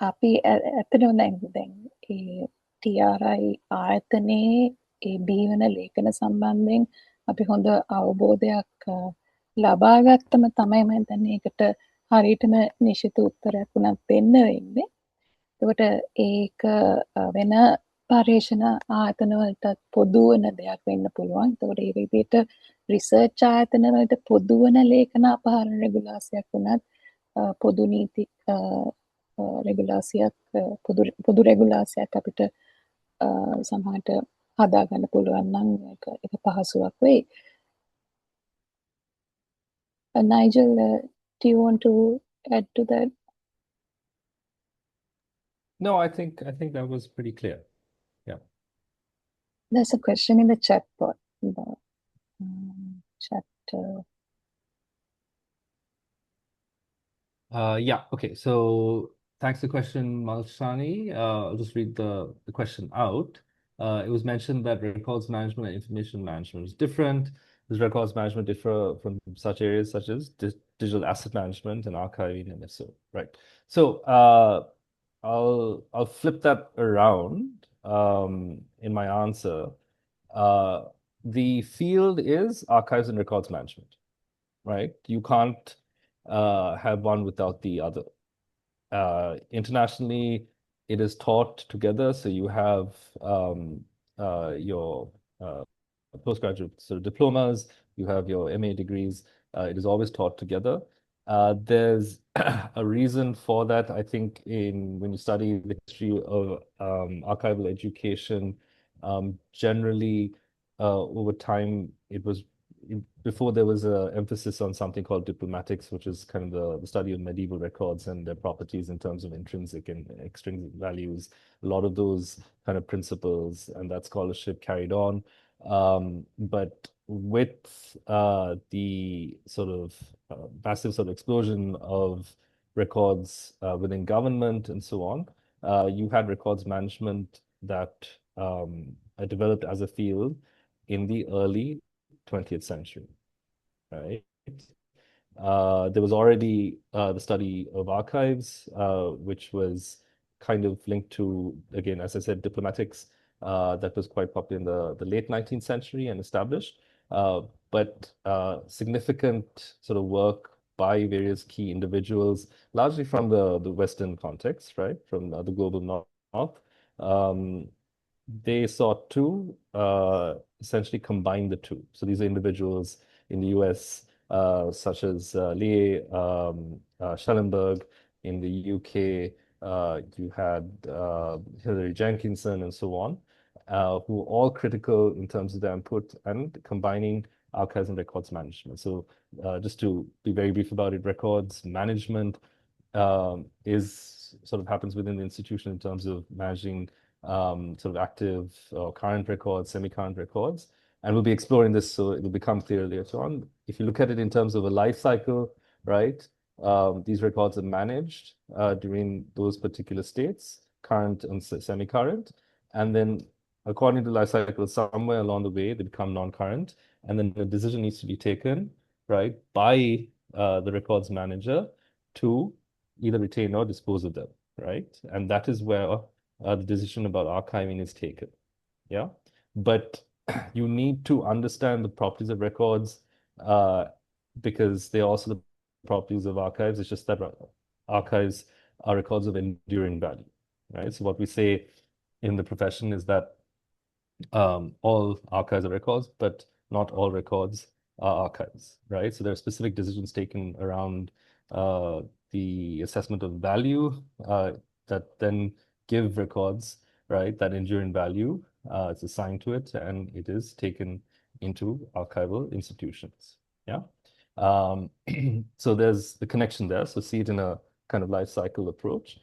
අපි ඇත්තටම දැන් ඒ TRI ආයතනයේ ඒ බිහිවන ලේඛන සම්බන්ධයෙන් අපි හොඳ අවබෝධයක් ලබා ගත්තම තමයි මම හිතන්නේ ඒකට හරියටම නිශ්චිත උත්තරයක් උනත් දෙන්න වෙන්නේ. එතකොට ඒක වෙන පර්යේෂණ ආයතන වලට පොදු වෙන දෙයක් වෙන්න පුළුවන්. එතකොට ඒ විදිහට රිසර්ච් ආයතන වලට පොදු වෙන ලේඛන අපහරණ රෙගුලාසියක් උනත් පොදු නීති රෙගුලාසියක් පොදු රෙගුලාසියක් අපිට සමහරට හදා ගන්න පුළුවන් නම් ඒක පහසුවක් වෙයි. Nigel, do you want to add to that? No, I think that was pretty clear. Yeah. There's a question in the chat bot. The chat. Yeah. Okay. So thanks for the question, Malshani. I'll just read the question out. It was mentioned that records management and information management is different. Does records management differ from such areas such as digital asset management and archiving, and if so, right? So I'll flip that around in my answer. The field is archives and records management, right? You can't have one without the other. Internationally, it is taught together. So you have your postgraduate sort of diplomas, you have your MA degrees. It is always taught together. There's a reason for that. I think when you study the history of archival education, generally over time, it was before there was an emphasis on something called diplomatics, which is kind of the study of medieval records and their properties in terms of intrinsic and extrinsic values. A lot of those kind of principles and that scholarship carried on. But with the sort of massive sort of explosion of records within government and so on, you had records management that developed as a field in the early 20th century, right? There was already the study of archives, which was kind of linked to, again, as I said, diplomatics, that was quite popular in the late 19th century and established. But significant sort of work by various key individuals, largely from the Western context, right, from the global north. They sought to essentially combine the two. So these are individuals in the US, such as Lee Schellenberg. In the UK, you had Hilary Jenkinson and so on, who were all critical in terms of their input and combining archives and records management. So just to be very brief about it, records management is sort of happens within the institution in terms of managing sort of active or current records, semi-current records. And we'll be exploring this, so it will become clear later on. If you look at it in terms of a life cycle, right, these records are managed during those particular states, current and semi-current. And then according to life cycle, somewhere along the way, they become non-current. And then a decision needs to be taken, right, by the records manager to either retain or dispose of them, right? And that is where the decision about archiving is taken. Yeah. But you need to understand the properties of records because they're also the properties of archives. It's just that archives are records of enduring value, right? So what we say in the profession is that all archives are records, but not all records are archives, right? So there are specific decisions taken around the assessment of value that then give records, right, that enduring value. It's assigned to it, and it is taken into archival institutions. Yeah. So there's the connection there. So see it in a kind of life cycle approach.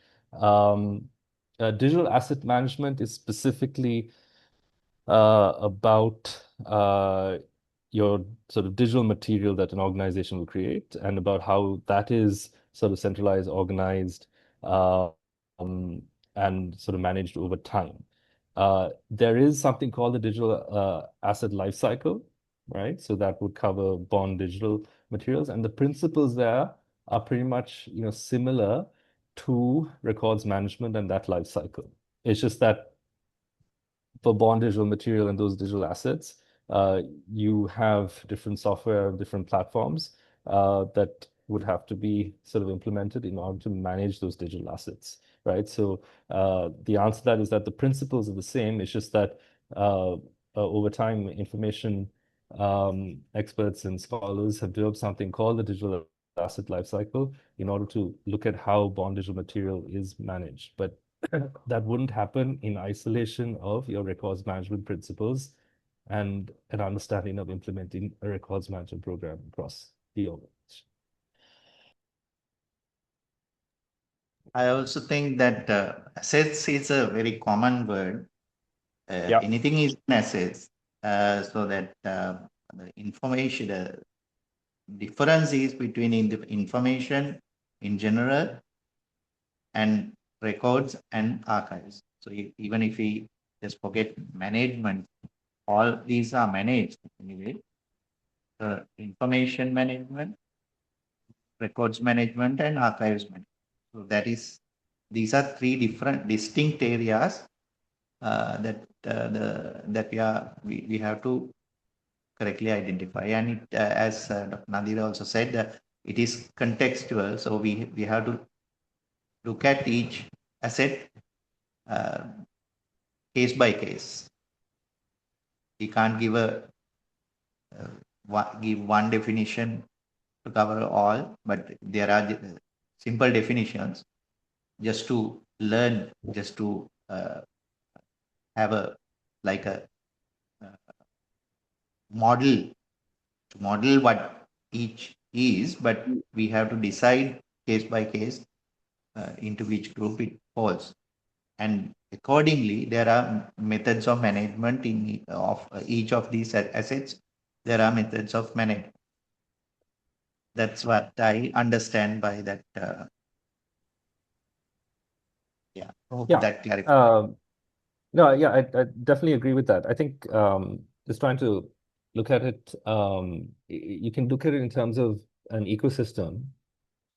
Digital asset management is specifically about your sort of digital material that an organization will create and about how that is sort of centralized, organized, and sort of managed over time. There is something called the digital asset life cycle, right? So that would cover bond digital materials, and the principles there are pretty much, you know, similar to records management and that life cycle. It's just that for bond digital material and those digital assets, you have different software, different platforms that would have to be sort of implemented in order to manage those digital assets, right? So the answer to that is that the principles are the same. It's just that over time, information experts and scholars have developed something called the digital asset lifecycle in order to look at how bond digital material is managed. But that wouldn't happen in isolation of your records management principles and an understanding of implementing a records management program across the organization. I also think that assets is a very common word. Anything is an assets, so that the information, the difference is between the information in general and records and archives. So even if we just forget management, all these are managed anyway. The information management, records management, and archives management. So these are three different distinct areas that we have to correctly identify. And it, as Dr. Nadir also said, it is contextual. So we have to look at each asset case by case. We can't give one definition to cover all, but there are simple definitions just to learn, just to have a model to model what each is, but we have to decide case by case into which group it falls. And accordingly, there are methods of management of each of these assets there are methods of management. That's what I understand by that. Hope Yeah. that clarifies. No, yeah, I definitely agree with that. I think just trying to look at it, you can look at it in terms of an ecosystem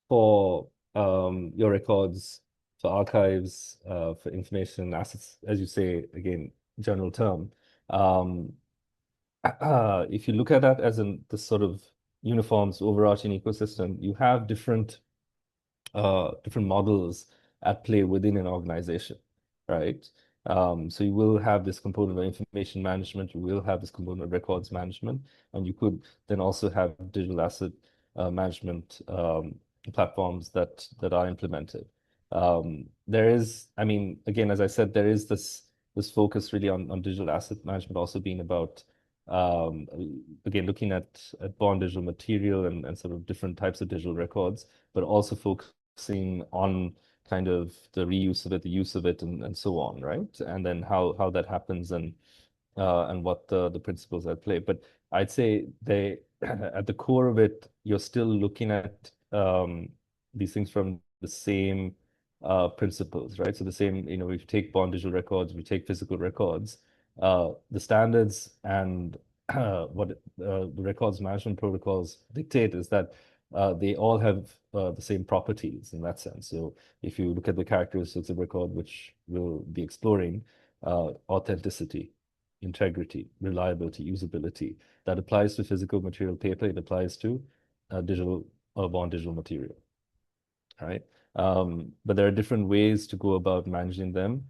for your records, for archives, for information assets, as you say, again, general term. If you look at that as in this sort of uniform, overarching ecosystem, you have different models at play within an organization, right? So you will have this component of information management, you will have this component of records management, and you could then also have digital asset management platforms that are implemented. There is, I mean, again, as I said, there is this focus really on digital asset management also being about again looking at born digital material and sort of different types of digital records, but also focusing on kind of the reuse of it, the use of it, and so on, right? And then how that happens and what the principles at play. But I'd say they at the core of it, you're still looking at these things from the same principles, right? So the same, you know, we take born digital records, we take physical records, the standards and what the records management protocols dictate is that they all have the same properties in that sense. So if you look at the characteristics of record, which we'll be exploring, authenticity, integrity, reliability, usability, that applies to physical material paper, it applies to digital or born digital material, right? But there are different ways to go about managing them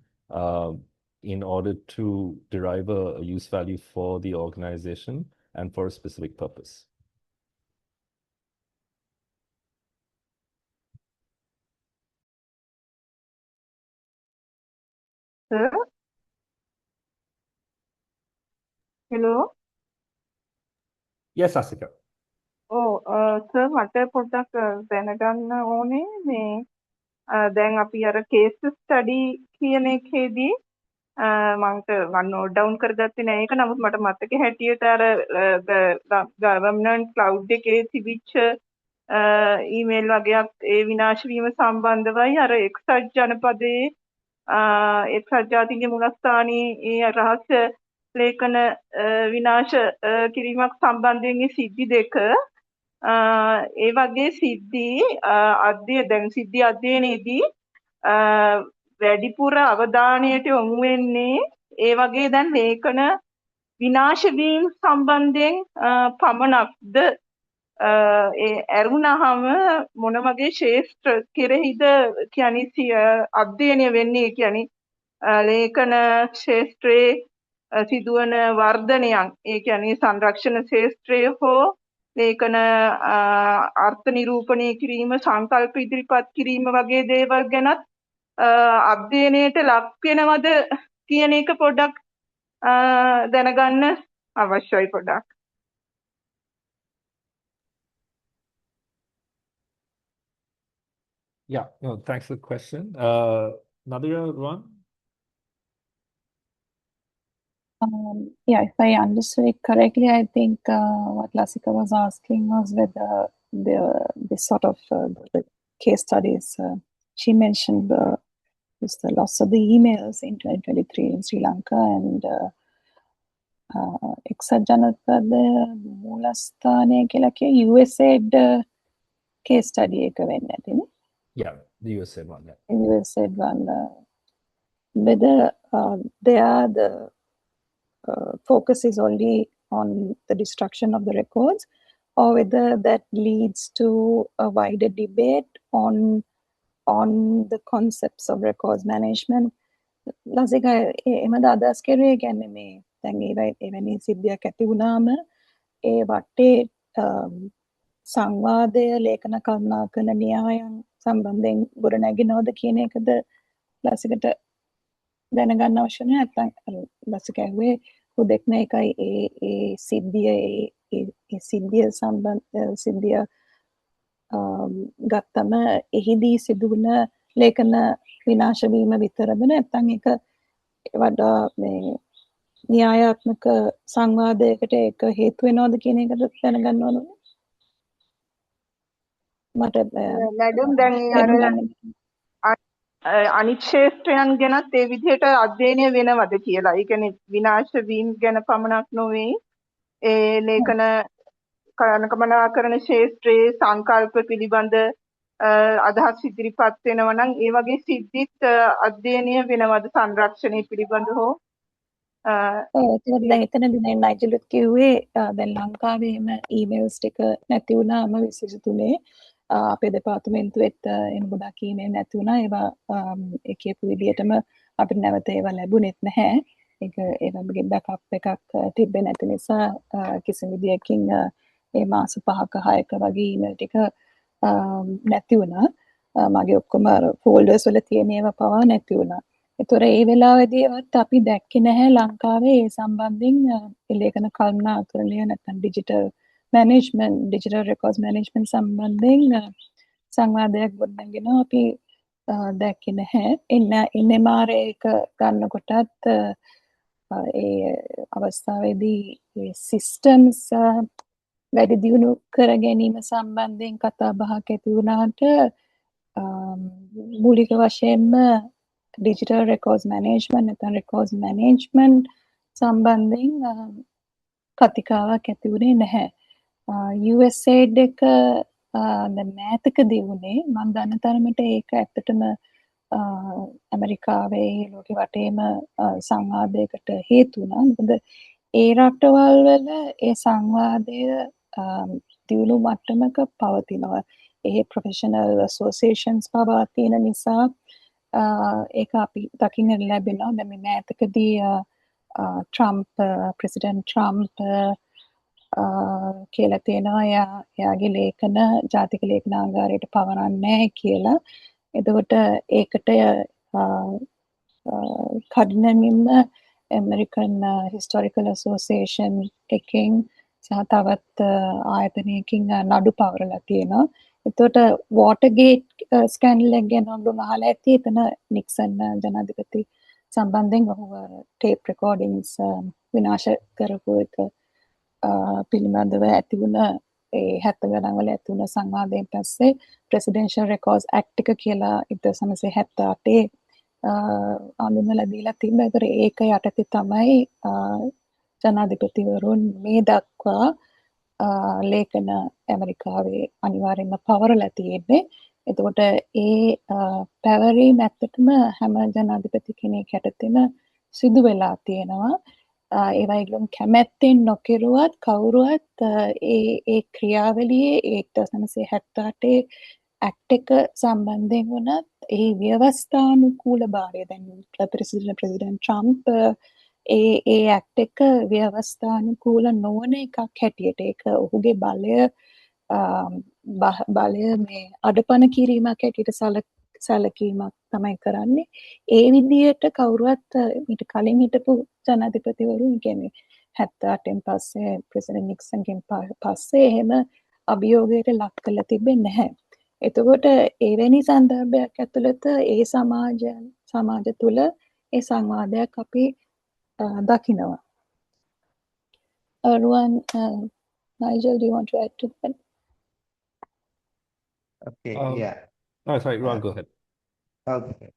in order to derive a use value for the organization and for a specific purpose. Sir? Hello? Yes, Asika. Sir මට පොඩ්ඩක් දැනගන්න ඕනේ මේ දැන් අපි අර case study කියන එකේදී මම නෝට් ඩවුන් කරගත්තේ නෑ ඒක නමුත් මට මතක හැටියට අර ගවර්නමන්ට් ක්ලවුඩ් එකේ තිබිච්ච ඊමේල් වගේක් ඒ විනාශ වීම සම්බන්ධවයි අර එක්සත් ජනපදයේ එක්සත් ජාතීන්ගේ මුලස්ථානයේ ඒ රහස්‍ය ලේඛන විනාශ කිරීමක් සම්බන්ධයෙන් ඒ සිද්ධි දෙක ඒ වගේ සිද්ධි දැන් සිද්ධි අධ්‍යයනයේදී වැඩිපුර අවධානයට යොමු වෙන්නේ ඒ වගේ දැන් ලේඛන විනාශ වීම සම්බන්ධයෙන් පමණක්ද ඒ ඇරුණාම මොන වගේ ශේෂ්ත්‍ර කෙරෙහිද කියන්නේ අධ්‍යයනය වෙන්නේ කියන්නේ ලේඛන ශේෂ්ත්‍රයේ සිදුවන වර්ධනයන් ඒ කියන්නේ සංරක්ෂණ ශේෂ්ත්‍රය හෝ ලේඛන අර්ථ නිරූපණය කිරීම සංකල්ප ඉදිරිපත් කිරීම වගේ දේවල් ගැනත් අධ්‍යයනයට ලක් වෙනවද කියන එක පොඩ්ඩක් දැනගන්න අවශ්‍යයි පොඩ්ඩක්. Yeah, no, thanks for the question. Nadia, Ron? Yeah, if I understood it correctly, I think what Lasika was asking was whether this sort of the case studies she mentioned was the loss of the emails in 2023 in Sri Lanka and එක්සත් ජනපද මූලස්ථානය කියලා කිය USAID case study එක වෙන්න ඇතිනේ. Yeah, the USAID one. Yeah. USAID one. Whether there the focus is only on the destruction of the records, or whether that leads to a wider debate on the concepts of records management. Lasika එමද අදහස් කරුවේ කියන්නේ මේ දැන් එවැනි සිද්ධියක් ඇති වුණාම ඒ වටේ සංවාදය ලේඛන කරුණා කරන න්‍යායන් සම්බන්ධයෙන් ගොඩනැගෙනවද කියන එකද ලාසිකට දැනගන්න අවශ්‍ය නැහැ. නැත්නම් ලාසික ඇහුවේ හුදෙක්ම එකයි ඒ සිද්ධිය සිද්ධිය ගත්තම එහිදී සිදුවන ලේඛන විනාශ වීම විතරද නැත්නම් ඒක වඩා මේ න්‍යායාත්මක සංවාදයකට ඒක හේතු වෙනවද කියන එකට දැනගන්න ඕනද? මට මැඩම් දැන් අර අනිත් ක්ෂේත්‍රයන් ගැනත් ඒ විදිහට අධ්‍යයනය වෙනවද කියලා. ඒ කියන්නේ විනාශ වීම ගැන පමණක් නොවේ. ඒ ලේඛන කළමනාකරණ ක්ෂේත්‍රයේ සංකල්ප පිළිබඳ අදහස් ඉදිරිපත් වෙනවා නම් ඒ වගේ සිද්ධිත් අධ්‍යයනය වෙනවද සංරක්ෂණය පිළිබඳ හෝ? ඒකත් දැන් එතනදී දැන් නයිජලුත් කිව්වේ දැන් ලංකාවේ එම ඊමේල්ස් ටික නැති වුණාම 23 අපේ දෙපාර්තමේන්තුවෙත් එන ගොඩක් ඊමේල් නැති වුණා. ඒවා ඒ කියපු විදිහටම අපිට නැවත ඒවා ලැබුණෙත් නැහැ. ඒක ඒ වගේ බෑකප් එකක් තිබ්බේ නැති නිසා කිසිම විදියකින් ඒ මාස 5ක 6ක වගේ ඊමේල් ටික නැති වුණා. මගේ ඔක්කොම ෆෝල්ඩර්ස් වල තියෙන ඒවා පවා නැති වුණා. ඒතොර ඒ වෙලාවේදීවත් අපි දැක්කේ නැහැ ලංකාවේ ඒ සම්බන්ධයෙන් ලේඛන කළමනාකරණය නැත්නම් digital management digital records management සම්බන්ධයෙන් සංවාදයක් ගොඩනගෙන අපි දැක්කේ නැහැ. එන්නේ මාර ඒක ගන්නකොටත් ඒ අවස්ථාවේදී ඒ සිස්ටම්ස් වැඩි දියුණු කර ගැනීම සම්බන්ධයෙන් කතා බහක් ඇති වුණාට මූලික වශයෙන්ම digital records management නැත්නම් records management සම්බන්ධයෙන් කතිකාවක් ඇති වුණේ නැහැ. USAID එක දැන් මෑතකදී වුණේ මම දන්න තරමට ඒක ඇත්තටම ඇමරිකාවේ ලෝකෙ වටේම සංවාදයකට හේතු වුණා. මොකද ඒ රටවල් වල ඒ සංවාදය දියුණු මට්ටමක පවතිනවා. ඒ ප්‍රොෆෙෂනල් ඇසෝසියේෂන්ස් පවා තියෙන නිසා ඒක අපි දකින්න ලැබෙනවා. දැන් මේ මෑතකදී ප්‍රෙසිඩන්ට් ට්‍රම්ප් කියලා තියෙනවා එයාගේ ලේඛන ජාතික ලේඛනාගාරයට පවරන්නේ කියලා. එතකොට ඒකට කඩිනමින්ම ඇමරිකන් හිස්ටොරිකල් ඇසෝසියේෂන් එකෙන් සහ තවත් ආයතනයකින් නඩු පවරලා තියෙනවා. එතකොට වෝටර්ගේට් ස්කැන්ඩල් එක ගැන ඔබ අහලා ඇති. එතන නික්සන් ජනාධිපති සම්බන්ධයෙන් ඔහුව ටේප් රෙකෝඩින්ග්ස් විනාශ කරපු එක පිළිබඳව ඇති වුණ ඒ 70 ගණන් වල ඇති වුණ සංවාදයෙන් පස්සේ ප්‍රෙසිඩෙන්ෂල් රෙකෝඩ්ස් ඇක්ට් එක කියලා 1978 අඳුනලා දීලා තිබ්බා. ඒක යටතේ තමයි ජනාධිපතිවරුන් මේ දක්වා ලේඛන ඇමරිකාවේ අනිවාර්යෙන්ම පවරලා තියෙන්නේ. එතකොට ඒ පැවරීම ඇත්තටම හැම ජනාධිපති කෙනෙක් යටතේම සිදු වෙලා තියෙනවා. ඒවා ඒගොල්ලෝ කැමැත්තෙන් නොකිරුවත් කවුරුවත් ඒ ක්‍රියාවලියේ 1978 ඇක්ට් එක සම්බන්ධයෙන් වුණත් ඒ ව්‍යවස්ථානුකූලභාවය දැන් ප්‍රෙසිඩන්ට් ට්‍රම්ප් ඒ ඇක්ට් එක ව්‍යවස්ථානුකූල නොවන එකක් හැටියට ඒක ඔහුගේ බලය මේ අඩපණ කිරීමක් හැටියට සැලකීමක් තමයි කරන්නේ. ඒ විදිහට කවුරුවත් ඊට කලින් හිටපු ජනාධිපතිවරුන් කියන්නේ 78න් පස්සේ ප්‍රෙසිඩන්ට් නික්සන්ගෙන් පස්සේ එහෙම අභියෝගයට ලක් කරලා තිබෙන්නේ නැහැ. එතකොට එවැනි සන්දර්භයක් ඇතුළත ඒ සමාජ තුළ ඒ සංවාදයක් අපි දකිනවා. Ruan, Nigel, do you want to add to that? Okay, yeah. Oh, sorry, Ron, go ahead. Okay.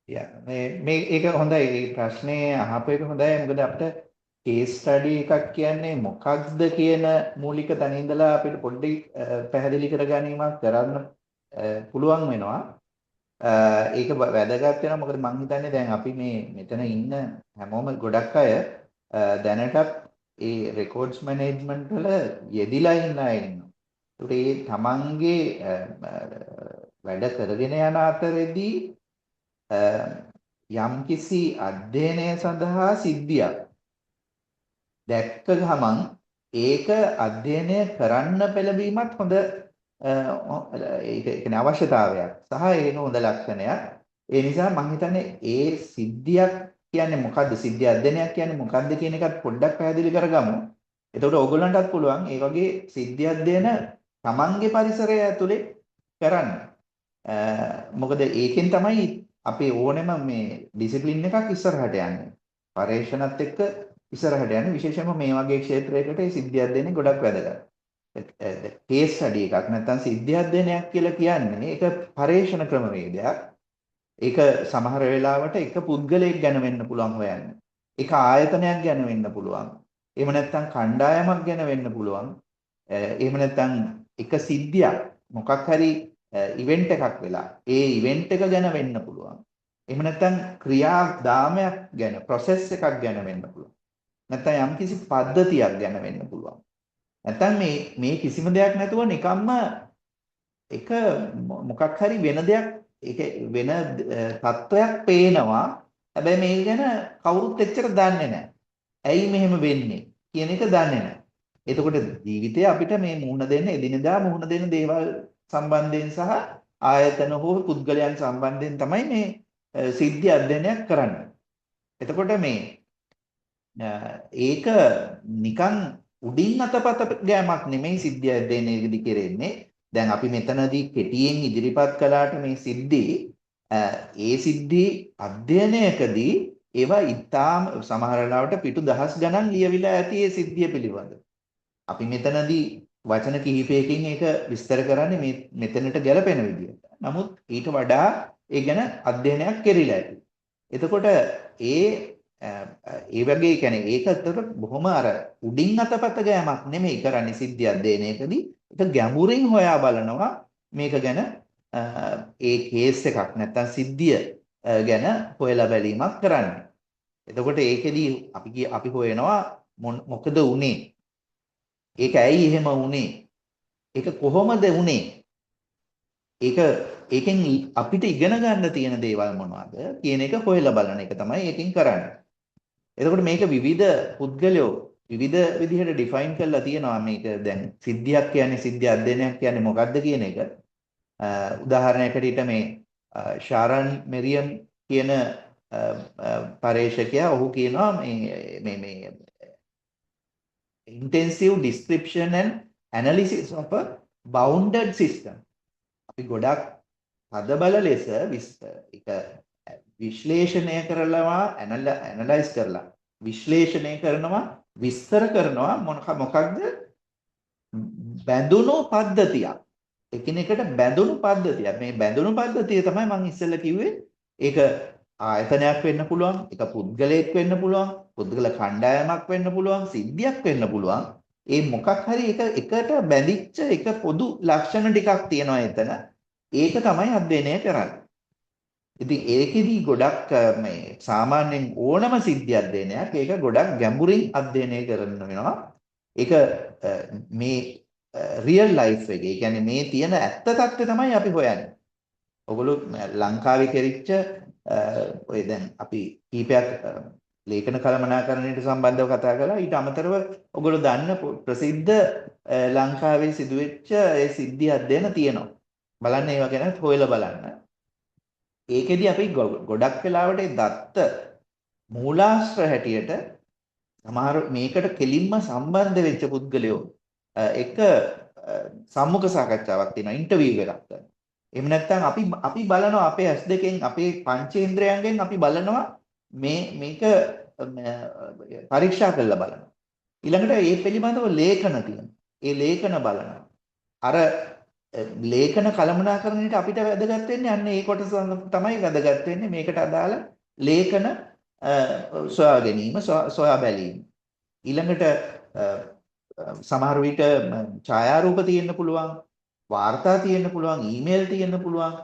Yeah. මේ ඒක හොඳයි. මේ ප්‍රශ්නේ අහපු එක හොඳයි. මොකද අපිට case study එකක් කියන්නේ මොකක්ද කියන මූලික තැන ඉඳලා අපිට පොඩ්ඩක් පැහැදිලි කර ගැනීමක් කරන්න පුළුවන් වෙනවා. ඒක වැදගත් වෙනවා. මොකද මම හිතන්නේ දැන් අපි මේ මෙතන ඉන්න හැමෝම ගොඩක් අය දැනටත් ඒ රෙකෝඩ්ස් මැනේජ්මන්ට් වල යෙදිලා ඉන්න අය ඉන්නවා. ඒ තමන්ගේ වැඩ කරගෙන යන අතරේදී යම්කිසි අධ්‍යයනය සඳහා සිද්ධියක් දැක්ක ගමන් ඒක අධ්‍යයනය කරන්න පෙළඹීමත් හොඳ ඒක කියන්නේ අවශ්‍යතාවයක් සහ ඒක හොඳ ලක්ෂණයක්. ඒ නිසා මම හිතන්නේ ඒ සිද්ධියක් කියන්නේ මොකද්ද, සිද්ධිය අධ්‍යයනයක් කියන්නේ මොකද්ද කියන එකත් පොඩ්ඩක් පැහැදිලි කරගමු. එතකොට ඕගොල්ලන්ටත් පුළුවන් ඒ වගේ සිද්ධි අධ්‍යයන තමන්ගේ පරිසරය ඇතුලේ කරන්න. මොකද ඒකෙන් තමයි අපි ඕනෙම මේ ඩිසිප්ලින් එකක් ඉස්සරහට යන්නේ. පරේක්ෂණත් එක්ක ඉස්සරහට යන්නේ. විශේෂයෙන්ම මේ වගේ ක්ෂේත්‍රයකට මේ සිද්ධි අධ්‍යයනය ගොඩක් වැදගත්. කේස් ස්ටඩි එකක් නැත්නම් සිද්ධි අධ්‍යයනයක් කියලා කියන්නේ ඒක පරේක්ෂණ ක්‍රමවේදයක්. ඒක සමහර වෙලාවට එක පුද්ගලයෙක් ගැන වෙන්න පුළුවන් හොයන්න. එක ආයතනයක් ගැන වෙන්න පුළුවන්. එහෙම නැත්නම් කණ්ඩායමක් ගැන වෙන්න පුළුවන්. එහෙම නැත්නම් එක සිද්ධියක් මොකක් හරි ඉවෙන්ට් එකක් වෙලා ඒ ඉවෙන්ට් එක ගැන වෙන්න පුළුවන්. එහෙම නැත්නම් ක්‍රියාදාමයක් ගැන ප්‍රොසෙස් එකක් ගැන වෙන්න පුළුවන්. නැත්නම් යම්කිසි පද්ධතියක් ගැන වෙන්න පුළුවන්. නැත්නම් මේ කිසිම දෙයක් නැතුව නිකම්ම එක මොකක් හරි වෙන දෙයක් ඒක වෙන තත්වයක් පේනවා. හැබැයි මේක ගැන කවුරුත් එච්චර දන්නේ නැහැ. ඇයි මෙහෙම වෙන්නේ කියන එක දන්නේ නැහැ. එතකොට ජීවිතේ අපිට මේ මුහුණ දෙන්න එදිනෙදා මුහුණ දෙන්න දේවල් සම්බන්ධයෙන් සහ ආයතන හෝ පුද්ගලයන් සම්බන්ධයෙන් තමයි මේ සිද්ධි අධ්‍යයනයක් කරන්නේ. එතකොට මේ ඒක නිකන් උඩින් අතපත ගෑමක් නෙමෙයි සිද්ධි අධ්‍යයනයේදී කෙරෙන්නේ. දැන් අපි මෙතනදී කෙටියෙන් ඉදිරිපත් කළාට මේ සිද්ධි ඒ සිද්ධි අධ්‍යයනයකදී ඒවා ඉතාම සමහර වෙලාවට පිටු දහස් ගණන් ලියවිලා ඇති ඒ සිද්ධිය පිළිබඳව. අපි මෙතනදී වචන කිහිපයකින් ඒක විස්තර කරන්නේ මේ මෙතනට ගැලපෙන විදිහට. නමුත් ඊට වඩා ඒ ගැන අධ්‍යයනයක් කෙරිලා ඇති. එතකොට ඒ වගේ කියන්නේ ඒක අතට බොහොම අර උඩින් අතපත ගෑමක් නෙමෙයි කරන්නේ සිද්ධි අධ්‍යයනයකදී. ඒක ගැඹුරින් හොයා බලනවා මේක ගැන ඒ කේස් එකක් නැත්තම් සිද්ධිය ගැන හොයලා බැලීමක් කරන්නේ. එතකොට ඒකෙදී අපි හොයනවා මොකද වුනේ? ඒක ඇයි එහෙම වුනේ? ඒක කොහොමද වුනේ? ඒකෙන් අපිට ඉගෙන ගන්න තියෙන දේවල් මොනවද කියන එක හොයලා බලන එක තමයි ඒකෙන් කරන්නේ. එතකොට මේක විවිධ පුද්ගලයෝ විවිධ විදිහට ඩිෆයින් කරලා තියෙනවා මේක දැන් සිද්ධියක් කියන්නේ සිද්ධි අධ්‍යයනයක් කියන්නේ මොකක්ද කියන එක. උදාහරණයකට මේ ශාරන් මෙරියම් කියන පරේක්ෂකයා ඔහු කියනවා මේ intensive description and analysis of a bounded system. අපි ගොඩක් පදබල ලෙස ඒක විශ්ලේෂණය කරනවා ඇනලයිස් කරලා විශ්ලේෂණය කරනවා විස්තර කරනවා මොකක්ද බැඳුණු පද්ධතියක් එකිනෙකට බැඳුණු පද්ධතියක් මේ බැඳුණු පද්ධතිය තමයි මම ඉස්සෙල්ලා කිව්වේ ඒක ආයතනයක් වෙන්න පුළුවන් ඒක පුද්ගලයෙක් වෙන්න පුළුවන් පුද්ගල කණ්ඩායමක් වෙන්න පුළුවන් සිද්ධියක් වෙන්න පුළුවන් ඒ මොකක් හරි එකට බැඳිච්ච එක පොදු ලක්ෂණ ටිකක් තියෙනවා එතන ඒක තමයි අධ්‍යයනය කරන්නේ. ඉතින් ඒකෙදි ගොඩක් මේ සාමාන්‍යයෙන් ඕනම සිද්ධි අධ්‍යයනයක් ඒක ගොඩක් ගැඹුරින් අධ්‍යයනය කරන්න වෙනවා. ඒක මේ රියල් ලයිෆ් එකේ. ඒ කියන්නේ මේ තියෙන ඇත්ත తත්ත්වය තමයි අපි හොයන්නේ. ඔගොල්ලෝ ලංකාවේ කෙරිච්ච ඔය දැන් අපි කීපයක් ලේඛන කළමනාකරණයට සම්බන්ධව කතා කළා. ඊට අමතරව ඔගොල්ලෝ දන්න ප්‍රසිද්ධ ලංකාවේ සිදුවෙච්ච ඒ සිද්ධි අධ්‍යයන තියෙනවා. බලන්න ඒවා ගැන හොයලා බලන්න. ඒකෙදි අපි ගොඩක් වෙලාවට දත්ත මූලාශ්‍ර හැටියට සමහර මේකට කෙලින්ම සම්බන්ධ වෙච්ච පුද්ගලයෝ එක සම්මුඛ සාකච්ඡාවක් තියෙනවා ඉන්ටර්විව් එකක් කරනවා. එහෙම නැත්නම් අපි බලනවා අපේ ඇස් දෙකෙන් අපේ පංචේන්ද්‍රයන්ගෙන් අපි බලනවා මේක පරීක්ෂා කරලා බලනවා. ඊළඟට මේ පිළිබඳව ලේඛන තියෙනවා. ඒ ලේඛන බලනවා. අර ලේඛන කළමනාකරණයට අපිට වැදගත් වෙන්නේ අන්න ඒ කොටස තමයි වැදගත් වෙන්නේ මේකට අදාළ ලේඛන සොයා ගැනීම සොයා බැලීම. ඊළඟට සමහර විට ඡායාරූප තියෙන්න පුළුවන්, වාර්තා තියෙන්න පුළුවන්, ඊමේල් තියෙන්න පුළුවන්,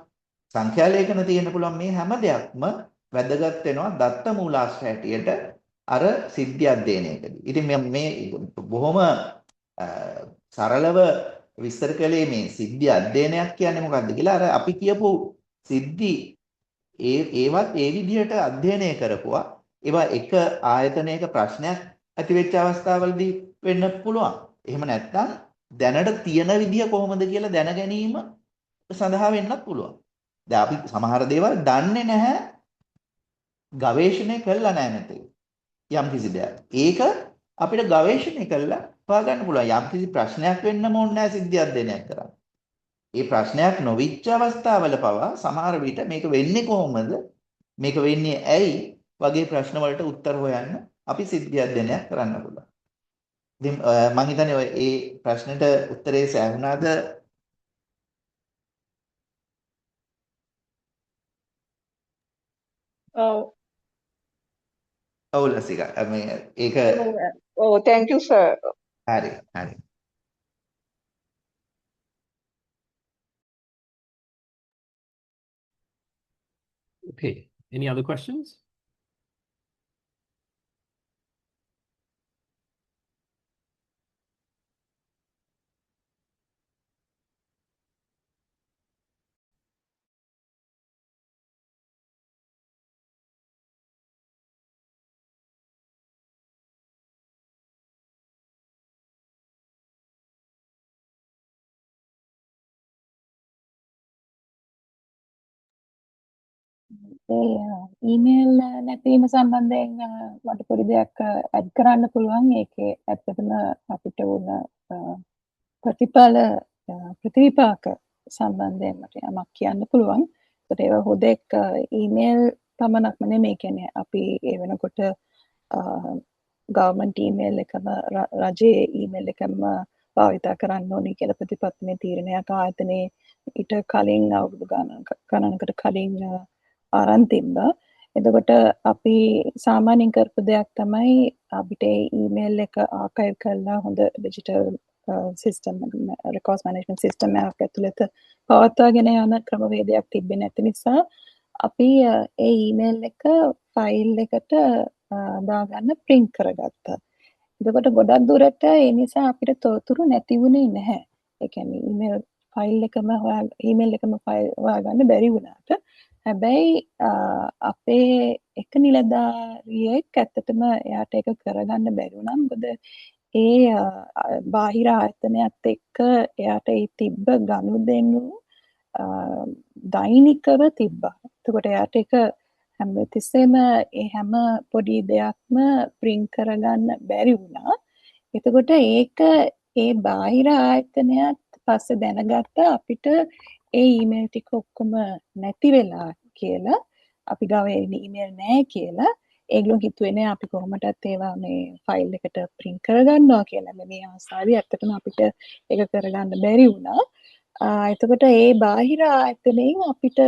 සංඛ්‍යා ලේඛන තියෙන්න පුළුවන් මේ හැම දෙයක්ම වැදගත් වෙනවා දත්ත මූලාශ්‍ර හැටියට අර සිද්ධි අධ්‍යයනයකදී. ඉතින් මේ බොහොම සරලව විස්තර කළේ මේ සිද්ධි අධ්‍යයනයක් කියන්නේ මොකක්ද කියලා අර අපි කියපු සිද්ධි ඒවත් ඒ විදිහට අධ්‍යයනය කරපුවා ඒවා එක ආයතනයක ප්‍රශ්නයක් ඇති වෙච්ච අවස්ථාවලදී වෙන්න පුළුවන්. එහෙම නැත්නම් දැනට තියෙන විදිය කොහොමද කියලා දැන ගැනීම සඳහා වෙන්නත් පුළුවන්. දැන් අපි සමහර දේවල් දන්නේ නැහැ ගවේෂණය කළා නැහැ නැතේ. යම් කිසි දෙයක්. ඒක අපිට ගවේෂණය කළා හොයාගන්න පුළුවන්. යම් කිසි ප්‍රශ්නයක් වෙන්න ඕනේ නැහැ සිද්ධි අධ්‍යයනයක් කරන්න. ඒ ප්‍රශ්නයක් නොවිච්ච අවස්ථාවල පවා සමහර විට මේක වෙන්නේ කොහොමද? මේක වෙන්නේ ඇයි? වගේ ප්‍රශ්න වලට උත්තර හොයන්න අපි සිද්ධි අධ්‍යයනයක් කරන්න පුළුවන්. ඉතින් මම හිතන්නේ ඔය ඒ ප්‍රශ්නෙට උත්තරේ සෑහුණාද? ඔව්. ඔව් ලසිකා. ඒක ඔව් thank you sir. හරි හරි. Okay, any other questions? Email නැතිවීම සම්බන්ධයෙන් මට පොඩි දෙයක් ඇඩ් කරන්න පුළුවන්. ඒකේ ඇත්තටම අපිට වුණ ප්‍රතිවිපාක සම්බන්ධයෙන් මට යමක් කියන්න පුළුවන්. ඒකට ඒවා හොදෙක් ඊමේල් පමණක්ම නෙමෙයි. කියන්නේ අපි ඒ වෙනකොට ගවර්න්මන්ට් ඊමේල් එකම රජයේ ඊමේල් එකම භාවිතා කරන්න ඕනේ කියලා ප්‍රතිපත්තිමේ තීරණයක් ආයතනයේ ඊට කලින් අවුරුදු ගණනකට කලින් අරන් තිබ්බා. එතකොට අපි සාමාන්‍යයෙන් කරපු දෙයක් තමයි අපිට ඊමේල් එක ආකයිව් කරලා හොඳ digital system records management system එකක් ඇතුළත පවත්වාගෙන යන ක්‍රමවේදයක් තිබෙන්නේ නැති නිසා අපි ඒ ඊමේල් එක ෆයිල් එකට දාගන්න print කරගත්තා. එතකොට ගොඩක් දුරට ඒ නිසා අපිට තොරතුරු නැති වුණේ නැහැ. ඒ කියන්නේ ඊමේල් එකම හොයාගන්න බැරි වුණාට හැබැයි අපේ එක නිලධාරියෙක් ඇත්තටම එයාට ඒක කරගන්න බැරි වුණා. මොකද ඒ බාහිර ආයතනයත් එක්ක එයාට ඒ තිබ්බ ගනුදෙනු දෛනිකව තිබ්බා. එතකොට එයාට ඒක හැමතිස්සෙම ඒ හැම පොඩි දෙයක්ම print කරගන්න බැරි වුණා. එතකොට ඒක ඒ බාහිර ආයතනයත් පස්සේ දැනගත්ත අපිට ඒ ඊමේල් ටික ඔක්කොම නැති වෙලා කියලා. අපි ගාව ඊමේල් නැහැ කියලා. ඒගොල්ලෝ හිතුවේ නෑ අපි කොහොමදත් ඒවා මේ ෆයිල් එකට print කරගන්නවා කියලා. මේ ආසාවෙ ඇත්තටම අපිට ඒක කරගන්න බැරි වුණා. එතකොට ඒ බාහිර ආයතනයෙන් අපිට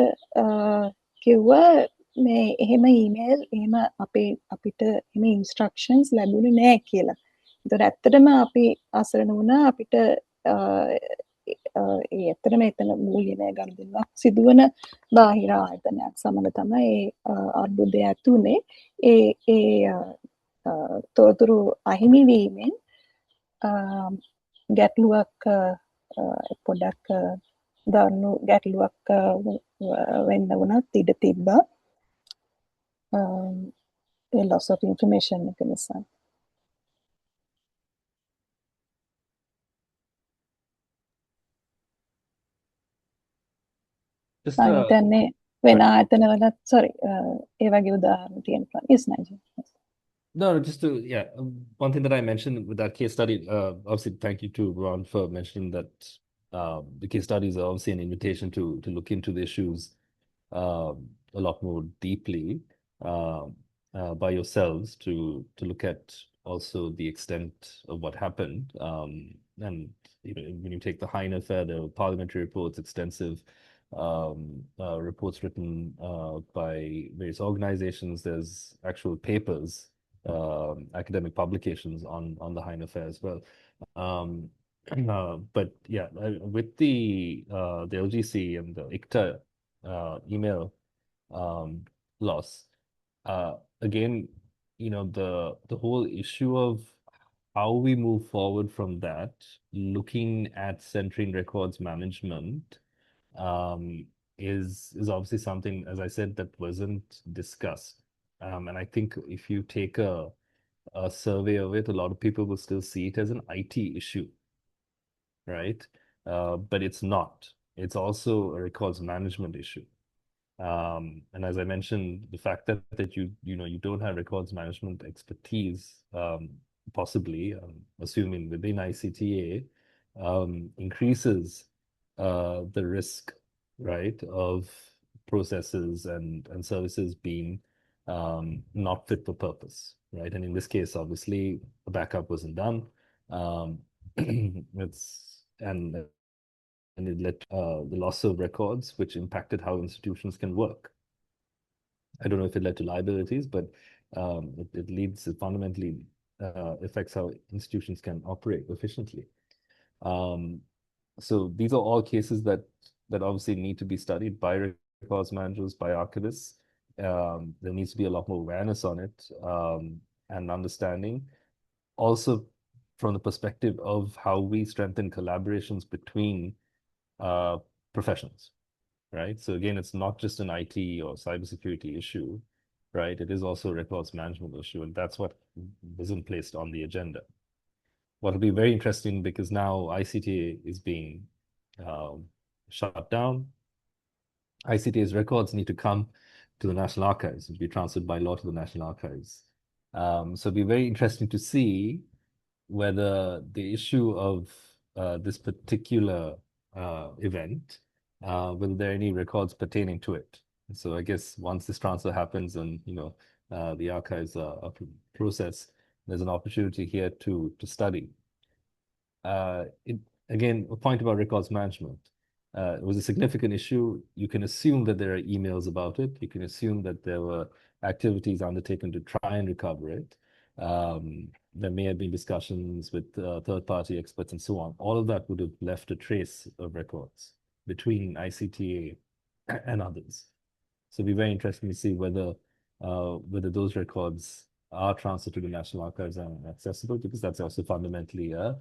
කිව්වා මේ එහෙම ඊමේල් එහෙම අපිට එහෙම ඉන්ස්ට්‍රක්ෂන්ස් ලැබුණේ නැහැ කියලා. ඒතකොට ඇත්තටම අපි අසරණ වුණා. අපිට ඒ ඇත්තටම එතන මූල්‍යමය ගනුදෙනුවක් සිදුවන බාහිර ආයතනයක් සමග තමයි ඒ අර්බුදය ඇති වුනේ. ඒ තොරතුරු අහිමි වීමෙන් ගැටලුවක් පොඩක් දරුණු ගැටලුවක් වෙන්න වුණත් ඉඩ තිබ්බා. ඒ loss of information එක නිසා. Just හිතන්නේ වෙන ආයතනවලත් sorry ඒ වගේ උදාහරණ තියෙන පුළුවන්. Yes, Nigel. Yes. No, just to, yeah, one thing that I mentioned with that case study, obviously, thank you to Ron for mentioning that the case studies are obviously an invitation to look into the issues a lot more deeply by yourselves to look at also the extent of what happened. And when you take the Heine affair, there were parliamentary reports, extensive reports written by various organizations. There's actual papers, academic publications on the Heine affair as well. But yeah, with the LGC and the ICTA email loss, again, the whole issue of how we move forward from that, looking at centering records management, is obviously something, as I said, that wasn't discussed. And I think if you take a survey of it, a lot of people will still see it as an IT issue, right? But it's not. It's also a records management issue. And as I mentioned, the fact that you don't have records management expertise, possibly, assuming within ICTA, increases the risk, right, of processes and services being not fit for purpose, right? And in this case, obviously, the backup wasn't done. And it led to the loss of records, which impacted how institutions can work. I don't know if it led to liabilities, but it fundamentally affects how institutions can operate efficiently. So these are all cases that obviously need to be studied by records managers, by archivists. There needs to be a lot more awareness on it and understanding. Also, from the perspective of how we strengthen collaborations between professions, right? So again, it's not just an IT or cybersecurity issue, right? It is also a records management issue, and that's what wasn't placed on the agenda. What will be very interesting, because now ICTA is being shut down. ICTA's records need to come to the National Archives and be transferred by law to the National Archives. So it'll be very interesting to see whether the issue of this particular event, whether there are any records pertaining to it. So I guess once this transfer happens and the archives are processed, there's an opportunity here to study. Again, a point about records management. It was a significant issue. You can assume that there are emails about it. You can assume that there were activities undertaken to try and recover it. There may have been discussions with third-party experts and so on. All of that would have left a trace of records between ICTA and others. So it'll be very interesting to see whether those records are transferred to the National Archives and accessible, because that's also fundamentally a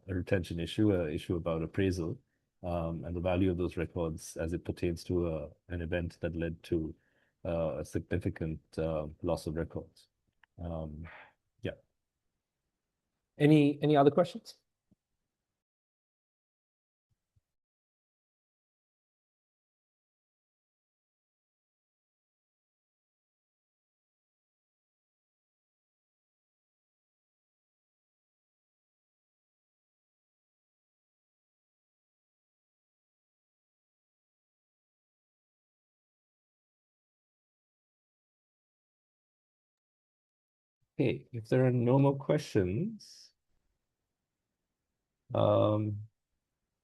retention issue, an issue about appraisal, and the value of those records as it pertains to an event that led to a significant loss of records. Yeah. Any other questions? Okay, if there are no more questions, Ron,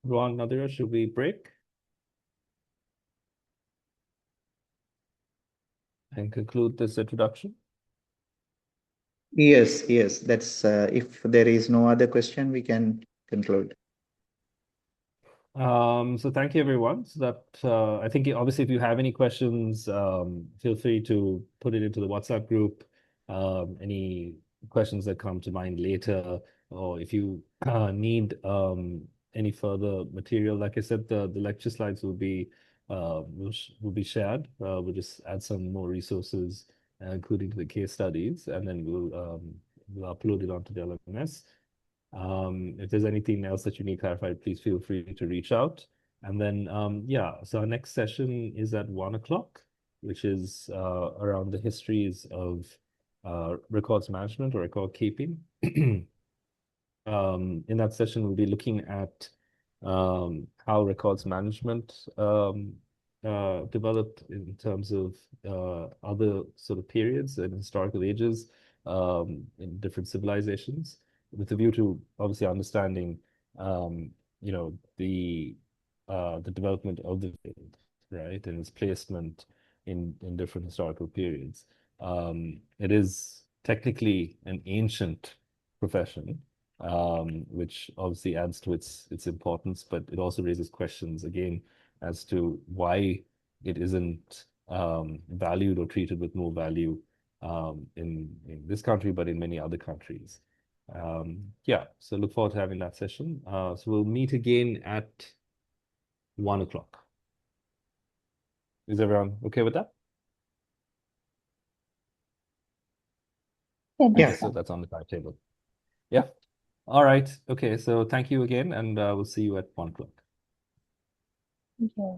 Nadira, should we break and conclude this introduction? Yes, that's if there is no other question, we can conclude. So thank you, everyone. So that I think obviously, if you have any questions, feel free to put it into the WhatsApp group. Any questions that come to mind later, or if you need any further material, like I said, the lecture slides will be shared. We'll just add some more resources, including the case studies, and then we'll upload it onto the LMS. If there's anything else that you need clarified, please feel free to reach out. And then, yeah, so our next session is at 1 o'clock, which is around the histories of records management or record keeping. In that session, we'll be looking at how records management developed in terms of other sort of periods and historical ages in different civilizations, with a view to obviously understanding, the development of the field, right, and its placement in different historical periods. It is technically an ancient profession, which obviously adds to its importance, but it also raises questions again as to why it isn't valued or treated with more value in this country, but in many other countries. Yeah, so look forward to having that session. So we'll meet again at 1 o'clock. Is everyone okay with that? Yeah. So that's on the timetable. Yeah. All right. Okay. So thank you again, and we'll see you at 1 o'clock. Yeah.